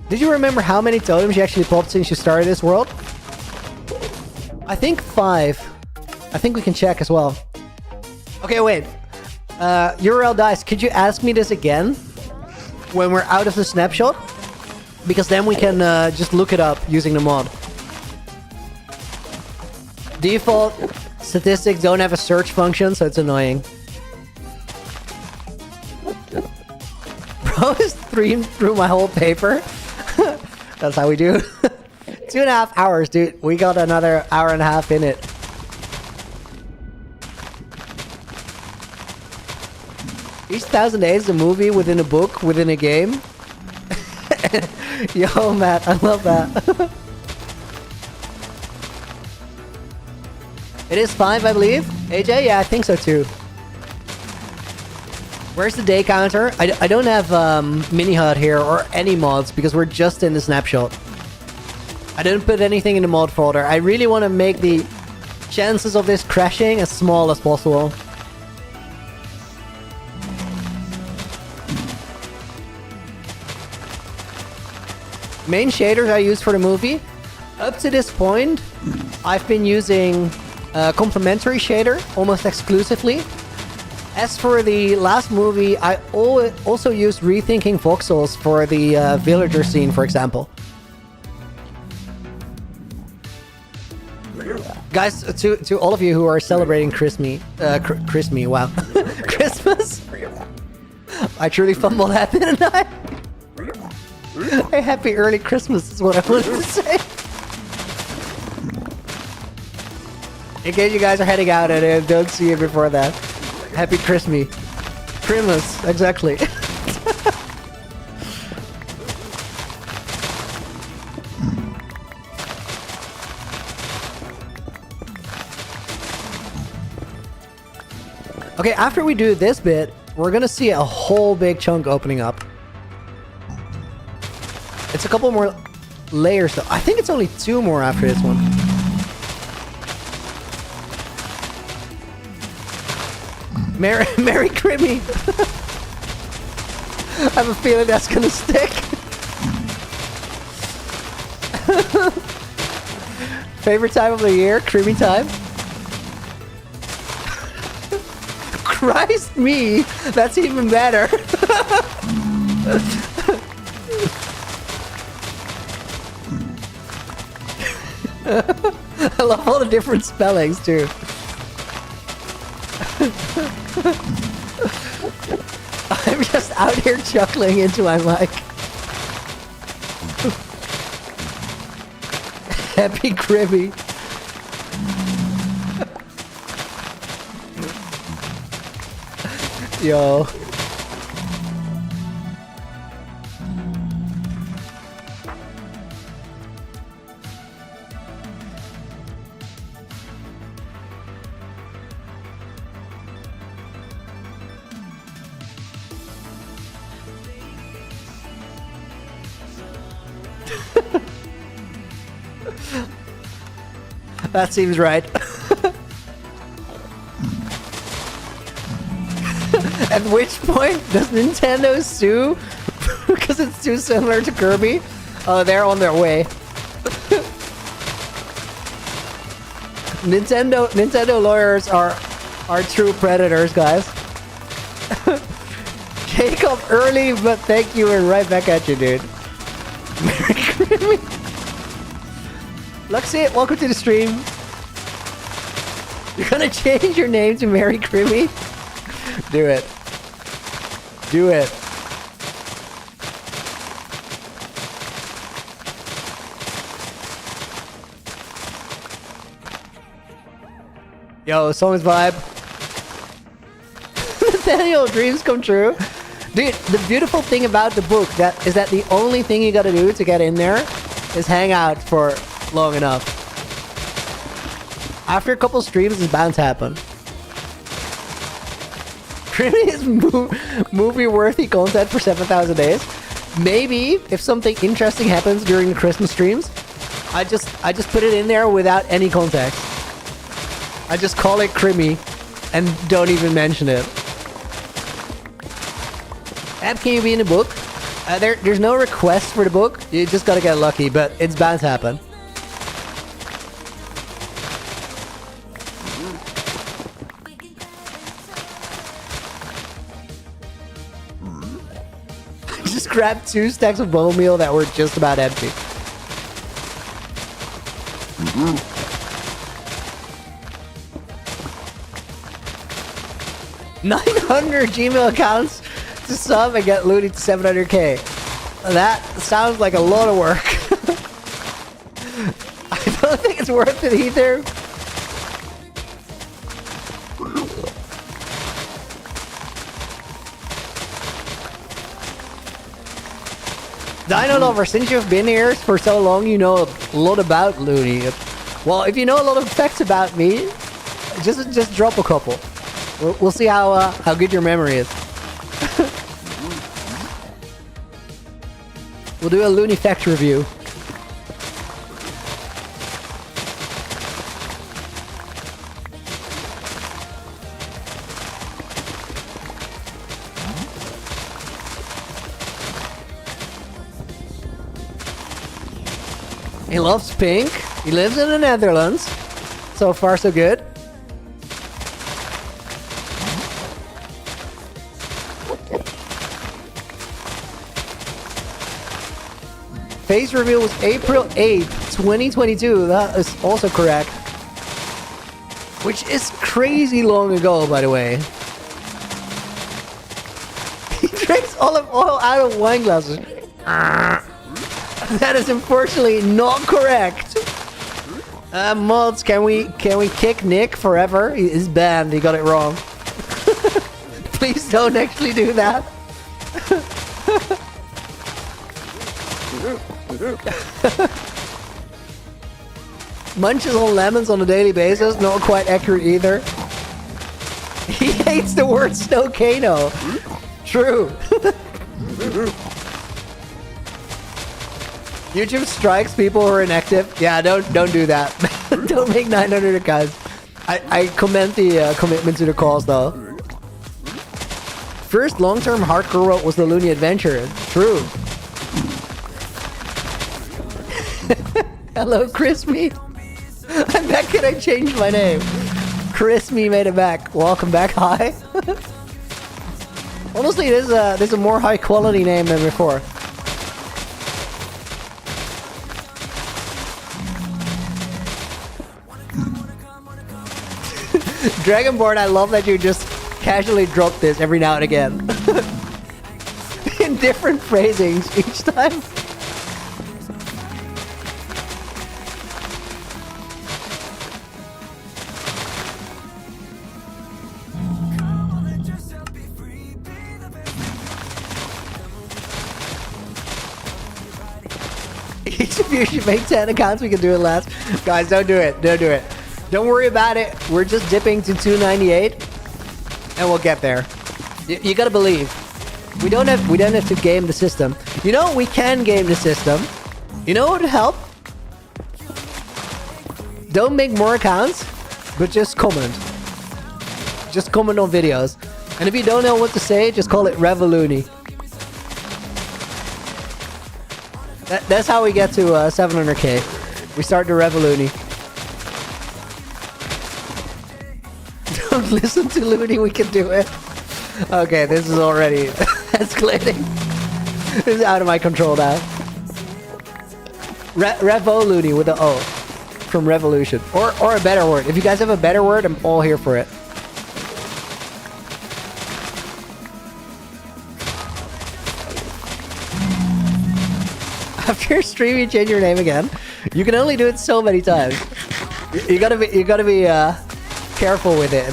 Did you remember how many totems you actually popped since you started this world? I think 5. I think we can check as well. Okay, wait. URL Dice, could you ask me this again when we're out of the snapshot? Because then we can just look it up using the mod. Default statistics don't have a search function, so it's annoying. Bro is streamed through my whole paper. That's how we do. 2.5 hours, dude. We got another hour and a half in it. Each 1,000 days, a movie within a book, within a game. Yo, Matt, I love that. It is 5, I believe. AJ? Yeah, I think so too. Where's the day counter? I don't have mini HUD here or any mods because we're just in the snapshot. I didn't put anything in the mod folder. I really want to make the chances of this crashing as small as possible. Main shaders I use for the movie. Up to this point, I've been using Complementary shader almost exclusively. As for the last movie, I also used Rethinking Voxels for the villager scene, for example. Guys, to all of you who are celebrating Christmas, wow. Christmas? I truly fumbled that, didn't I? A happy early Christmas is what I wanted to say. In case you guys are heading out and don't see it before that. Happy Christmas. Christmas, exactly. Okay, after we do this bit, we're gonna see a whole big chunk opening up. It's a couple more layers though. I think it's only 2 more after this one. Merry Crimmy! I have a feeling that's gonna stick. Favorite time of the year? Crimmy time? Christ me! That's even better! I love all the different spellings too. I'm just out here chuckling into my mic. Happy Cribby. Yo. That seems right. which point does Nintendo sue because it's too similar to Kirby? Oh, they're on their way. Nintendo lawyers are true predators, guys. Jacob, early, but thank you, and right back at you, dude. Merry Christmas. Luxie, welcome to the stream. You're gonna change your name to Mary Crimmy? Do it. Do it. Yo, song's vibe. Nathaniel, dreams come true. Dude, the beautiful thing about the book is that the only thing you gotta do to get in there is hang out for long enough. After a couple streams, it's bound to happen. Really is movie-worthy content for 7,000 days. Maybe if something interesting happens during the Christmas streams, I just put it in there without any context. I just call it Crimmy and don't even mention it. App, can you be in the book? There's no request for the book. You just gotta get lucky, but it's bound to happen. I just grabbed 2 stacks of bone meal that were just about empty. 900 Gmail accounts to sub and get looted to 700k. That sounds like a lot of work. I don't think it's worth it either. Dino Lover, since you've been here for so long, you know a lot about Looney. Well, if you know a lot of facts about me, just drop a couple. We'll see how good your memory is. We'll do a Looney fact review. He loves pink. He lives in the Netherlands. So far, so good. Face reveal was April 8th, 2022. That is also correct. Which is crazy long ago, by the way. He drinks olive oil out of wine glasses. That is unfortunately not correct. Mods, can we kick Nick forever? He's banned. He got it wrong. Please don't actually do that. Munches on lemons on a daily basis. Not quite accurate either. He hates the word snowcano. True. YouTube strikes people who are inactive. Yeah, don't do that. Don't make 900 accounts. I commend the commitment to the cause though. First long-term hardcore road was the Looney Adventure. True. Hello, Crispy. I'm back and I changed my name. Crispy made it back. Welcome back. Hi. Honestly, there's a more high quality name than before. Dragonborn, I love that you just casually drop this every now and again. In different phrasings each time. Each of you should make 10 accounts. We can do it last. Guys, don't do it. Don't do it. Don't worry about it. We're just dipping to 298, and we'll get there. You gotta believe. We don't have to game the system. You know, we can game the system. You know what would help? Don't make more accounts, but just comment. Just comment on videos. And if you don't know what to say, just call it Revoluny. That's how we get to 700k. We start the Revoluny. Don't listen to Looney, we can do it. Okay, this is already escalating. This is out of my control now. Revoluny with the O. From Revolution. Or a better word. If you guys have a better word, I'm all here for it. After stream, you change your name again. You can only do it so many times. You gotta be careful with it.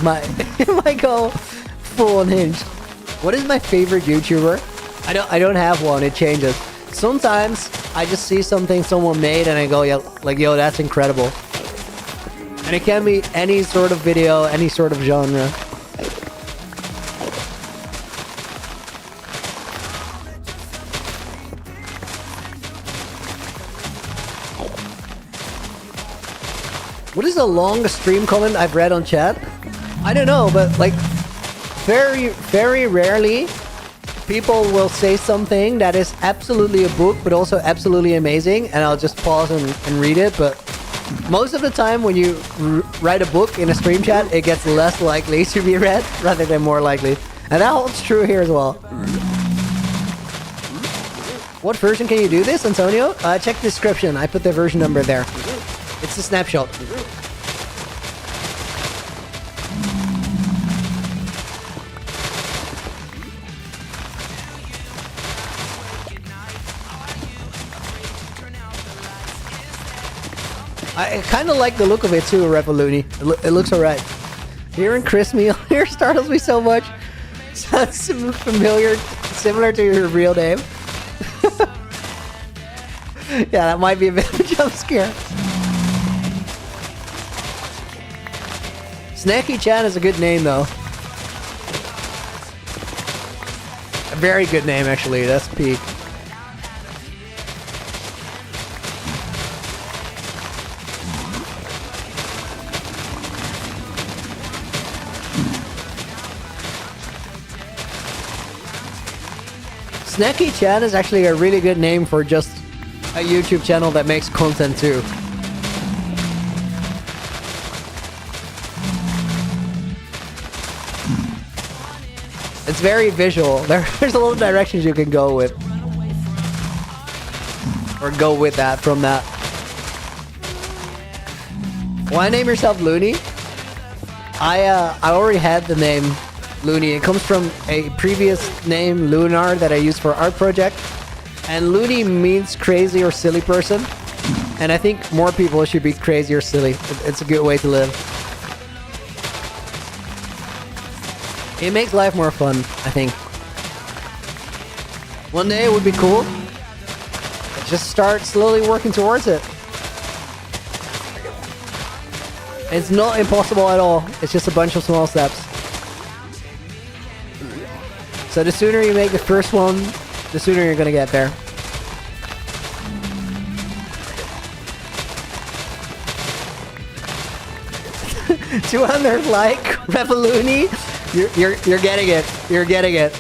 It might go full unhinged. What is my favorite YouTuber? I don't have one. It changes. Sometimes I just see something someone made and I go, yo, that's incredible. And it can be any sort of video, any sort of genre. What is the longest stream comment I've read on chat? I don't know, but like very, very rarely people will say something that is absolutely a book, but also absolutely amazing, and I'll just pause and read it. But most of the time when you write a book in a stream chat, it gets less likely to be read rather than more likely. And that holds true here as well. What version can you do this, Antonio? Check the description. I put the version number there. It's a snapshot. I kind of like the look of it too, Revoluny. It looks alright. Hearing Chris Meal here startles me so much. Sounds familiar, similar to your real name. Yeah, that might be a bit of a jump scare. Snacky Chan is a good name though. A very good name actually, that's peak. Snacky Chan is actually a really good name for just a YouTube channel that makes content too. It's very visual. There's a lot of directions you can go with. Or go with that, from that. Why name yourself Looney? I already had the name Looney. It comes from a previous name, Lunar, that I used for art project. And Looney means crazy or silly person. And I think more people should be crazy or silly. It's a good way to live. It makes life more fun, I think. One day it would be cool. Just start slowly working towards it. It's not impossible at all. It's just a bunch of small steps. So the sooner you make the first one, the sooner you're gonna get there. $200 like Revoluny. You're getting it. You're getting it.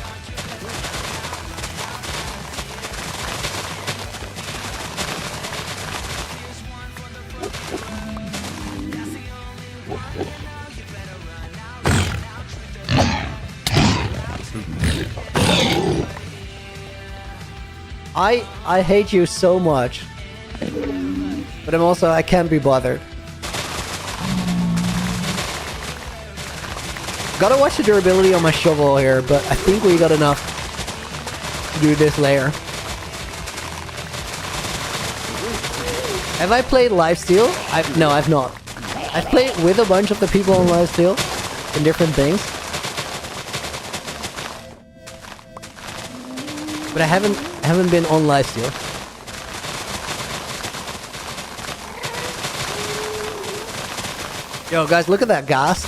I hate you so much. But I can't be bothered. Gotta watch the durability on my shovel here, but I think we got enough to do this layer. Have I played Lifesteal? No, I've not. I've played with a bunch of the people on Lifesteal in different things. But I haven't been on Lifesteal. Yo guys, look at that ghast.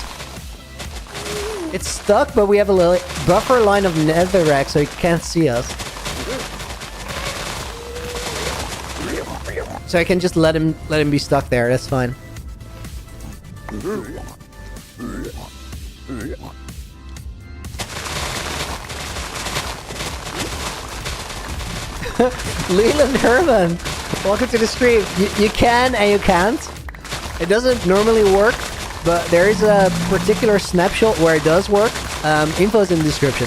It's stuck, but we have a little buffer line of netherrack, so he can't see us. So I can just let him be stuck there. That's fine. Leland Herman, welcome to the stream. You can and you can't. It doesn't normally work, but there is a particular snapshot where it does work. Info is in the description.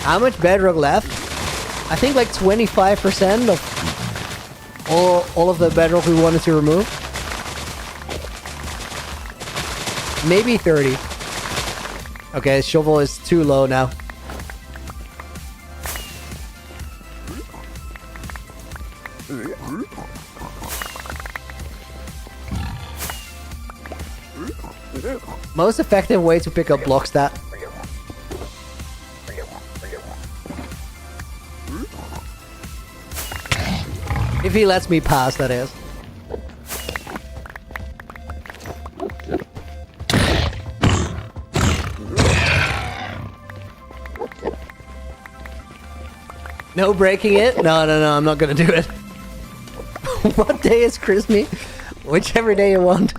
How much bedrock left? I think like 25% of all of the bedrock we wanted to remove. Maybe 30. Okay, shovel is too low now. Most effective way to pick up block stat. If he lets me pass, that is. No breaking it? No, I'm not gonna do it. What day is Christmas? Whichever day you want.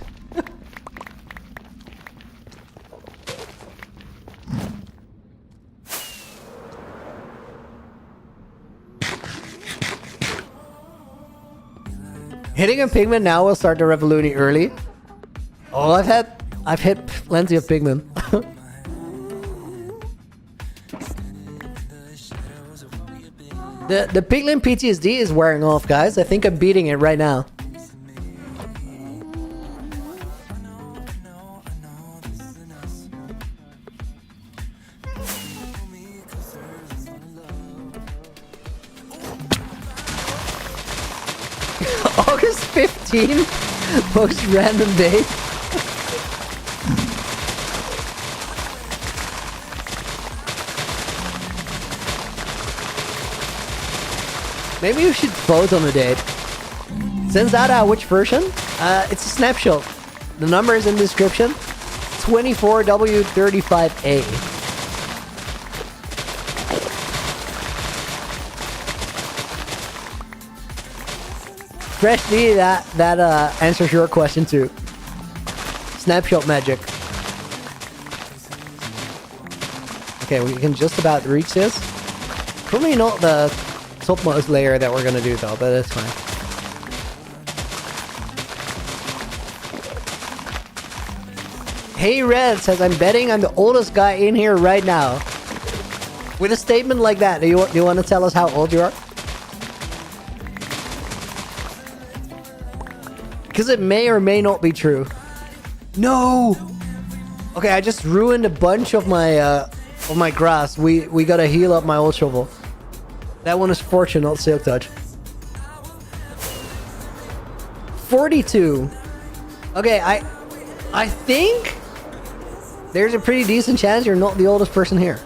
Hitting a pigment now will start the revolution early. Oh, I've hit plenty of pigment. The piglin PTSD is wearing off, guys. I think I'm beating it right now. August 15th? Most random day. Maybe you should vote on the date. Sends out which version? It's a snapshot. The number is in the description. 24W35A. Fresh D, that answers your question too. Snapshot magic. Okay, we can just about reach this. Probably not the topmost layer that we're gonna do though, but that's fine. Hey Red says, I'm betting I'm the oldest guy in here right now. With a statement like that, do you want to tell us how old you are? Because it may or may not be true. No! Okay, I just ruined a bunch of my grass. We gotta heal up my old shovel. That one is Fortune, not Silk Touch. 42. Okay, I think there's a pretty decent chance you're not the oldest person here.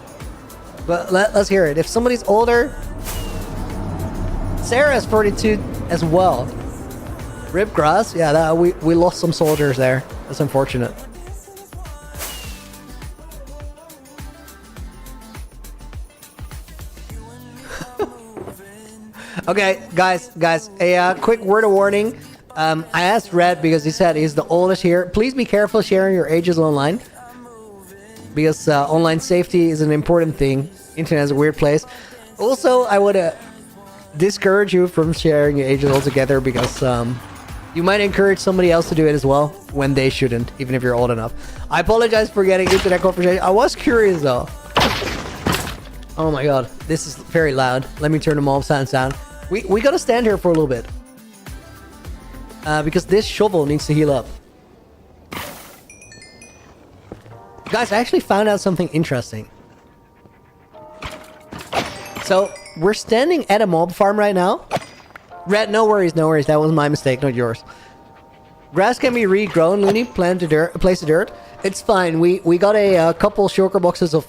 But let's hear it. If somebody's older... Sarah's 42 as well. Rip grass? Yeah, we lost some soldiers there. That's unfortunate. Okay, guys, a quick word of warning. I asked Red because he said he's the oldest here. Please be careful sharing your ages online. Because online safety is an important thing. Internet is a weird place. Also, I would discourage you from sharing your ages altogether because you might encourage somebody else to do it as well when they shouldn't, even if you're old enough. I apologize for getting into that conversation. I was curious though. Oh my god, this is very loud. Let me turn the mob sounds down. We gotta stand here for a little bit. Because this shovel needs to heal up. Guys, I actually found out something interesting. So, we're standing at a mob farm right now. Red, no worries. That was my mistake, not yours. Grass can be regrown. Looney, place the dirt. It's fine. We got a couple shulker boxes of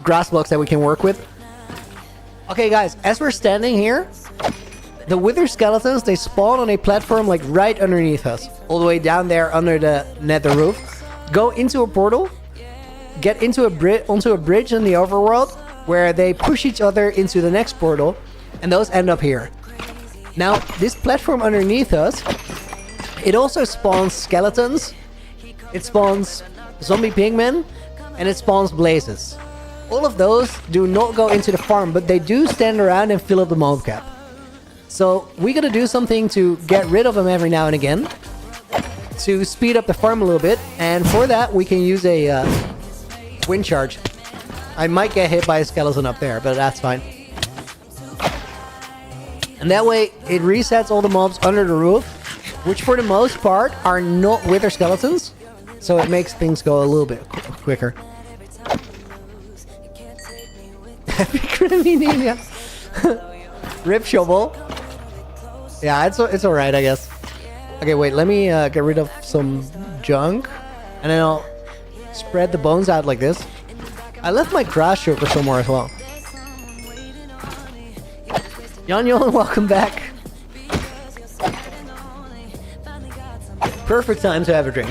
grass blocks that we can work with. Okay, guys, as we're standing here, the wither skeletons, they spawn on a platform like right underneath us. All the way down there under the nether roof. Go into a portal. Get into onto a bridge in the overworld where they push each other into the next portal. And those end up here. Now, this platform underneath us, it also spawns skeletons. It spawns zombie pigmen, and it spawns blazes. All of those do not go into the farm, but they do stand around and fill up the mob cap. So we gotta do something to get rid of them every now and again to speed up the farm a little bit, and for that we can use a wind charge. I might get hit by a skeleton up there, but that's fine. And that way it resets all the mobs under the roof, which for the most part are not wither skeletons, so it makes things go a little bit quicker. Rip shovel. Yeah, it's alright, I guess. Okay, wait, let me get rid of some junk, and then I'll spread the bones out like this. I left my grass shooter somewhere as well. Yon, welcome back. Perfect time to have a drink.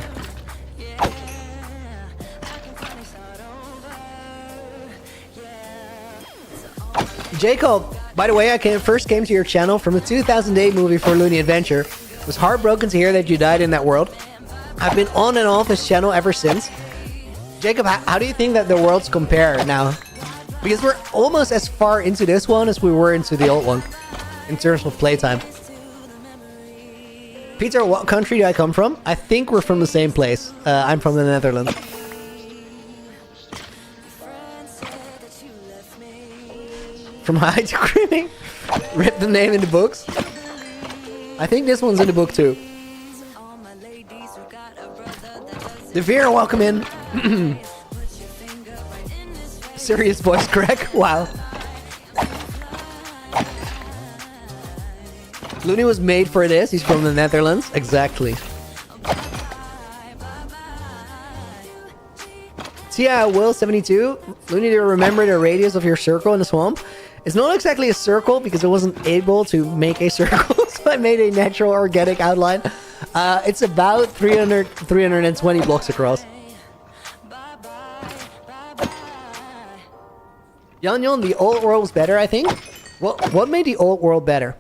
Jacob, by the way, I first came to your channel from a 2008 movie for Looney Adventure. Was heartbroken to hear that you died in that world. I've been on and off this channel ever since. Jacob, how do you think that the worlds compare now? Because we're almost as far into this one as we were into the old one in terms of playtime. Peter, what country do I come from? I think we're from the same place. I'm from the Netherlands. From high to screaming? Rip the name in the books? I think this one's in the book too. Devere, welcome in. Serious voice crack? Wow. Looney was made for this. He's from the Netherlands. Exactly. Tia Will 72. Looney, do you remember the radius of your circle in the swamp? It's not exactly a circle because I wasn't able to make a circle, so I made a natural organic outline. It's about 320 blocks across. Yon, the old world was better, I think. What made the old world better?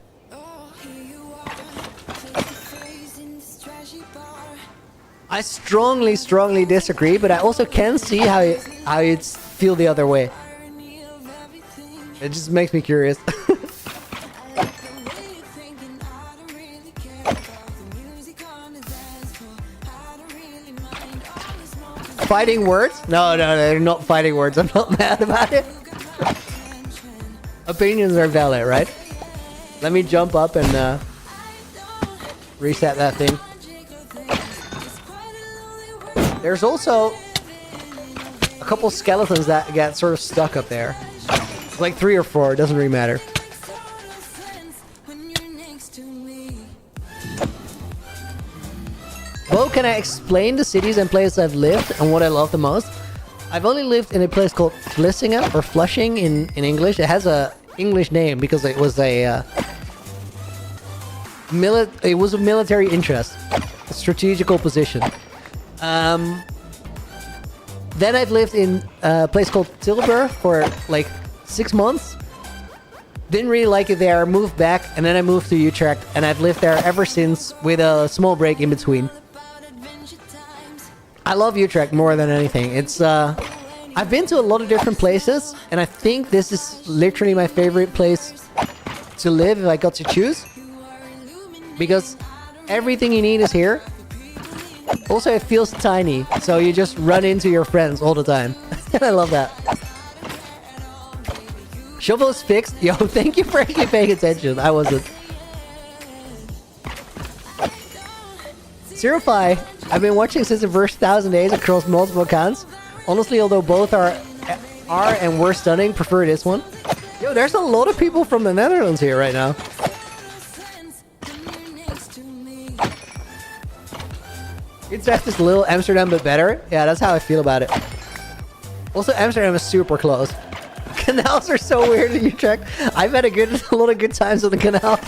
I strongly disagree, but I also can see how you'd feel the other way. It just makes me curious. Fighting words? No, they're not fighting words. I'm not mad about it. Opinions are valid, right? Let me jump up and reset that thing. There's also a couple skeletons that get sort of stuck up there. Like 3 or 4, it doesn't really matter. Well, can I explain the cities and places I've lived and what I love the most? I've only lived in a place called Vlissingen, or Flushing in English. It has a English name because it was a military interest, a strategical position. Then I've lived in a place called Tilburg for like 6 months. Didn't really like it there, moved back, and then I moved to Utrecht, and I've lived there ever since with a small break in between. I love Utrecht more than anything. It's I've been to a lot of different places, and I think this is literally my favorite place to live if I got to choose. Because everything you need is here. Also, it feels tiny, so you just run into your friends all the time. And I love that. Shovel is fixed. Yo, thank you for actually paying attention. I wasn't. Zerify, I've been watching since the first 1,000 days across multiple accounts. Honestly, although both are and were stunning, prefer this one. Yo, there's a lot of people from the Netherlands here right now. It's just this little Amsterdam but better. Yeah, that's how I feel about it. Also, Amsterdam is super close. Canals are so weird in Utrecht. I've had a lot of good times on the canals.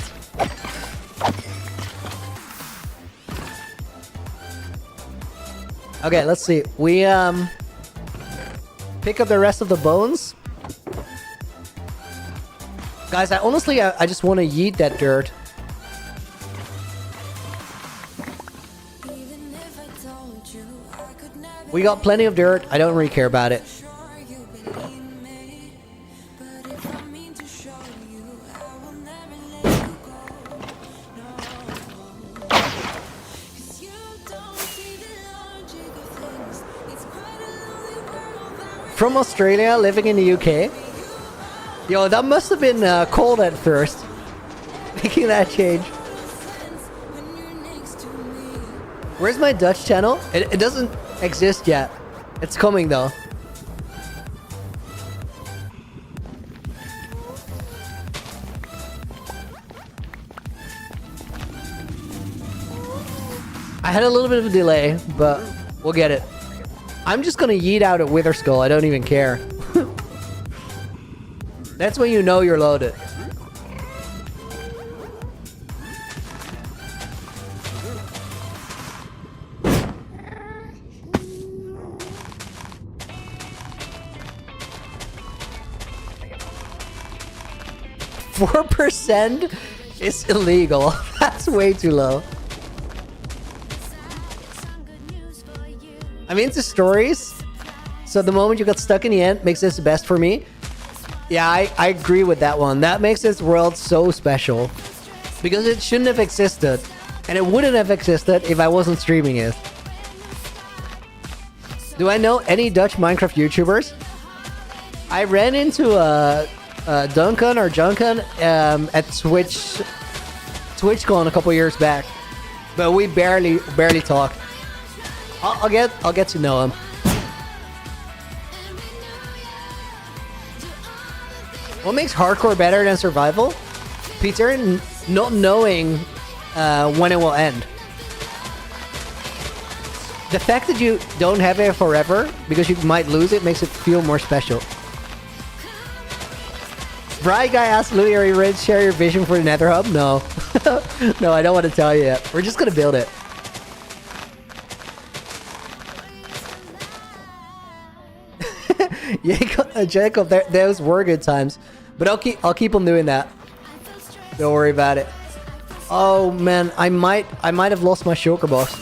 Okay, let's see. We pick up the rest of the bones. Guys, I honestly just want to yeet that dirt. We got plenty of dirt. I don't really care about it. From Australia, living in the UK. Yo, that must have been cold at first. Making that change. Where's my Dutch channel? It doesn't exist yet. It's coming though. I had a little bit of a delay, but we'll get it. I'm just gonna yeet out a Wither Skull. I don't even care. That's when you know you're loaded. %? Is illegal. That's way too low. I'm into stories, so the moment you got stuck in the end makes this the best for me. Yeah, I agree with that one. That makes this world so special. Because it shouldn't have existed. And it wouldn't have existed if I wasn't streaming it. Do I know any Dutch Minecraft YouTubers? I ran into Duncan or Juncan at TwitchCon a couple years back. But we barely talked. I'll get to know him. What makes hardcore better than survival? Peter, not knowing when it will end. The fact that you don't have it forever because you might lose it makes it feel more special. Bry guy asked Louis, are you ready to share your vision for the Nether Hub? No. No, I don't want to tell you yet. We're just gonna build it. Jacob, those were good times, but I'll keep on doing that. Don't worry about it. Oh man, I might have lost my shulker boss.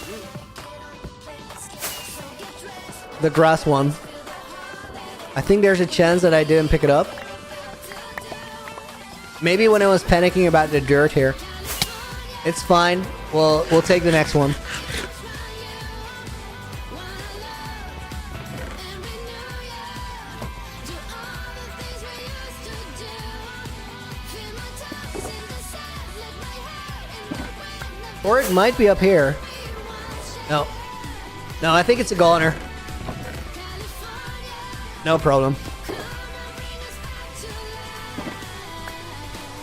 The grass one. I think there's a chance that I didn't pick it up. Maybe when I was panicking about the dirt here. It's fine. We'll take the next one. Or it might be up here. No. No, I think it's a goner. No problem.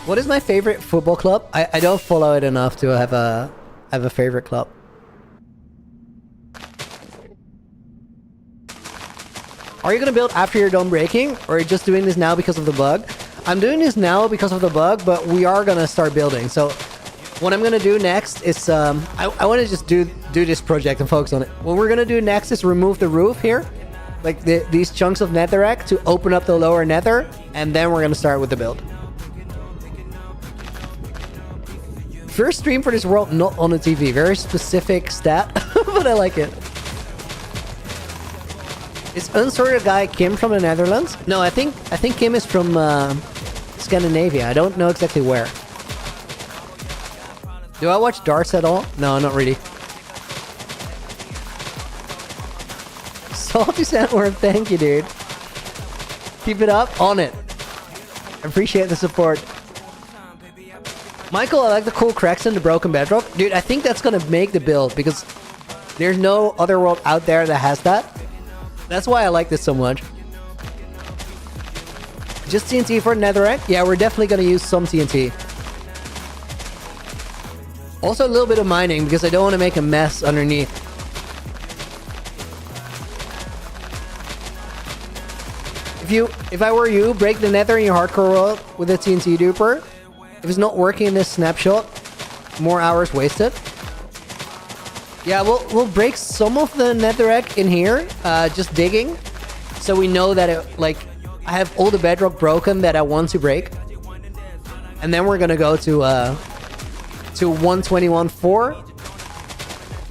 What is my favorite football club? I don't follow it enough to have a favorite club. Are you gonna build after you're done breaking? Or are you just doing this now because of the bug? I'm doing this now because of the bug, but we are gonna start building. So what I'm gonna do next is I want to just do this project and focus on it. What we're gonna do next is remove the roof here, like these chunks of netherrack to open up the lower nether, and then we're gonna start with the build. First stream for this world, not on the TV. Very specific stat, but I like it. Is unsorted guy Kim from the Netherlands? No, I think Kim is from Scandinavia. I don't know exactly where. Do I watch darts at all? No, not really. Salty Sandworm, thank you, dude. Keep it up, on it. I appreciate the support. Michael, I like the cool cracks in the broken bedrock. Dude, I think that's gonna make the build because there's no other world out there that has that. That's why I like this so much. Just TNT for netherrack? Yeah, we're definitely gonna use some TNT. Also a little bit of mining because I don't want to make a mess underneath. If I were you, break the nether in your hardcore world with a TNT duper. If it's not working in this snapshot, more hours wasted. Yeah, we'll break some of the netherrack in here, just digging, so we know that I have all the bedrock broken that I want to break, and then we're gonna go to 121.4.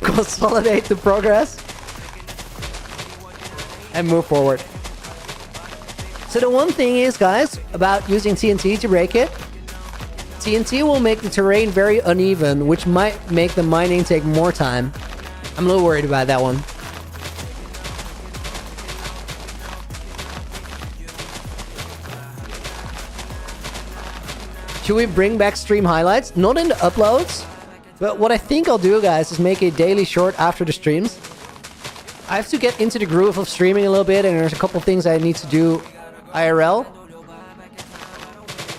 Consolidate the progress. and move forward. So the one thing is, guys, about using TNT to break it, TNT will make the terrain very uneven, which might make the mining take more time. I'm a little worried about that one. Should we bring back stream highlights? Not in the uploads, but what I think I'll do, guys, is make a daily short after the streams. I have to get into the groove of streaming a little bit, and there's a couple things I need to do IRL.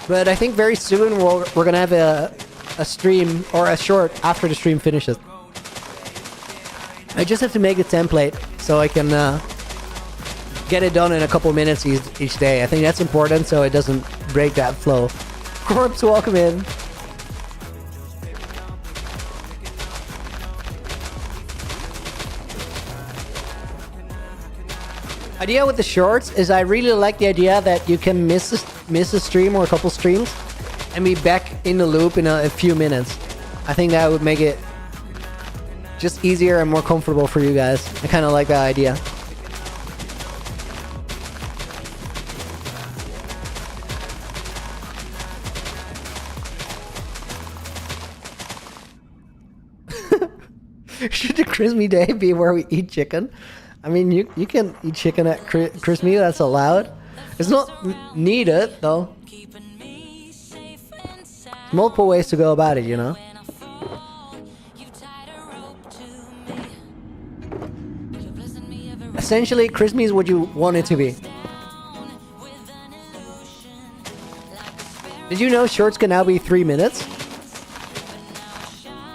But I think very soon we're gonna have a stream or a short after the stream finishes. I just have to make a template so I can get it done in a couple minutes each day. I think that's important so it doesn't break that flow. Corpse, welcome in. Idea with the shorts is I really like the idea that you can miss a stream or a couple streams and be back in the loop in a few minutes. I think that would make it just easier and more comfortable for you guys. I kind of like that idea. Should the Christmas Day be where we eat chicken? I mean, you can eat chicken at Christmas. That's allowed. It's not needed, though. Multiple ways to go about it, you know? Essentially, Christmas is what you want it to be. Did you know shorts can now be 3 minutes?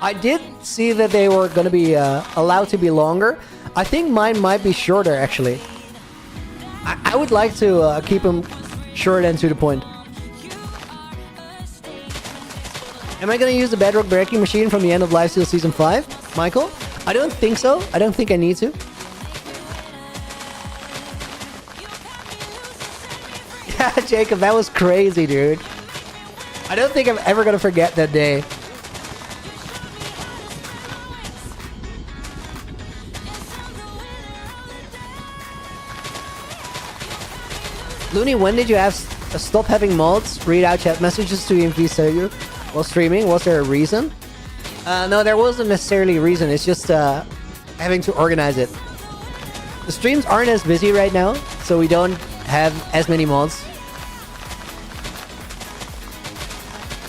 I did see that they were going to be allowed to be longer. I think mine might be shorter, actually. I would like to keep them short and to the point. Am I going to use the bedrock breaking machine from the end of Lifesteal Season 5, Michael? I don't think so. I don't think I need to. Yeah, Jacob, that was crazy, dude. I don't think I'm ever going to forget that day. Looney, when did you have stop having mods read out chat messages to EMP Sergio while streaming? Was there a reason? No, there wasn't necessarily a reason. It's just having to organize it. The streams aren't as busy right now, so we don't have as many mods.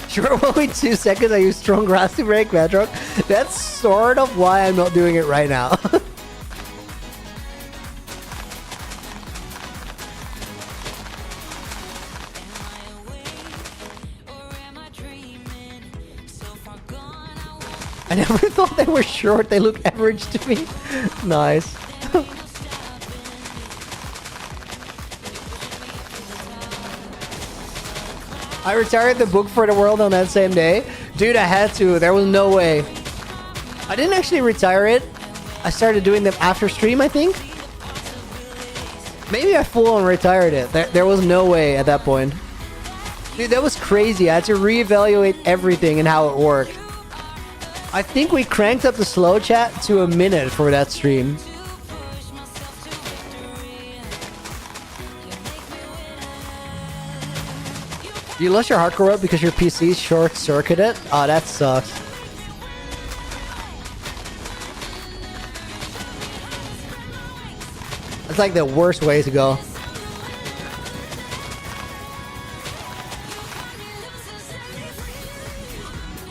Sure, won't wait 2 seconds. I use strong grass to break bedrock. That's sort of why I'm not doing it right now. I never thought they were short. They look average to me. Nice. I retired the book for the world on that same day. Dude, I had to. There was no way. I didn't actually retire it. I started doing them after stream, I think. Maybe I full on retired it. There was no way at that point. Dude, that was crazy. I had to reevaluate everything and how it worked. I think we cranked up the slow chat to a minute for that stream. You lost your hardcore up because your PC short-circuited? Oh, that sucks. That's like the worst way to go.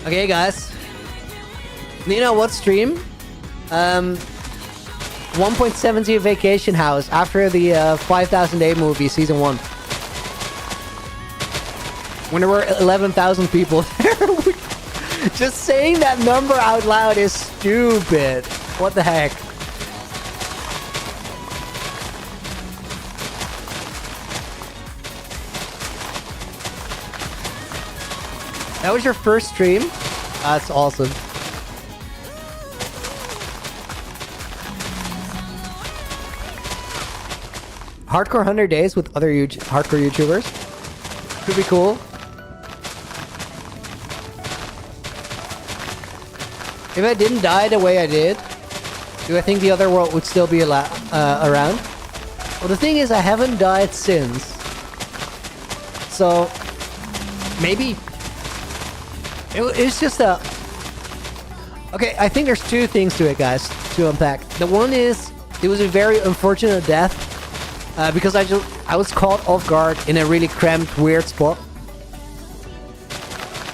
Okay, guys. You know what stream? 1.70 Vacation House after the 5,000 Day movie, Season 1. When there were 11,000 people there. Just saying that number out loud is stupid. What the heck? That was your first stream? That's awesome. Hardcore 100 days with other hardcore YouTubers. Could be cool. If I didn't die the way I did, do I think the other world would still be around? Well, the thing is, I haven't died since. So, maybe... It's just a... Okay, I think there's two things to it, guys, to unpack. The one is, it was a very unfortunate death. Because I was caught off guard in a really cramped, weird spot.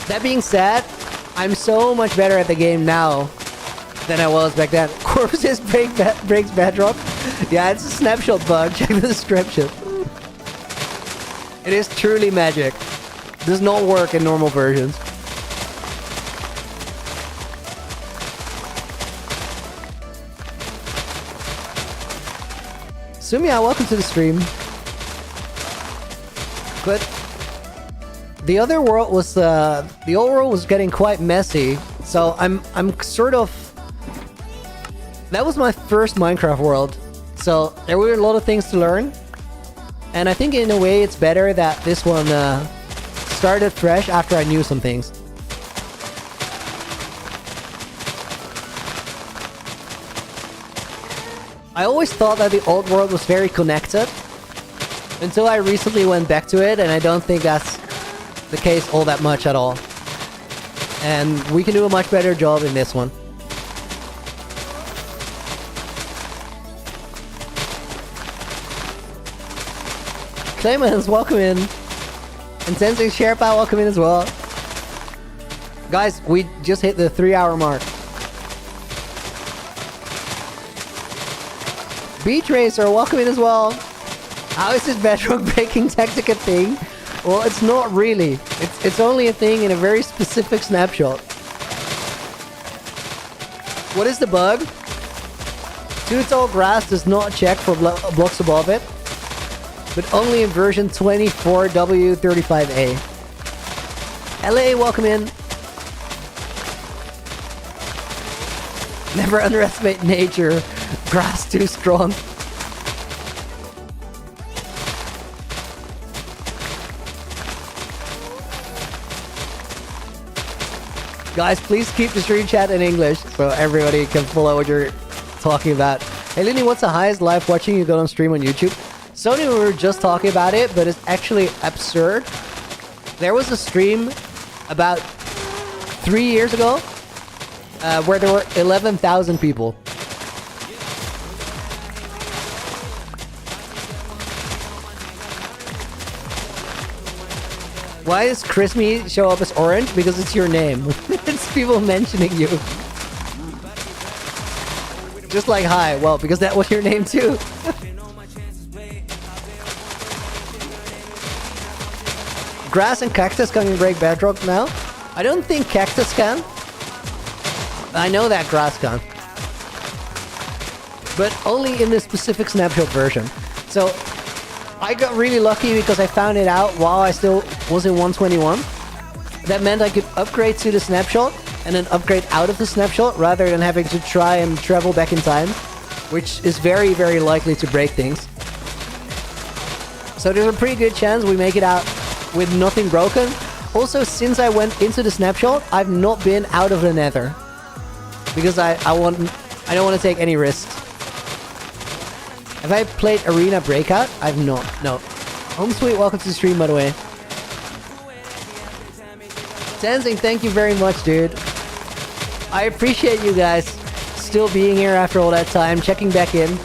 That being said, I'm so much better at the game now than I was back then. Corpses breaks bedrock. Yeah, it's a snapshot bug. Check the description. It is truly magic. Does not work in normal versions. Sumia, welcome to the stream. But the other world was the old world was getting quite messy, so I'm sort of... That was my first Minecraft world, so there were a lot of things to learn, and I think in a way it's better that this one started fresh after I knew some things. I always thought that the old world was very connected, until I recently went back to it, and I don't think that's the case all that much at all. And we can do a much better job in this one. Clemens, welcome in. And Sensei Sherpa, welcome in as well. Guys, we just hit the 3-hour mark. Beach Racer, welcome in as well. How is this bedrock breaking tactic a thing? Well, it's not really. It's only a thing in a very specific snapshot. What is the bug? Too tall grass does not check for blocks above it, but only in version 24W35A. LA, welcome in. Never underestimate nature. Grass too strong. Guys, please keep the stream chat in English so everybody can follow what you're talking about. Hey Lenny, what's the highest live watching you got on stream on YouTube? Sony, we were just talking about it, but it's actually absurd. There was a stream about 3 years ago where there were 11,000 people. Why does Christmas show up as orange? Because it's your name. It's people mentioning you. Just like hi. Well, because that was your name too. Grass and cactus can break bedrock now? I don't think cactus can. I know that grass can. But only in the specific snapshot version. So I got really lucky because I found it out while I still was in 121. That meant I could upgrade to the snapshot and then upgrade out of the snapshot rather than having to try and travel back in time, which is very, very likely to break things. So there's a pretty good chance we make it out with nothing broken. Also, since I went into the snapshot, I've not been out of the Nether because I don't want to take any risks. Have I played Arena Breakout? I've not. No. Home Sweet, welcome to the stream, by the way. Tenzing, thank you very much, dude. I appreciate you guys still being here after all that time, checking back in.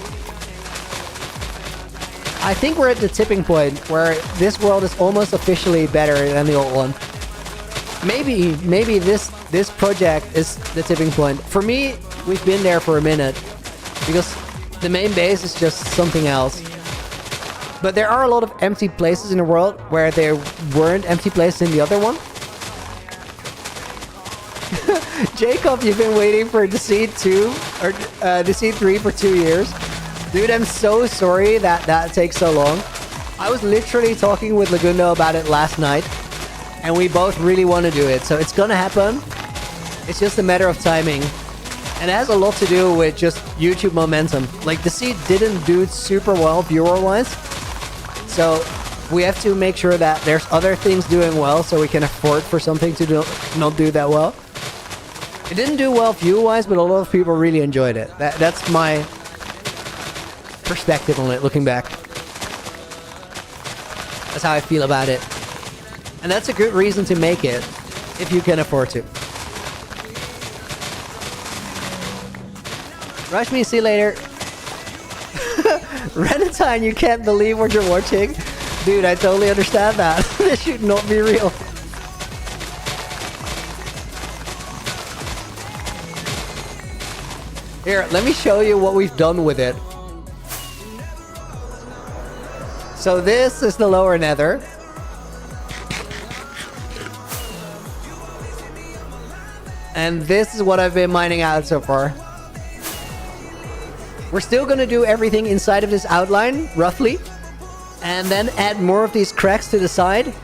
I think we're at the tipping point where this world is almost officially better than the old one. Maybe this project is the tipping point. For me, we've been there for a minute because the main base is just something else. But there are a lot of empty places in the world where there weren't empty places in the other one. Jacob, you've been waiting for Deceit 2 or Deceit 3 for 2 years. Dude, I'm so sorry that takes so long. I was literally talking with Lagundo about it last night, and we both really want to do it. So it's gonna happen. It's just a matter of timing. And it has a lot to do with just YouTube momentum. Like, Deceit didn't do super well viewer-wise. So we have to make sure that there's other things doing well so we can afford for something to not do that well. It didn't do well view-wise, but a lot of people really enjoyed it. That's my perspective on it, looking back. That's how I feel about it. And that's a good reason to make it, if you can afford to. Rush me, see you later. Renatine, you can't believe what you're watching. Dude, I totally understand that. This should not be real. Here, let me show you what we've done with it. So this is the lower nether. And this is what I've been mining out so far. We're still gonna do everything inside of this outline, roughly. And then add more of these cracks to the side.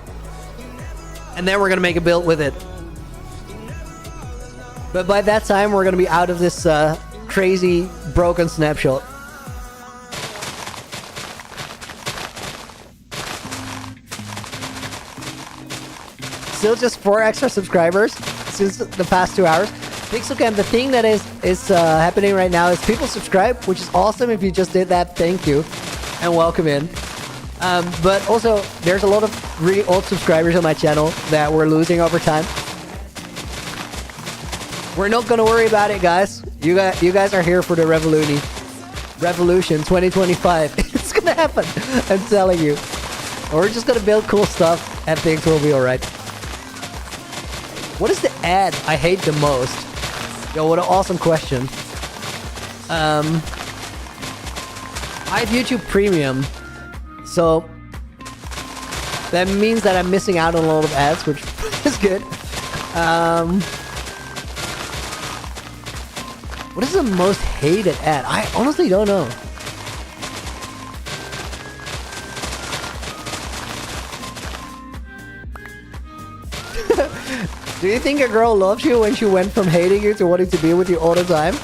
And then we're gonna make a build with it. But by that time, we're gonna be out of this crazy broken snapshot. Still just 4 extra subscribers since the past 2 hours. Pixelcam, the thing that is happening right now is people subscribe, which is awesome. If you just did that, thank you and welcome in. But also, there's a lot of really old subscribers on my channel that we're losing over time. We're not gonna worry about it, guys. You guys are here for the revolution 2025. It's gonna happen. I'm telling you. We're just gonna build cool stuff and things will be alright. What is the ad I hate the most? Yo, what an awesome question. I have YouTube Premium, so that means that I'm missing out on a lot of ads, which is good. What is the most hated ad? I honestly don't know. Do you think a girl loves you when she went from hating you to wanting to be with you all the time?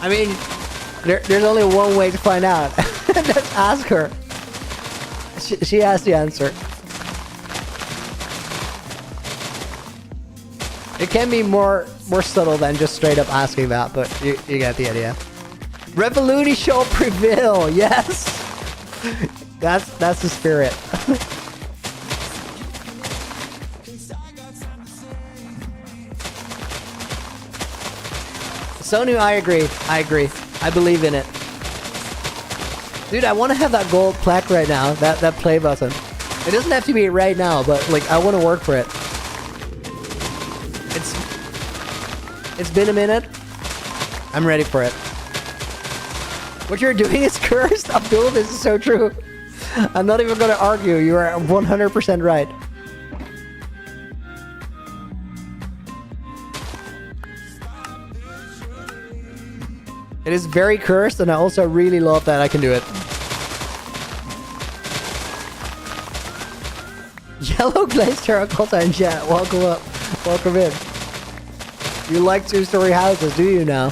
I mean, there's only one way to find out. Let's ask her. She has the answer. It can be more subtle than just straight up asking that, but you get the idea. Revolution shall prevail. Yes, that's the spirit. Sonu, I agree. I believe in it. Dude, I want to have that gold plaque right now. That play button. It doesn't have to be right now, but like I want to work for it. It's been a minute. I'm ready for it. What you're doing is cursed. Abdul, this is so true. I'm not even gonna argue. You are 100% right. It is very cursed, and I also really love that I can do it. Yellow glazed terracotta in chat. Welcome up. Welcome in. You like 2-story houses, do you now?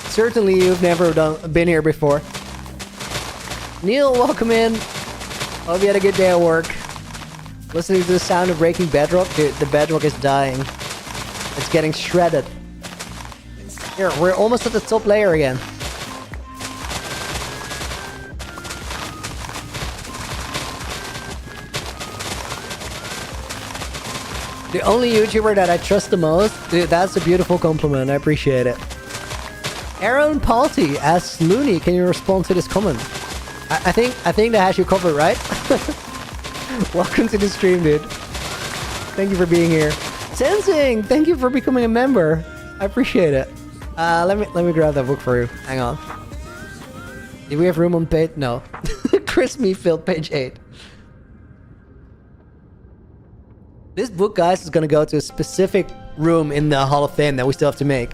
Certainly you've never been here before. Neil, welcome in. Hope you had a good day at work. Listening to the sound of breaking bedrock. Dude, the bedrock is dying. It's getting shredded. Here, we're almost at the top layer again. The only YouTuber that I trust the most? Dude, that's a beautiful compliment. I appreciate it. Aaron Palti asks Looney, can you respond to this comment? I think that has you covered, right? Welcome to the stream, dude. Thank you for being here. Sensing, thank you for becoming a member. I appreciate it. Let me grab that book for you. Hang on. Do we have room on page? No. Chris Mefield, page 8. This book, guys, is gonna go to a specific room in the Hall of Fame that we still have to make.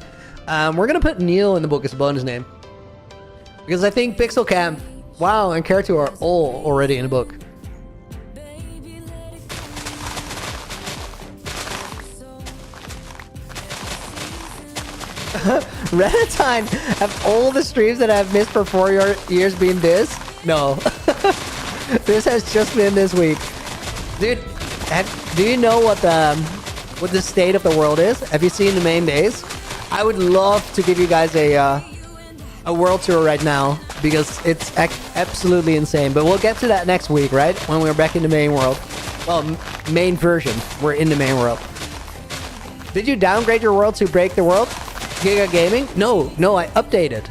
We're gonna put Neil in the book as a bonus name. Because I think Pixel Camp, WoW, and Care2 are all already in the book. Renatine, have all the streams that I've missed for 4 years been this? No. This has just been this week. Dude, do you know what the state of the world is? Have you seen the main days? I would love to give you guys a a world tour right now because it's absolutely insane. But we'll get to that next week, right? When we're back in the main world. Well, main version. We're in the main world. Did you downgrade your world to break the world? Giga Gaming? No, I updated.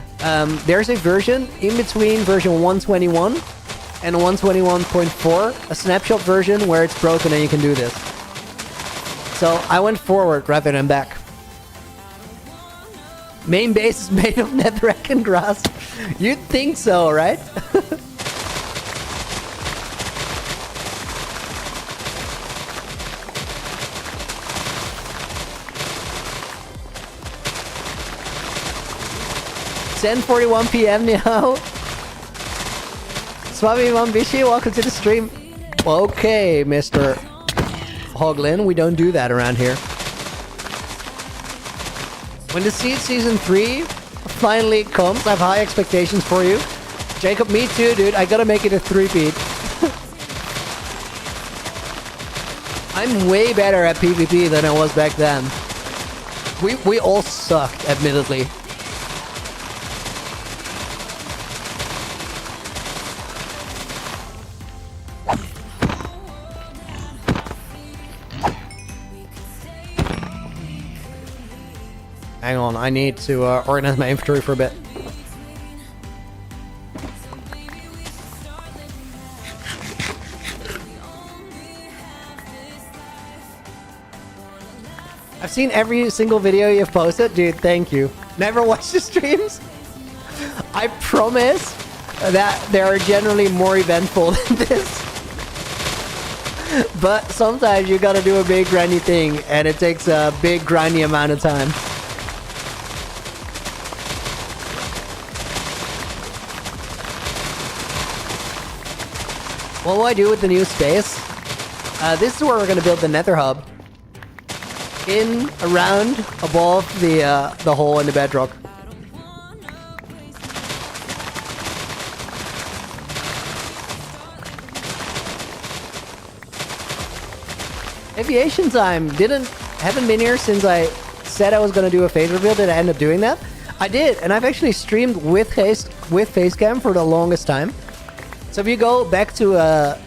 There's a version in between version 121 and 121.4, a snapshot version where it's broken and you can do this. So I went forward rather than back. Main base is made of netherrack and grass. You'd think so, right? It's 10:41 p.m. now. Swami Mambishi, welcome to the stream. Okay, Mr. Hoglin, we don't do that around here. When the Seed Season 3 finally comes, I have high expectations for you. Jacob, me too, dude. I gotta make it a 3-peat. I'm way better at PvP than I was back then. We all sucked, admittedly. Hang on, I need to organize my inventory for a bit. I've seen every single video you've posted. Dude, thank you. Never watched the streams? I promise that they are generally more eventful than this. But sometimes you gotta do a big grindy thing, and it takes a big grindy amount of time. What will I do with the new space? This is where we're going to build the Nether hub. In, around, above the hole in the bedrock. Aviation time. Haven't been here since I said I was going to do a phase reveal. Did I end up doing that? I did, and I've actually streamed with Facecam for the longest time. So if you go back to a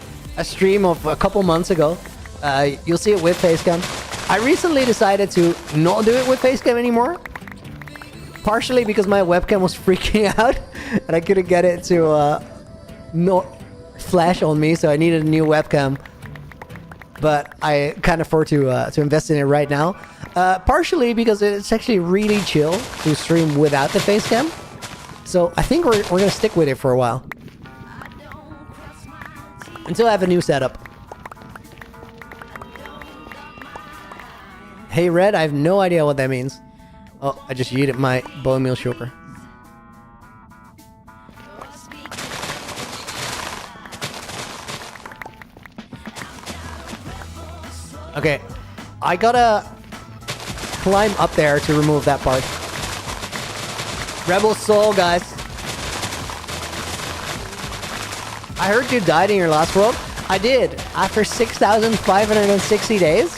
stream of a couple months ago, you'll see it with Facecam. I recently decided to not do it with Facecam anymore. Partially because my webcam was freaking out and I couldn't get it to not flash on me, so I needed a new webcam. But I can't afford to invest in it right now. Partially because it's actually really chill to stream without the Facecam. So I think we're going to stick with it for a while. Until I have a new setup. Hey Red, I have no idea what that means. Oh, I just yeeted my bone meal shulker. Okay, I gotta climb up there to remove that part. Rebel Soul, guys. I heard you died in your last world. I did, after 6,560 days.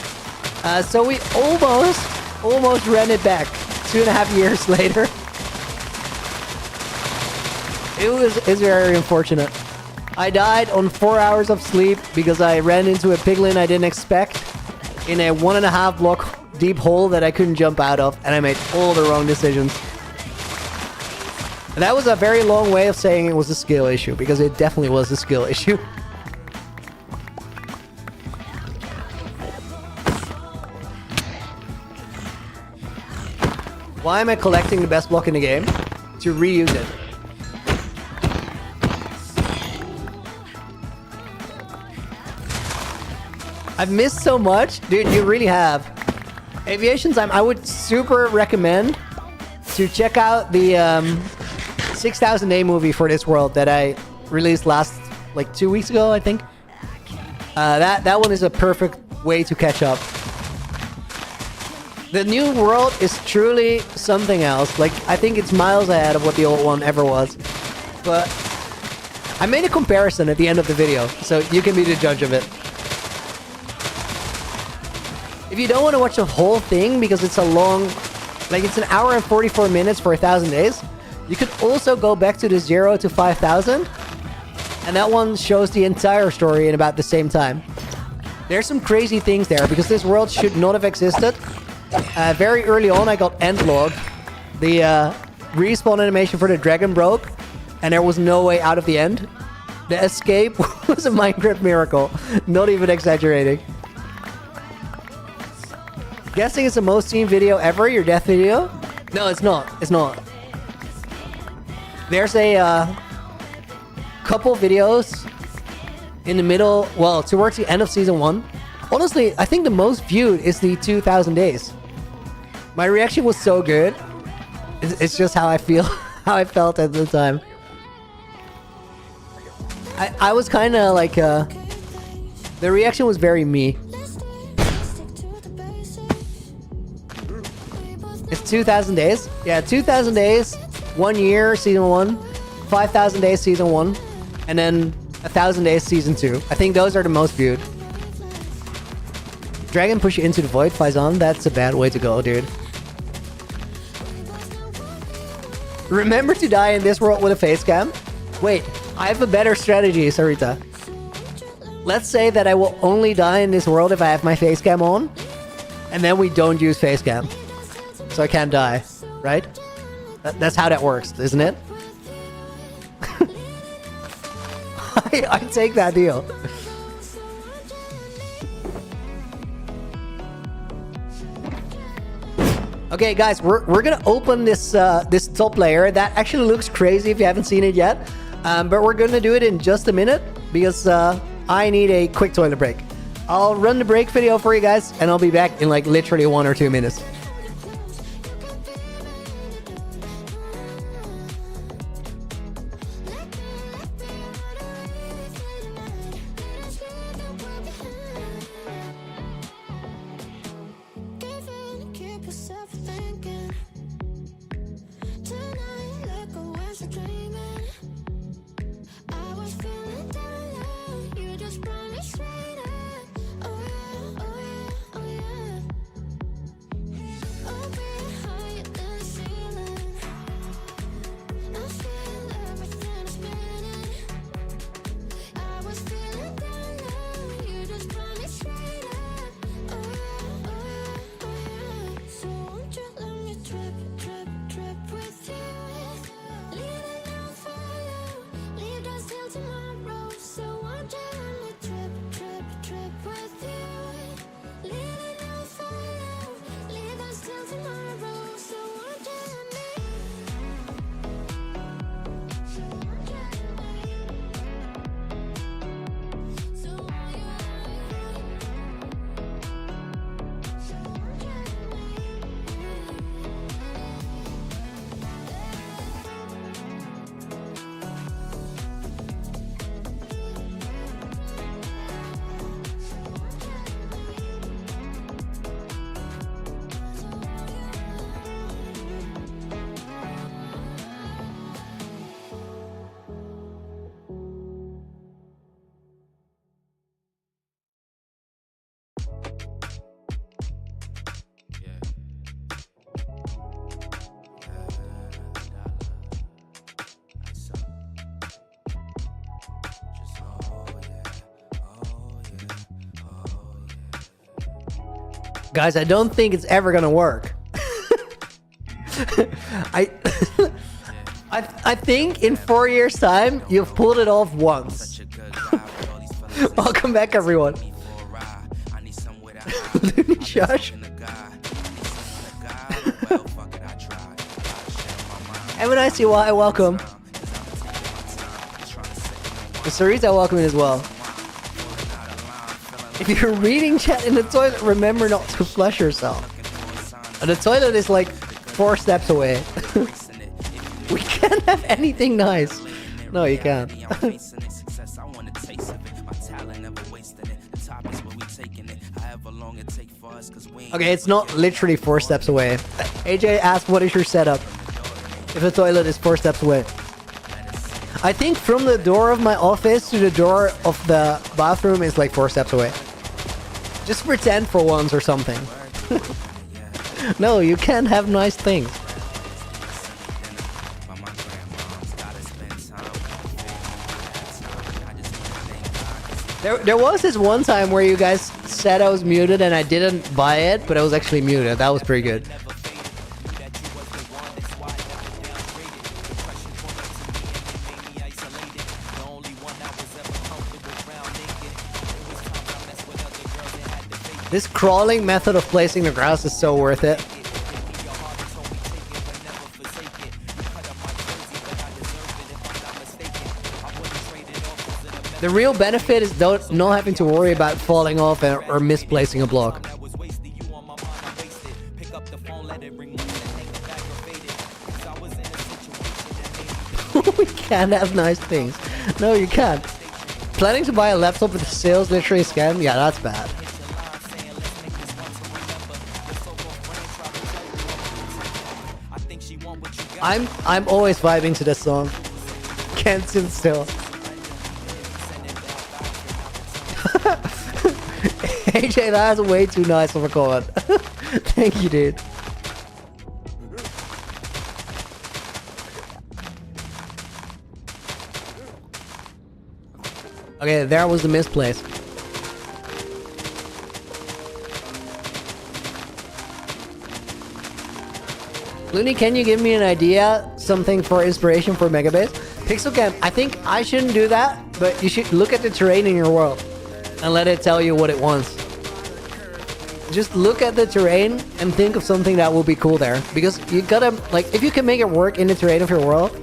So we almost ran it back 2.5 years later. It's very unfortunate. I died on 4 hours of sleep because I ran into a piglin I didn't expect in a 1.5 block deep hole that I couldn't jump out of, and I made all the wrong decisions. That was a very long way of saying it was a skill issue, because it definitely was a skill issue. Why am I collecting the best block in the game? To reuse it. I've missed so much. Dude, you really have. Aviation time, I would super recommend to check out the 6,000 Day movie for this world that I released like 2 weeks ago, I think. That one is a perfect way to catch up. The new world is truly something else. Like, I think it's miles ahead of what the old one ever was. But I made a comparison at the end of the video, so you can be the judge of it. If you don't want to watch the whole thing because it's a long, like it's an hour and 44 minutes for 1,000 days, You could also go back to the 0 to 5,000. And that one shows the entire story in about the same time. There's some crazy things there because this world should not have existed. Very early on, I got endlogged. The respawn animation for the dragon broke, and there was no way out of the end. The escape was a Minecraft miracle. Not even exaggerating. Guessing it's the most seen video ever, your death video? No, it's not. It's not. There's a couple videos in the middle, well, towards the end of season 1. Honestly, I think the most viewed is the 2000 days. My reaction was so good. It's just how I feel, how I felt at the time. I was kind of like, the reaction was very me. It's 2000 days. Yeah, 2000 days, 1 year, season 1, 5,000 days, season 1, and then 1,000 days, season 2. I think those are the most viewed. Dragon push you into the void, Faizan. That's a bad way to go, dude. Remember to die in this world with a face cam? Wait, I have a better strategy, Sarita. Let's say that I will only die in this world if I have my face cam on, and then we don't use face cam. So I can't die, right? That's how that works, isn't it? I take that deal. Okay, guys, we're gonna open this this top layer. That actually looks crazy if you haven't seen it yet, but we're gonna do it in just a minute because I need a quick toilet break. I'll run the break video for you guys, and I'll be back in like literally 1 or 2 minutes. Guys, I don't think it's ever gonna work. I think in 4 years' time, you've pulled it off once. Welcome back, everyone. Shush. Have a nice UI, welcome. Sarita, welcome in as well. If you're reading chat in the toilet, remember not to flush yourself. The toilet is like 4 steps away. We can't have anything nice. No, you can't. Okay, it's not literally 4 steps away. AJ asked, what is your setup? If the toilet is 4 steps away. I think from the door of my office to the door of the bathroom is like 4 steps away. Just pretend for once or something. No, you can't have nice things. There was this one time where you guys said I was muted and I didn't buy it, but I was actually muted. That was pretty good. This crawling method of placing the grass is so worth it. The real benefit is not having to worry about falling off or misplacing a block. We can't have nice things. No, you can't. Planning to buy a laptop with the sales literally scam? Yeah, that's bad. I'm always vibing to this song. Can't sit still. AJ, that's way too nice of a comment. Thank you, dude. Okay, there was the misplace. Looney, can you give me an idea? Something for inspiration for Megabase? Pixelcam, I think I shouldn't do that, but you should look at the terrain in your world and let it tell you what it wants. Just look at the terrain and think of something that will be cool there. Because you gotta, like, if you can make it work in the terrain of your world,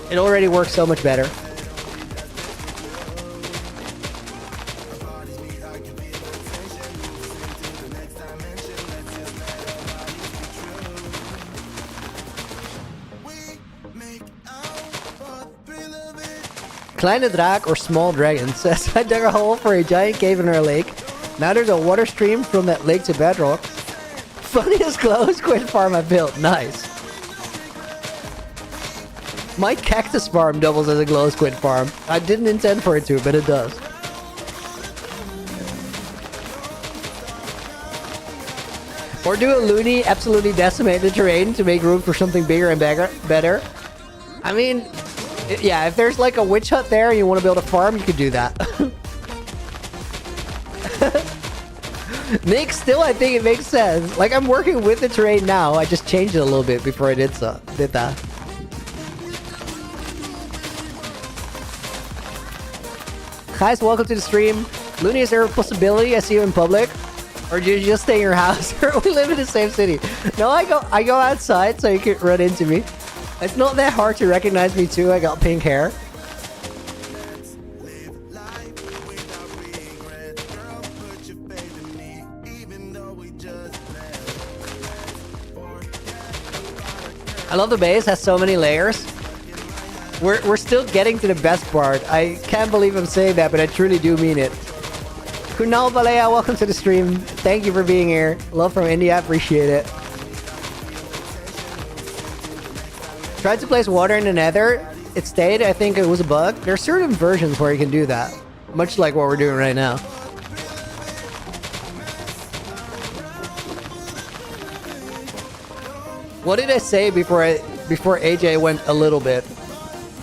it already works so much better. Kleine Draak or Small Dragon says, I dug a hole for a giant cave in our lake. Now there's a water stream from that lake to bedrock. Funniest glow squid farm I built. Nice. My cactus farm doubles as a glow squid farm. I didn't intend for it to, but it does. Or do a Looney absolutely decimate the terrain to make room for something bigger and better. I mean, yeah, if there's like a witch hut there and you want to build a farm, you could do that. Nick, still I think it makes sense. Like, I'm working with the terrain now. I just changed it a little bit before I did that. Guys, welcome to the stream. Looney, is there a possibility I see you in public? Or do you just stay in your house? Or we live in the same city? No, I go outside so you can run into me. It's not that hard to recognize me too. I got pink hair. I love the base, has so many layers. We're still getting to the best part. I can't believe I'm saying that, but I truly do mean it. Kunal Balea, welcome to the stream. Thank you for being here. Love from India, appreciate it. Tried to place water in the Nether. It stayed. I think it was a bug. There are certain versions where you can do that, much like what we're doing right now. What did I say before AJ went a little bit?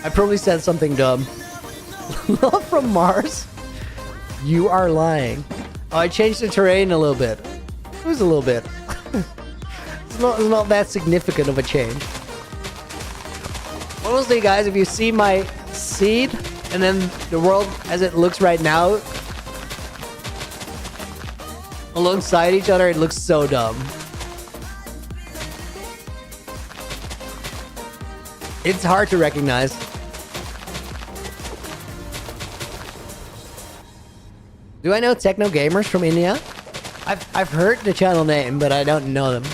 I probably said something dumb. Love from Mars? You are lying. Oh, I changed the terrain a little bit. It was a little bit. It's not that significant of a change. Honestly, guys, if you see my seed and then the world as it looks right now alongside each other, it looks so dumb. It's hard to recognize. Do I know techno gamers from India? I've heard the channel name, but I don't know them.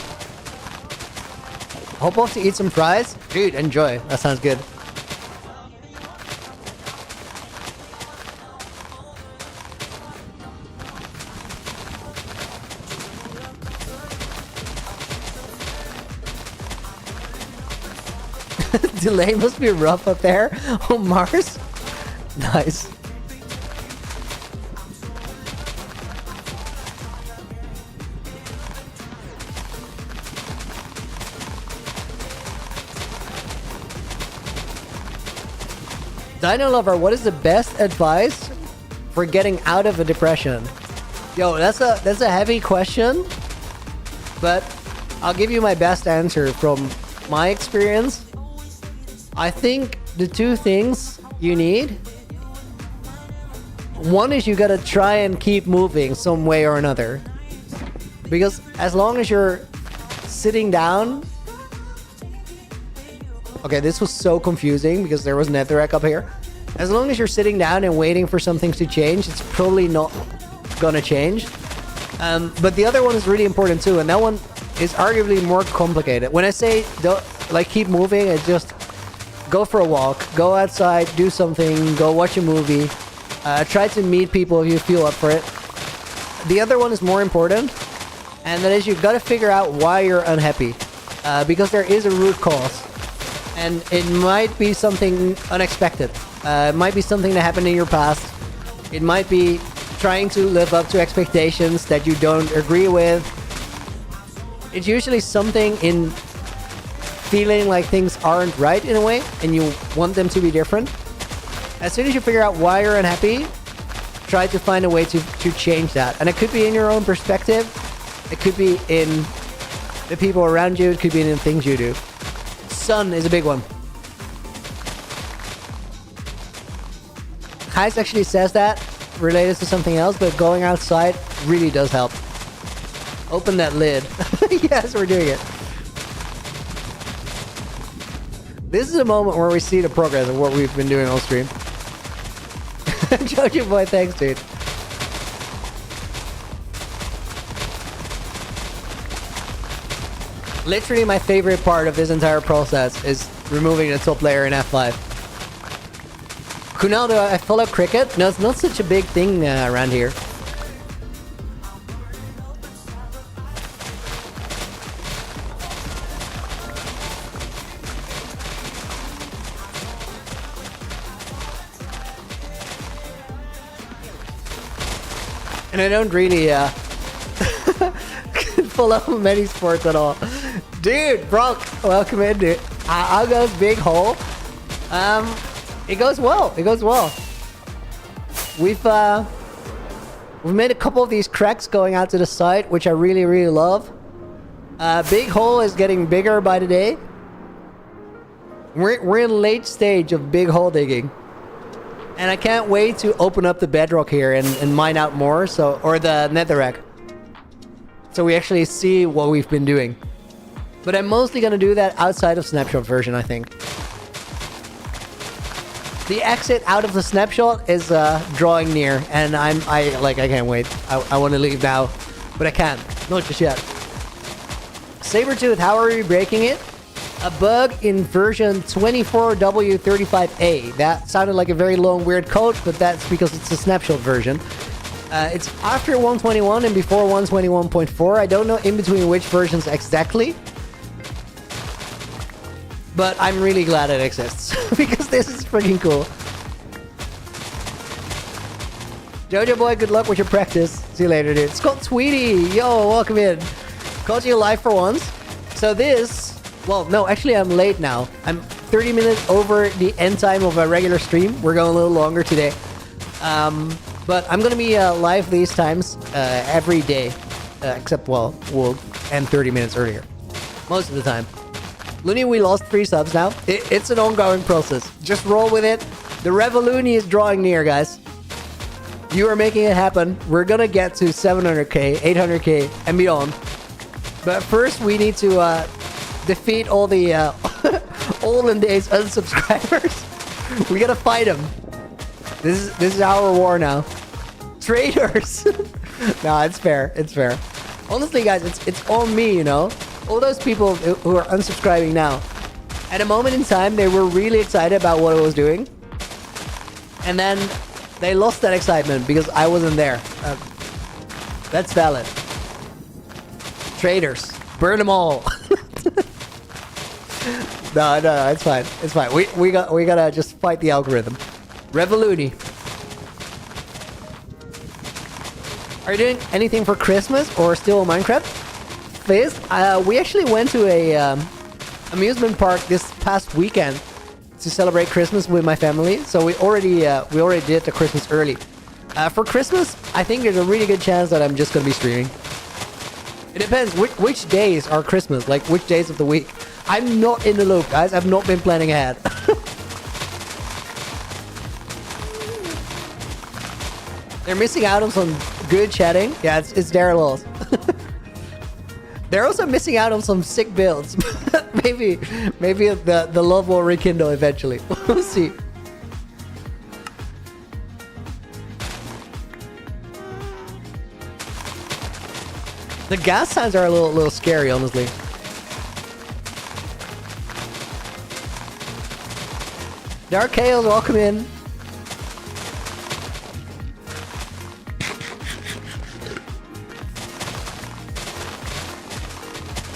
Hope off to eat some fries? Dude, enjoy. That sounds good. Delay must be rough up there. Oh, Mars? Nice. Dino Lover, what is the best advice for getting out of a depression? Yo, that's a heavy question, but I'll give you my best answer from my experience. I think the two things you need, one is you gotta try and keep moving some way or another, because as long as you're sitting down. Okay, this was so confusing because there was netherrack up here. As long as you're sitting down and waiting for something to change, it's probably not gonna change. But the other one is really important too, and that one is arguably more complicated. When I say don't, like, keep moving, it's just go for a walk, go outside, do something, go watch a movie, try to meet people if you feel up for it. The other one is more important, and that is you've got to figure out why you're unhappy, because there is a root cause. And it might be something unexpected. It might be something that happened in your past. It might be trying to live up to expectations that you don't agree with. It's usually something in feeling like things aren't right in a way, and you want them to be different. As soon as you figure out why you're unhappy, try to find a way to change that. And it could be in your own perspective. It could be in the people around you. It could be in the things you do. Sun is a big one. Gijs actually says that related to something else, but going outside really does help. Open that lid. Yes, we're doing it. This is a moment where we see the progress of what we've been doing on stream. Jojo boy, thanks, dude. Literally my favorite part of this entire process is removing the top layer in F5. Kunal, do I follow cricket? No, it's not such a big thing around here. And I don't really follow many sports at all. Dude, Brock, welcome in, dude. I'll go big hole. It goes well. It goes well. We've made a couple of these cracks going out to the side, which I really, really love. Big hole is getting bigger by the day. We're in late stage of big hole digging. And I can't wait to open up the bedrock here and mine out more, or the netherrack. So we actually see what we've been doing. But I'm mostly gonna do that outside of Snapshot version, I think. The exit out of the Snapshot is drawing near, and I can't wait. I want to leave now, but I can't. Not just yet. Sabertooth, how are we breaking it? A bug in version 24W35A. That sounded like a very long, weird code, but that's because it's a Snapshot version. It's after 121 and before 121.4. I don't know in between which versions exactly. But I'm really glad it exists, because this is freaking cool. Jojo boy, good luck with your practice. See you later, dude. Scott Tweedy, yo, welcome in. Caught you live for once. So this, well, no, actually I'm late now. I'm 30 minutes over the end time of a regular stream. We're going a little longer today. But I'm gonna be live these times every day. Except, well, we'll end 30 minutes earlier. Most of the time. Looney, we lost 3 subs now. It's an ongoing process. Just roll with it. The Revolution is drawing near, guys. You are making it happen. We're gonna get to 700k, 800k, and beyond. But first, we need to defeat all the olden days unsubscribers. We gotta fight them. This is our war now. Traitors. No, it's fair. It's fair. Honestly, guys, it's on me, you know. All those people who are unsubscribing now, at a moment in time, they were really excited about what I was doing. And then they lost that excitement because I wasn't there. That's valid. Traitors. Burn them all. No, it's fine. It's fine. We gotta just fight the algorithm. Revoluni. Are you doing anything for Christmas or still Minecraft? Fizz, we actually went to a amusement park this past weekend to celebrate Christmas with my family. So we already did the Christmas early. For Christmas, I think there's a really good chance that I'm just gonna be streaming. It depends which days are Christmas, like which days of the week. I'm not in the loop, guys. I've not been planning ahead. They're missing out on some good chatting. Yeah, it's their loss. They're also missing out on some sick builds. maybe the love will rekindle eventually. We'll see. The gas sounds are a little scary, honestly. Dark Chaos, welcome in.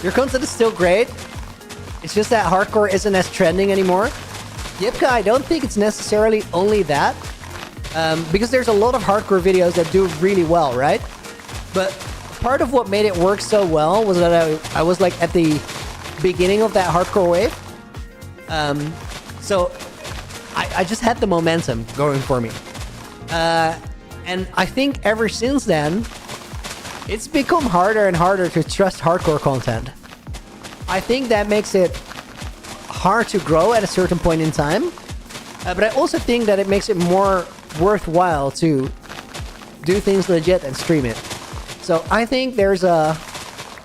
Your content is still great. It's just that hardcore isn't as trending anymore. Yipka, I don't think it's necessarily only that. Because there's a lot of hardcore videos that do really well, right? But part of what made it work so well was that I was like at the beginning of that hardcore wave. So I just had the momentum going for me. And I think ever since then, it's become harder and harder to trust hardcore content. I think that makes it hard to grow at a certain point in time. But I also think that it makes it more worthwhile to do things legit and stream it. So I think there's a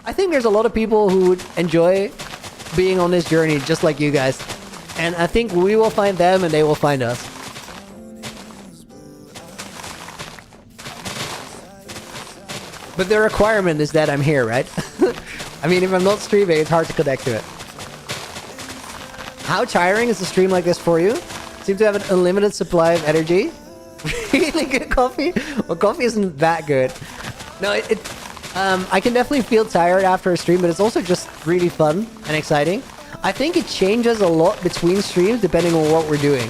lot of people who would enjoy being on this journey just like you guys. And I think we will find them and they will find us. But the requirement is that I'm here, right? I mean, if I'm not streaming, it's hard to connect to it. How tiring is a stream like this for you? Seem to have an unlimited supply of energy. Really good coffee? Well, coffee isn't that good. No, I can definitely feel tired after a stream, but it's also just really fun and exciting. I think it changes a lot between streams depending on what we're doing.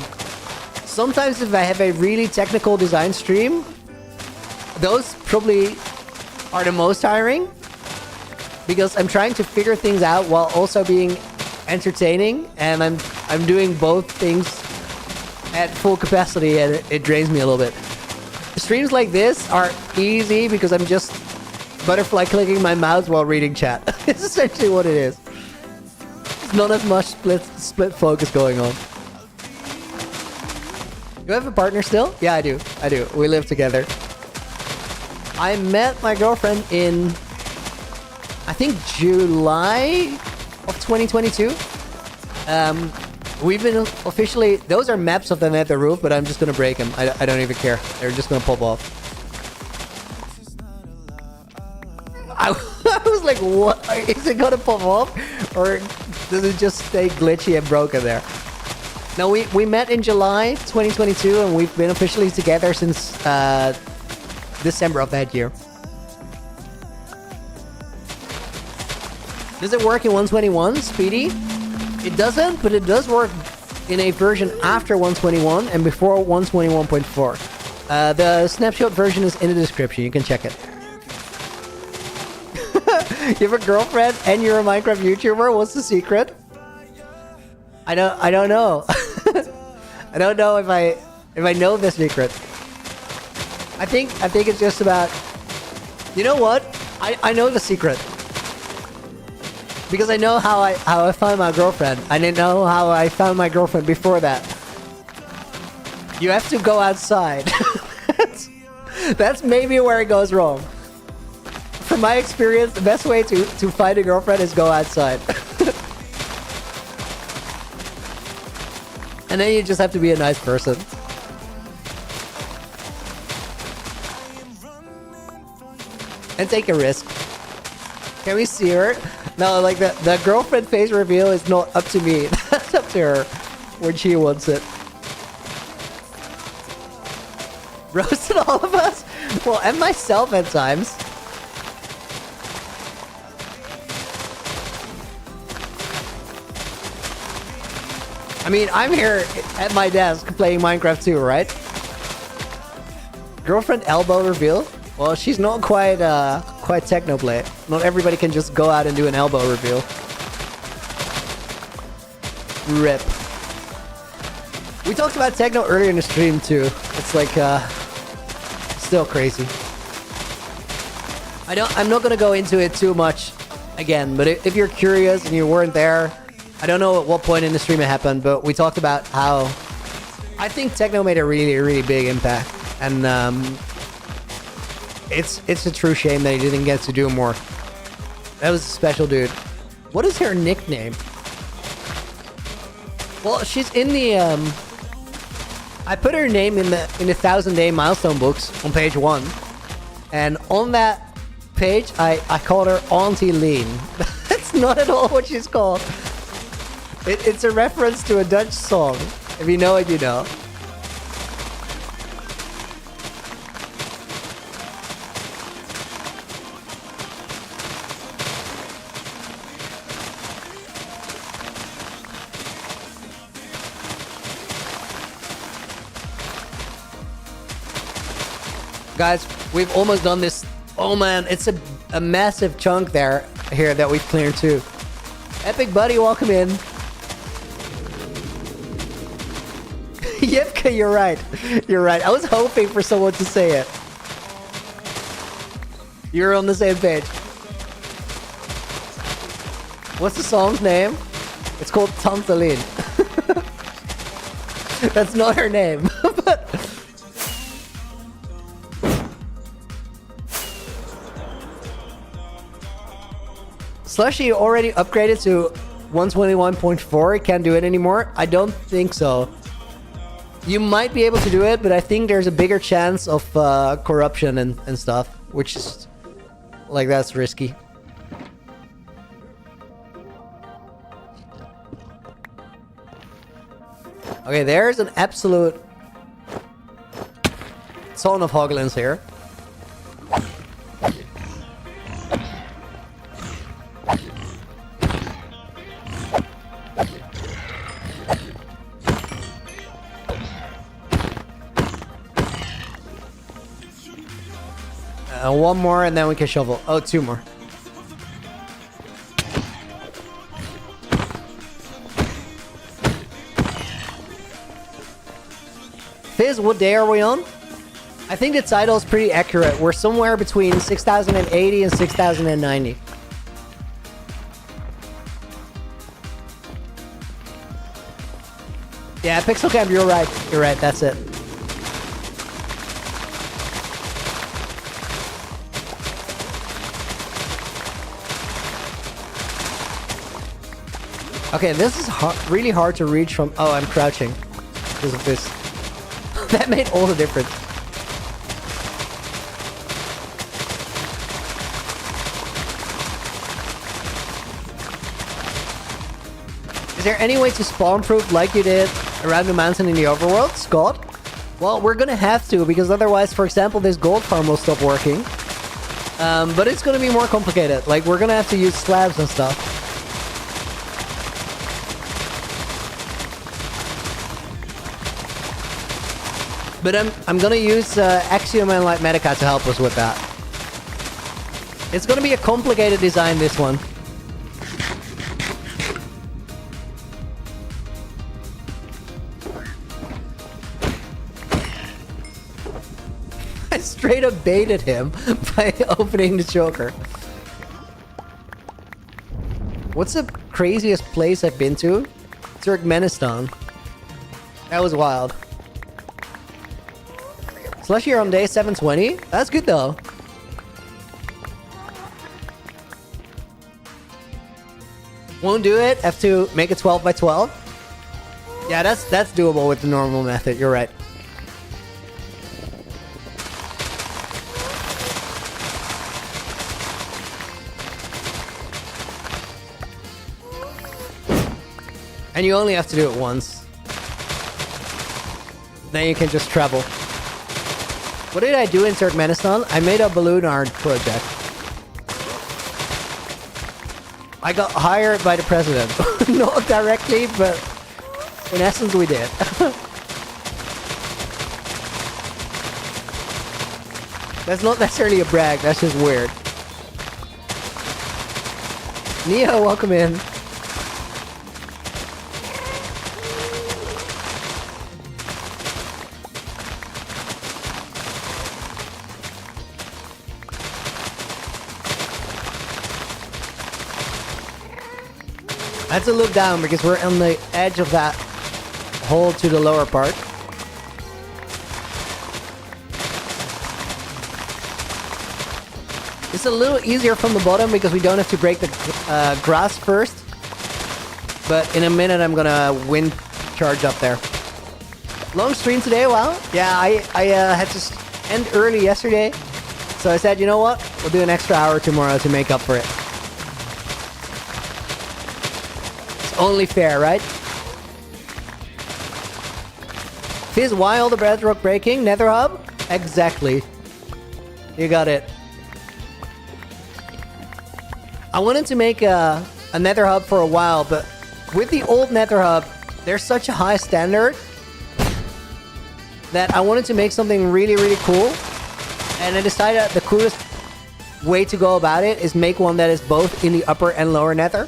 Sometimes if I have a really technical design stream, those probably are the most tiring because I'm trying to figure things out while also being entertaining, and I'm doing both things at full capacity, and it drains me a little bit. Streams like this are easy because I'm just butterfly clicking my mouse while reading chat. It's essentially what it is. There's not as much split focus going on. Do I have a partner still? Yeah, I do. We live together. I met my girlfriend in, I think, July of 2022. We've been officially... Those are maps of the Nether roof, but I'm just gonna break them. I don't even care. They're just gonna pop off. I was like, what? Is it gonna pop off? Or does it just stay glitchy and broken there? No, we met in July 2022, and we've been officially together since December of that year. Does it work in 121, Speedy? It doesn't, but it does work in a version after 121 and before 121.4. The snapshot version is in the description. You can check it. You have a girlfriend and you're a Minecraft YouTuber? What's the secret? I don't know. I don't know if I know the secret. I think it's just about... You know what? I know the secret. Because I know how I found my girlfriend. I didn't know how I found my girlfriend before that. You have to go outside. That's maybe where it goes wrong. From my experience, the best way to find a girlfriend is go outside. And then you just have to be a nice person. And take a risk. Can we see her? No, like the girlfriend face reveal is not up to me. That's up to her when she wants it. Roasted all of us? Well, and myself at times. I mean, I'm here at my desk playing Minecraft too, right? Girlfriend elbow reveal? Well, she's not quite technoplay. Not everybody can just go out and do an elbow reveal. RIP. We talked about techno earlier in the stream too. It's like still crazy. I'm not gonna go into it too much again, but if you're curious and you weren't there, I don't know at what point in the stream it happened, but we talked about how I think techno made a really, really big impact, and it's a true shame that he didn't get to do more. That was a special dude. What is her nickname? Well, she's in the I put her name in the 1,000-day milestone books on page 1, and on that page I called her Auntie Lean. That's not at all what she's called. It's a reference to a Dutch song. If you know it, you know. Guys, we've almost done this. Oh man, it's a massive chunk here that we've cleared too. Epic Buddy, welcome in. Yevka, you're right. You're right. I was hoping for someone to say it. You're on the same page. What's the song's name? It's called Tantalin. That's not her name. But Slushy already upgraded to 121.4. It can't do it anymore. I don't think so. You might be able to do it, but I think there's a bigger chance of corruption and stuff, which is like, that's risky. Okay, there's an absolute ton of hoglins here. One more and then we can shovel. Oh, two more. Fizz, what day are we on? I think the title is pretty accurate. We're somewhere between 6080 and 6090. Yeah, Pixel Camp, you're right. You're right, that's it. Okay, this is really hard to reach from... Oh, I'm crouching because of this. That made all the difference. Is there any way to spawn-proof like you did around the mountain in the overworld, Scott? Well, we're gonna have to, because otherwise, for example, this gold farm will stop working. But it's gonna be more complicated. Like, we're gonna have to use slabs and stuff. But I'm gonna use Axiom and Light Medica to help us with that. It's gonna be a complicated design, this one. I straight up baited him by opening the choker. What's the craziest place I've been to? Turkmenistan. That was wild. Slushy, you're on day 720. That's good though. Won't do it. Have to make it 12 by 12. Yeah, that's doable with the normal method. You're right. And you only have to do it once. Then you can just travel. What did I do in Turkmenistan? I made a balloon art project. I got hired by the president. Not directly, but in essence we did. That's not necessarily a brag, that's just weird. Neo, welcome in. I had to look down because we're on the edge of that hole to the lower part. It's a little easier from the bottom because we don't have to break the grass first. But in a minute, I'm gonna wind charge up there. Long stream today, wow. Yeah, I had to end early yesterday. So I said, you know what? We'll do an extra hour tomorrow to make up for it. It's only fair, right? Fizz, why all the bedrock breaking? Nether hub? Exactly. You got it. I wanted to make a nether hub for a while, but with the old nether hub, there's such a high standard that I wanted to make something really, really cool. And I decided the coolest way to go about it is make one that is both in the upper and lower nether.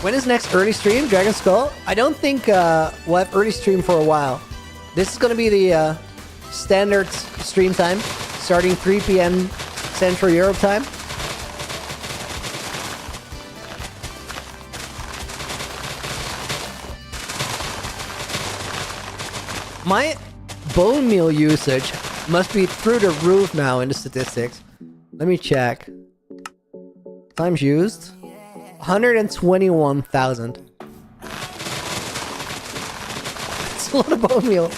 When is next early stream? Dragon Skull? I don't think we'll have early stream for a while. This is going to be the standard stream time, starting 3 p.m. Central Europe time. My bone meal usage must be through the roof now in the statistics. Let me check. Times used. 121,000. That's a lot of bone meal.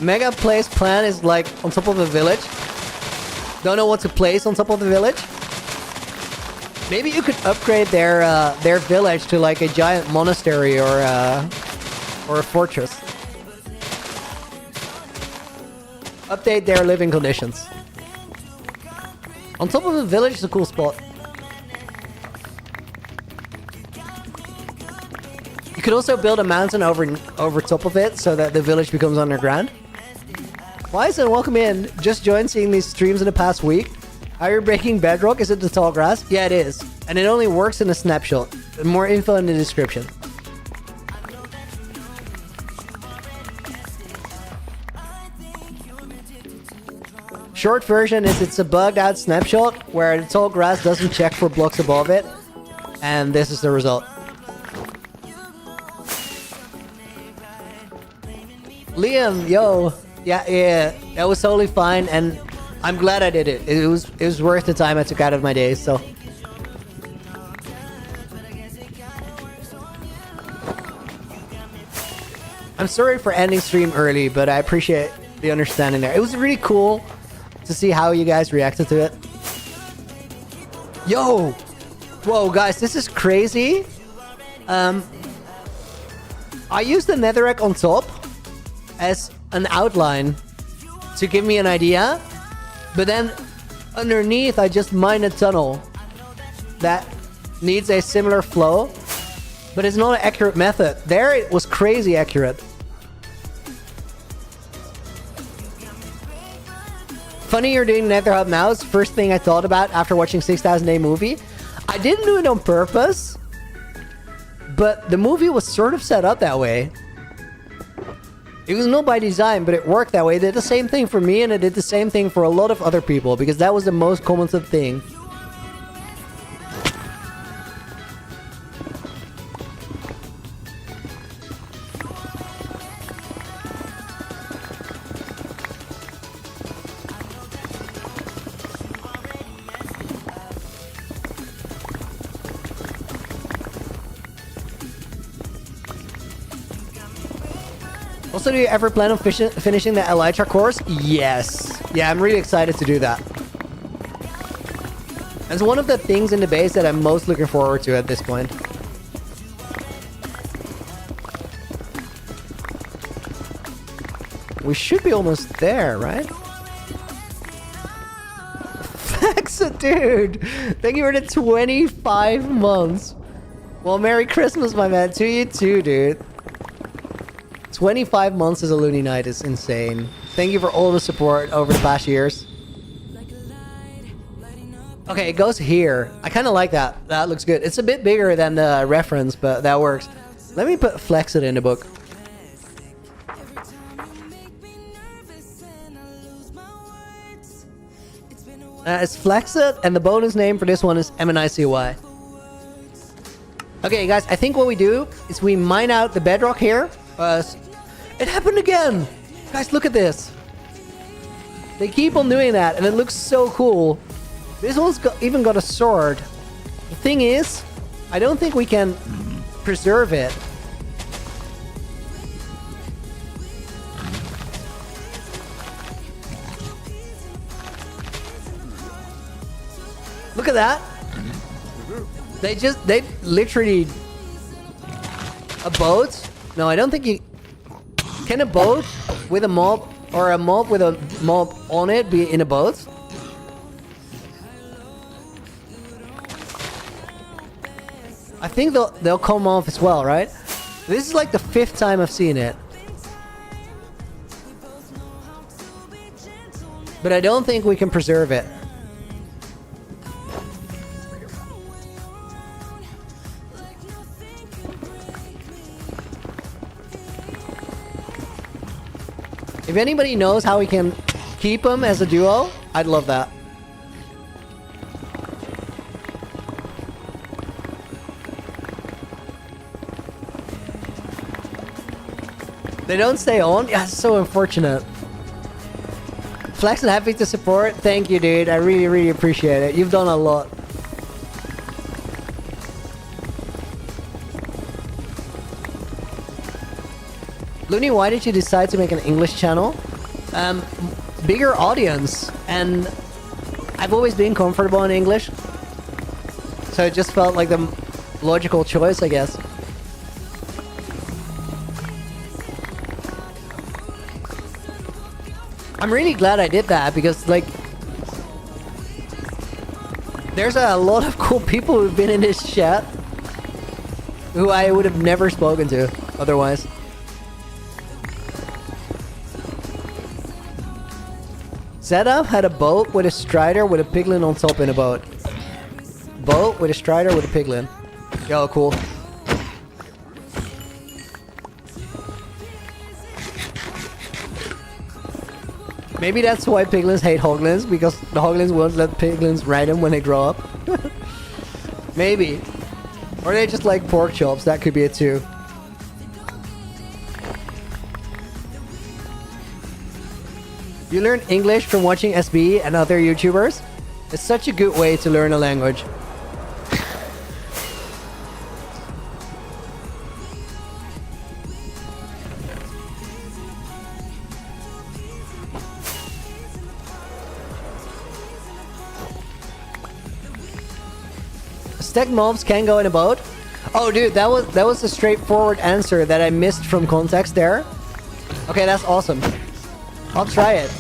Mega place plan is like on top of a village. Don't know what to place on top of the village. Maybe you could upgrade their village to like a giant monastery or a fortress. Update their living conditions. On top of a village is a cool spot. You could also build a mountain over top of it so that the village becomes underground. Wyson, welcome in. Just joined seeing these streams in the past week. Are you breaking bedrock? Is it the tall grass? Yeah, it is. And it only works in a snapshot. More info in the description. Short version is it's a bugged out snapshot where the tall grass doesn't check for blocks above it. And this is the result. Liam, yo. Yeah, that was totally fine, and I'm glad I did it. It was worth the time I took out of my day, so. I'm sorry for ending stream early, but I appreciate the understanding there. It was really cool to see how you guys reacted to it. Yo! Whoa, guys, this is crazy. I used the netherrack on top as an outline to give me an idea, but then underneath I just mined a tunnel that needs a similar flow, but it's not an accurate method. There it was crazy accurate. Funny you're doing Nether Hub now. It's the first thing I thought about after watching 6,000 Day Movie. I didn't do it on purpose, but the movie was sort of set up that way. It was not by design, but it worked that way. It did the same thing for me, and it did the same thing for a lot of other people, because that was the most commented thing. Also, do you ever plan on finishing the Elytra course? Yes. Yeah, I'm really excited to do that. It's one of the things in the base that I'm most looking forward to at this point. We should be almost there, right? Thanks, dude! Thank you for the 25 months. Well, Merry Christmas, my man. To you too, dude. 25 months as a Looney Knight is insane. Thank you for all the support over the past years. Okay, it goes here. I kind of like that. That looks good. It's a bit bigger than the reference, but that works. Let me flex it in the book. It's Flexit, and the bonus name for this one is MNICY. Okay, guys, I think what we do is we mine out the bedrock here. It happened again! Guys, look at this. They keep on doing that, and it looks so cool. This one's even got a sword. The thing is, I don't think we can preserve it. Look at that. They literally... A boat? No, I don't think you... Can a boat with a mob, or a mob with a mob on it, be in a boat? I think they'll come off as well, right? This is like the 5th time I've seen it. But I don't think we can preserve it. If anybody knows how we can keep them as a duo, I'd love that. They don't stay on? Yeah, it's so unfortunate. Flex and happy to support. Thank you, dude. I really, really appreciate it. You've done a lot. Looney, why did you decide to make an English channel? Bigger audience, and I've always been comfortable in English, so it just felt like the logical choice, I guess. I'm really glad I did that, because like there's a lot of cool people who've been in this chat who I would have never spoken to otherwise. Zeta had a boat with a strider with a piglin on top in a boat. Boat with a strider with a piglin. Yo, cool. Maybe that's why piglins hate hoglins, because the hoglins won't let piglins ride them when they grow up. Maybe. Or they just like pork chops, that could be it too. You learn English from watching SB and other YouTubers? It's such a good way to learn a language. Stack mobs can go in a boat? Oh dude, that was a straightforward answer that I missed from context there. Okay, that's awesome. I'll try it.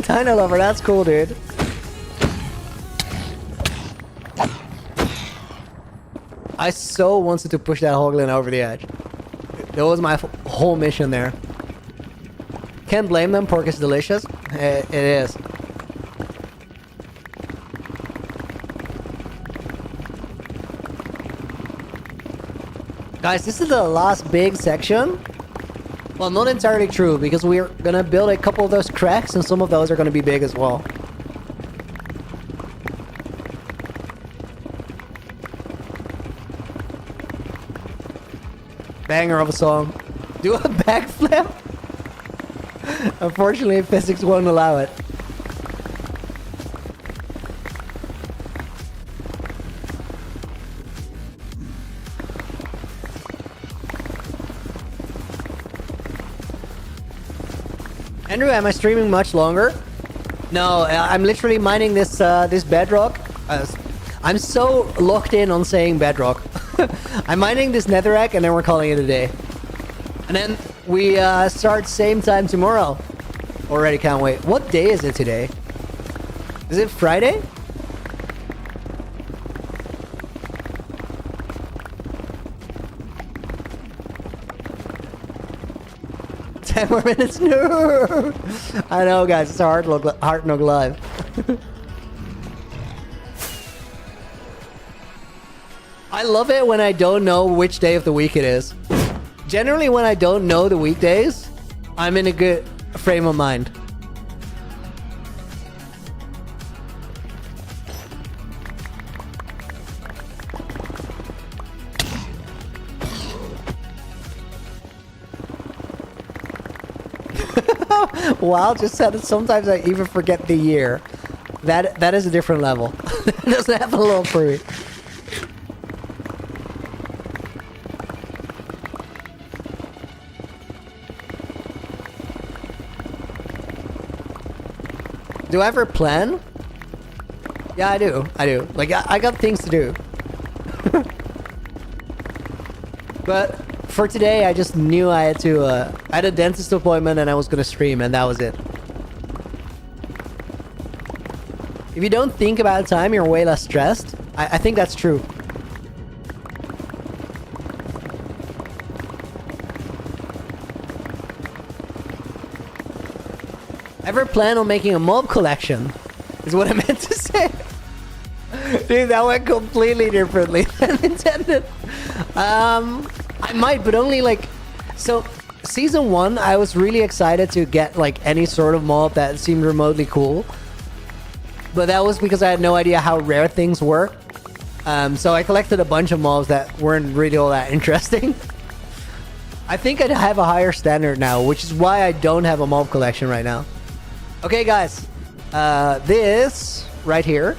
Dino Lover, that's cool, dude. I so wanted to push that hoglin over the edge. That was my whole mission there. Can't blame them, pork is delicious. It is. Guys, this is the last big section. Well, not entirely true, because we're gonna build a couple of those cracks, and some of those are gonna be big as well. Banger of a song. Do a backflip? Unfortunately, physics won't allow it. Andrew, am I streaming much longer? No, I'm literally mining this this bedrock. I'm so locked in on saying bedrock. I'm mining this netherrack, and then we're calling it a day. And then we start same time tomorrow. Already can't wait. What day is it today? Is it Friday? Ten more minutes. No. I know, guys. It's a hard knock live. I love it when I don't know which day of the week it is. Generally, when I don't know the weekdays, I'm in a good frame of mind. Wow, just said that sometimes I even forget the year. That is a different level. It doesn't happen a little for me. Do I ever plan? Yeah, I do. I do. Like, I got things to do. But for today, I just knew I had to, I had a dentist appointment and I was gonna stream, and that was it. If you don't think about time, you're way less stressed. I think that's true. Ever plan on making a mob collection? Is what I meant to say. Dude, that went completely differently than intended. I might, but only like... So, season 1, I was really excited to get like any sort of mob that seemed remotely cool. But that was because I had no idea how rare things were. So I collected a bunch of mobs that weren't really all that interesting. I think I'd have a higher standard now, which is why I don't have a mob collection right now. Okay, guys. This right here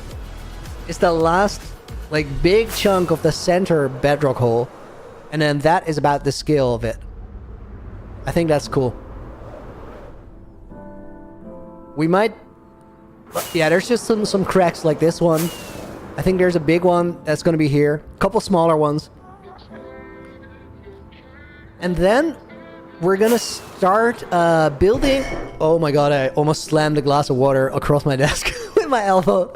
is the last like big chunk of the center bedrock hole. And then that is about the scale of it. I think that's cool. We might... Yeah, there's just some cracks like this one. I think there's a big one that's going to be here. A couple smaller ones. And then we're going to start building... Oh my god, I almost slammed a glass of water across my desk with my elbow.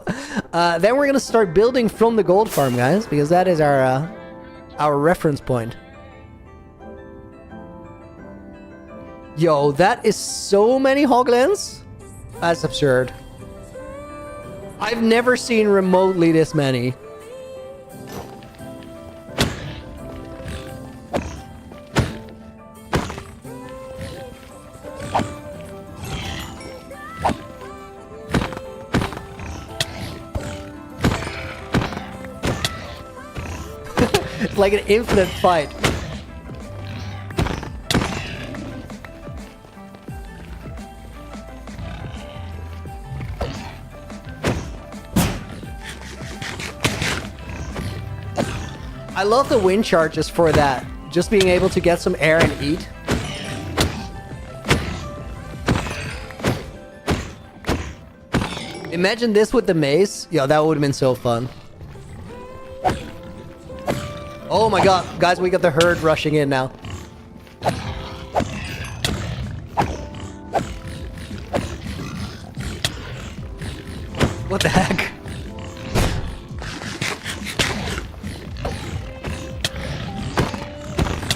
Then we're going to start building from the gold farm, guys. Because that is our reference point. Yo, that is so many hoglins. That's absurd. I've never seen remotely this many. It's like an infinite fight. I love the wind charges for that. Just being able to get some air and eat. Imagine this with the maze. Yo, that would have been so fun. Oh my god, guys, we got the herd rushing in now. What the heck?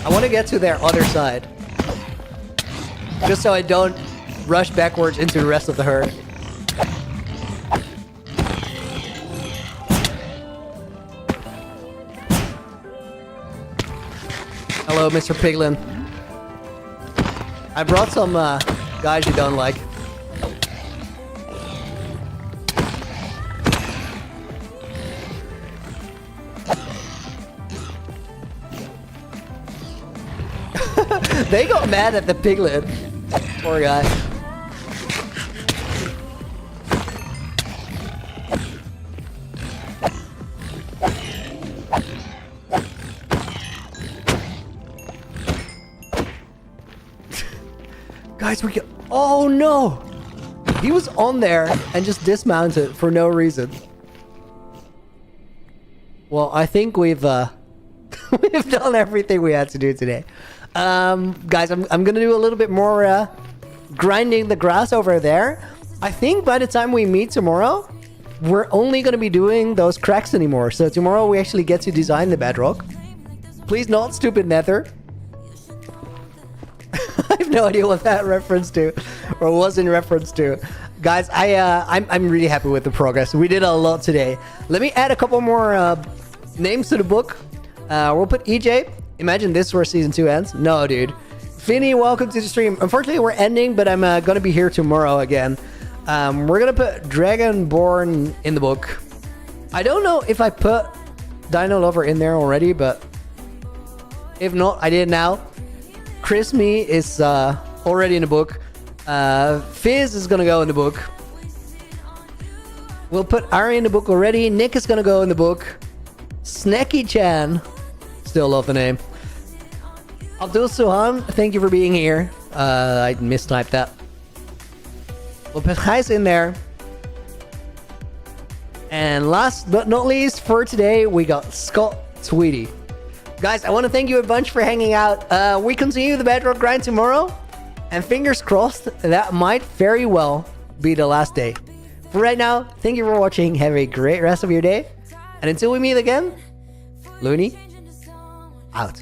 I want to get to their other side. Just so I don't rush backwards into the rest of the herd. Hello, Mr. Piglin. I brought some guys you don't like. They got mad at the piglet. Poor guy. Guys, we got... Oh no! He was on there and just dismounted for no reason. Well, I think we've we've done everything we had to do today. Guys, I'm gonna do a little bit more grinding the grass over there. I think by the time we meet tomorrow, we're only gonna be doing those cracks anymore. So tomorrow we actually get to design the bedrock. Please not stupid Nether. I have no idea what that reference to, or was in reference to. Guys, I'm really happy with the progress. We did a lot today. Let me add a couple more names to the book. We'll put EJ. Imagine this where season 2 ends. No, dude. Finny, welcome to the stream. Unfortunately, we're ending, but I'm gonna be here tomorrow again. We're gonna put Dragonborn in the book. I don't know if I put Dino Lover in there already, but if not, I did now. Chris Me is already in the book. Fizz is gonna go in the book. We'll put Ari in the book already. Nick is gonna go in the book. Snacky-chan. Still love the name. Abdul Suhan, thank you for being here. I mistyped that. We'll put Gijs in there. And last but not least for today, we got Scott Tweedy. Guys, I want to thank you a bunch for hanging out. We continue the bedrock grind tomorrow. And fingers crossed, that might very well be the last day. For right now, thank you for watching. Have a great rest of your day. And until we meet again, Looney, out.